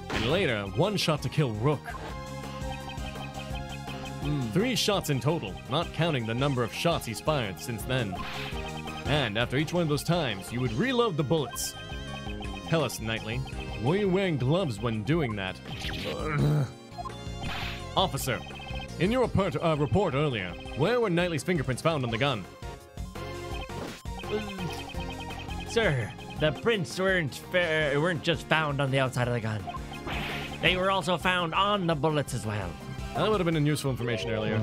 And later, 1 shot to kill Rook. 3 shots in total, not counting the number of shots he's fired since then. And after each one of those times, you would reload the bullets. Tell us, Knightley, were you wearing gloves when doing that? Officer, in your report earlier, where were Knightley's fingerprints found on the gun? Sir, The prints weren't just found on the outside of the gun. They were also found on the bullets as well. That would have been useful information earlier.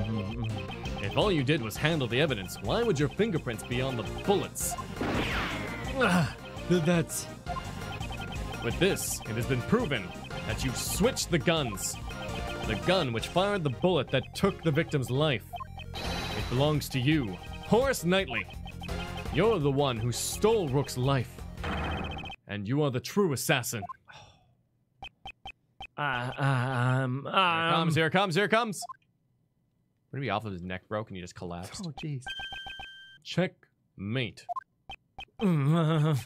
If all you did was handle the evidence, why would your fingerprints be on the bullets? That's... With this, it has been proven that you switched the guns. The gun which fired the bullet that took the victim's life. It belongs to you, Horace Knightley. You're the one who stole Rook's life. And you are the true assassin. Here it comes. Would it be off of his neck, bro? Can you just collapse? Oh, jeez. Checkmate. Oh!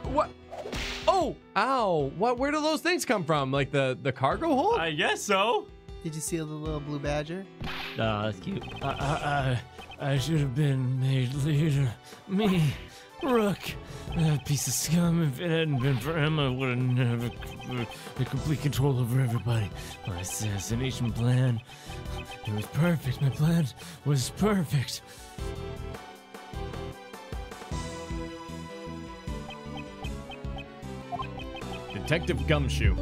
What? Oh! Ow! Where do those things come from? Like the cargo hold? I guess so. Did you see the little blue badger? Oh, that's cute. I should have been made leader. Me, Rook. That piece of scum. If it hadn't been for him, I would have never had complete control over everybody. My assassination plan, it was perfect. My plan was perfect. Detective Gumshoe.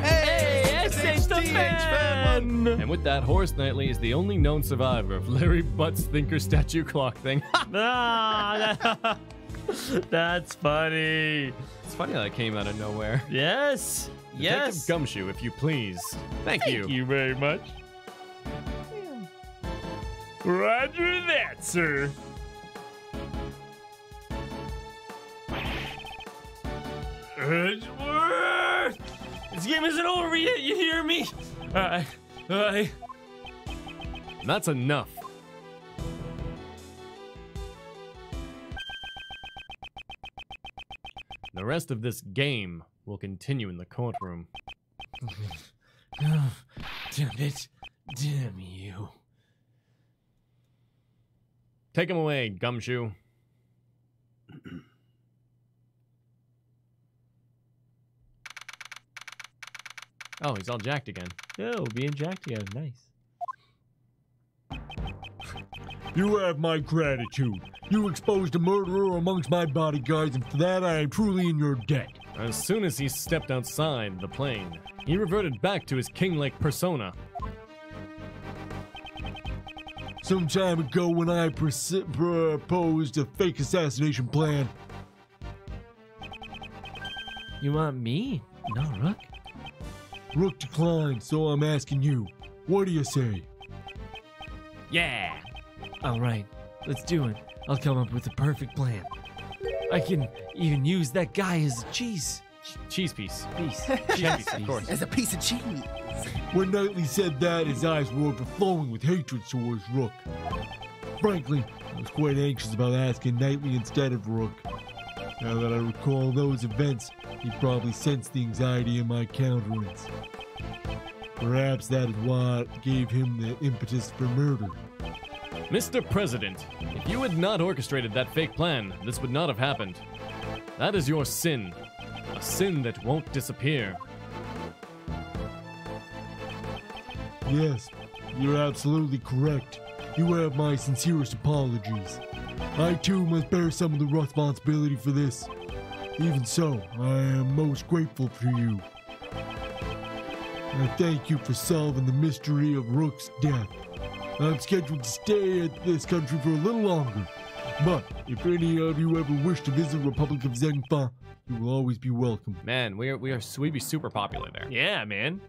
Hey, it's the fan! And with that, Horace Knightley is the only known survivor of Larry Butt's Thinker statue clock thing. That's funny. It's funny how that came out of nowhere. Yes. Detective Gumshoe, if you please. Thank you. Thank you very much. Roger that, sir. Edgeworth! This game isn't over yet, you hear me? That's enough. The rest of this game will continue in the courtroom. Oh, damn it. Damn you. Take him away, Gumshoe. Oh, he's all jacked again. Oh, being jacked again. Nice. You have my gratitude. You exposed a murderer amongst my bodyguards, and for that I am truly in your debt. As soon as he stepped outside the plane, he reverted back to his king-like persona. Some time ago when I proposed a fake assassination plan. You want me? No, Rook. Rook declined, so I'm asking you. What do you say? Yeah. All right, let's do it. I'll come up with the perfect plan. I can even use that guy as a cheese Cheese piece. Cheese, Of course. As a piece of cheese. When Knightley said that, his eyes were overflowing with hatred towards Rook. Frankly, I was quite anxious about asking Knightley instead of Rook. Now that I recall those events, he probably sensed the anxiety in my countenance. Perhaps that is what gave him the impetus for murder. Mr. President, if you had not orchestrated that fake plan, this would not have happened. That is your sin. A sin that won't disappear. Yes, you're absolutely correct. You have my sincerest apologies. I too must bear some of the responsibility for this. Even so, I am most grateful to you. I thank you for solving the mystery of Rook's death. I'm scheduled to stay at this country for a little longer. But if any of you ever wish to visit Republic of Zengfa, you will always be welcome. Man, we'd be super popular there. Yeah, man.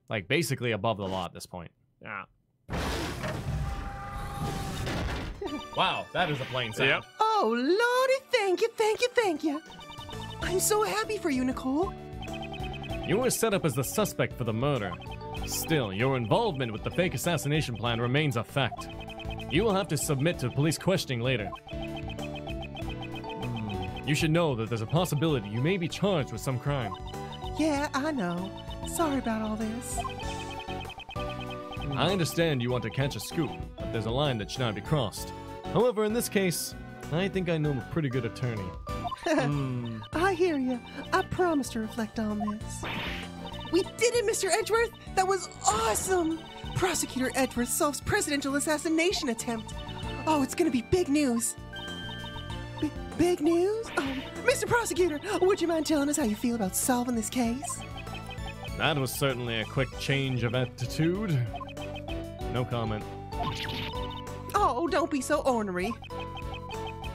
Like basically above the law at this point. Yeah. Wow, that is a plain sound. Yep. Oh, Lordy, thank you. I'm so happy for you, Nicole. You were set up as the suspect for the murder. Still, your involvement with the fake assassination plan remains a fact. You will have to submit to police questioning later. You should know that there's a possibility you may be charged with some crime. Yeah, I know. Sorry about all this. I understand you want to catch a scoop, but there's a line that should not be crossed. However, in this case, I think I know a pretty good attorney. I hear you. I promise to reflect on this. We did it, Mr. Edgeworth! That was awesome! Prosecutor Edgeworth solves presidential assassination attempt. Oh, it's gonna be big news. Big news? Oh, Mr. Prosecutor, would you mind telling us how you feel about solving this case? That was certainly a quick change of attitude. No comment. Oh, don't be so ornery.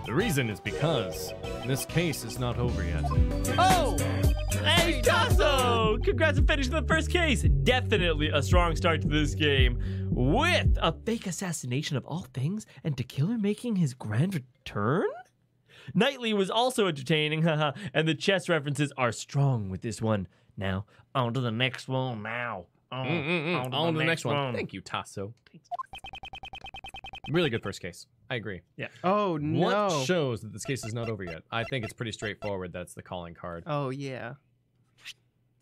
The reason is because this case is not over yet. Oh! Hey, Tasso! Congrats on finishing the first case. Definitely a strong start to this game. With a fake assassination of all things and the killer making his grand return? Knightley was also entertaining, haha, and the chess references are strong with this one. Now, on to the next one now. On to the next one. Thank you, Tasso. Really good first case. I agree. Yeah. Oh, no. What shows that this case is not over yet? I think it's pretty straightforward. That's the calling card. Oh, yeah.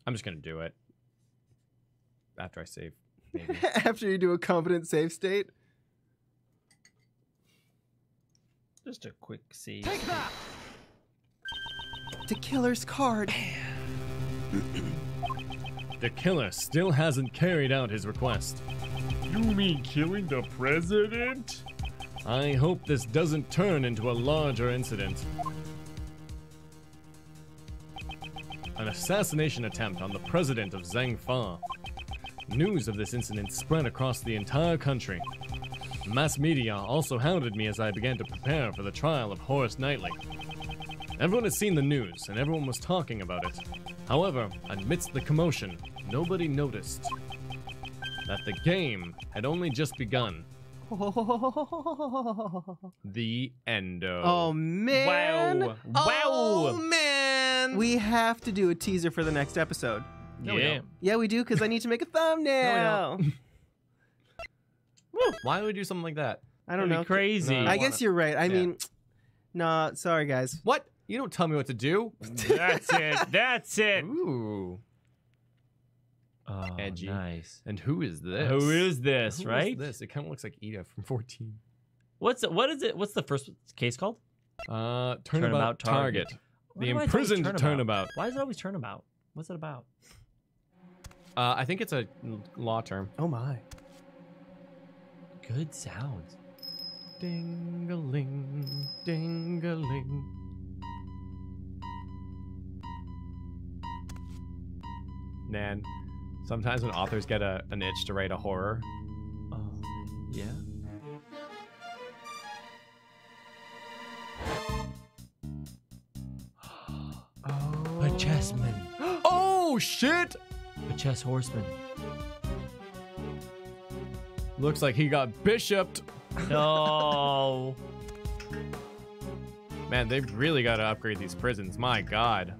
I'm just going to do it. After I save, maybe. After you do a confident save state? Just a quick see. Take that! The killer's card. The killer still hasn't carried out his request. You mean killing the president? I hope this doesn't turn into a larger incident. An assassination attempt on the president of Zhangfa. News of this incident spread across the entire country. Mass media also hounded me as I began to prepare for the trial of Horace Knightley. Everyone had seen the news, and everyone was talking about it. However, amidst the commotion, nobody noticed that the game had only just begun. The endo. Oh, man. Wow. Oh, Wow. man. We have to do a teaser for the next episode. No, we don't. Yeah, we do, because I need to make a thumbnail. Why would we do something like that? I don't know. Crazy. No. I guess you're right. I Yeah. mean, nah, sorry, guys. What? You don't tell me what to do. That's it. That's it. Ooh. Oh, Edgy. nice. And who is this? Who is this, Who right? is this? It kind of looks like Ida from 14. What is it? What's the first case called? Turnabout Target. Why The do I always imprisoned turnabout. Why is it always turnabout? What's it about? I think it's a law term. Oh, my. Good sounds. Ding-a-ling, ding-a-ling. Man, sometimes when authors get an itch to write a horror, Yeah. A chessman. oh shit! A chess horseman. Looks like he got bishoped. No. Man, they've really got to upgrade these prisons. My God.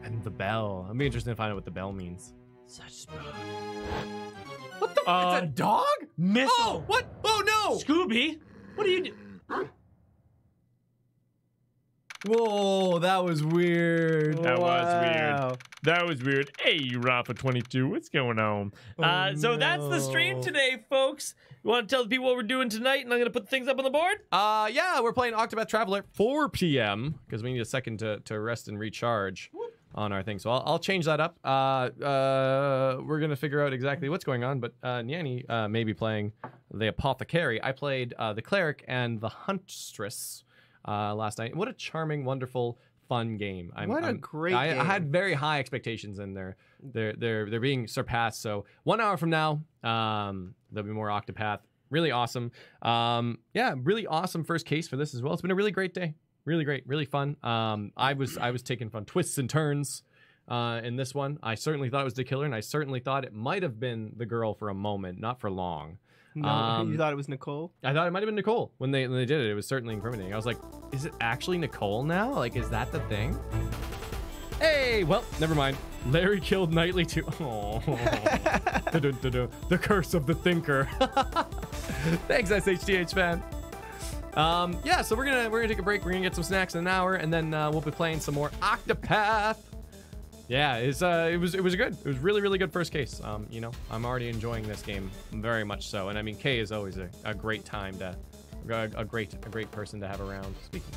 And the bell. I'm interested to find out what the bell means. Such smooth. What the? It's a dog? Missile. Oh, what? Oh no! Scooby, what are you doing? Whoa, that was weird. That was weird. Wow. That was weird. Hey, Rafa 22, what's going on? So that's the stream today, folks. You want to tell the people what we're doing tonight, and I'm going to put things up on the board? Yeah, we're playing Octopath Traveler at 4 p.m. because we need a second to rest and recharge on our thing. So I'll change that up. We're going to figure out exactly what's going on, but Nyanny may be playing the Apothecary. I played the Cleric and the Huntress last night. What a charming, wonderful, fun game. What a great I game. had very high expectations, and they're being surpassed. So 1 hour from now, there'll be more Octopath. Really awesome. Yeah, really awesome first case for this as well. It's been a really great day. Really great, really fun. I was taking fun twists and turns in this one. I certainly thought it was the killer, and I certainly thought it might have been the girl for a moment, not for long. No, you thought it was Nicole? I thought it might have been Nicole when they did it. It was certainly incriminating. I was like, is it actually Nicole now? Like, is that the thing? Hey, well, never mind. Larry killed Knightley too. Oh, the curse of the thinker. Thanks, SHTH fan. Yeah, so we're gonna take a break. We're gonna get some snacks in an hour, and then we'll be playing some more Octopath. Yeah, it was good. It was really good first case. You know, I'm already enjoying this game very much so, and I mean, Kay is always a great time to a great person to have around. Speaking,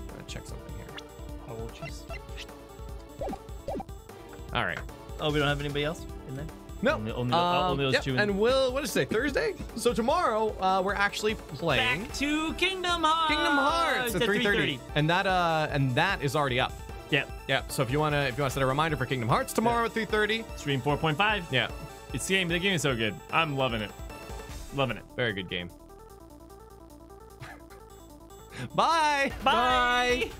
I'm gonna check something here. All right. Oh, we don't have anybody else in there? No. Only those Yep, two. and what did it say? Thursday? So tomorrow, we're actually playing Back to Kingdom Hearts. at 3:30. And that is already up. Yeah. Yeah. So if you wanna set a reminder for Kingdom Hearts tomorrow at 3:30. Stream 4.5. Yeah. The game is so good. I'm loving it. Loving it. Very good game. Bye. Bye.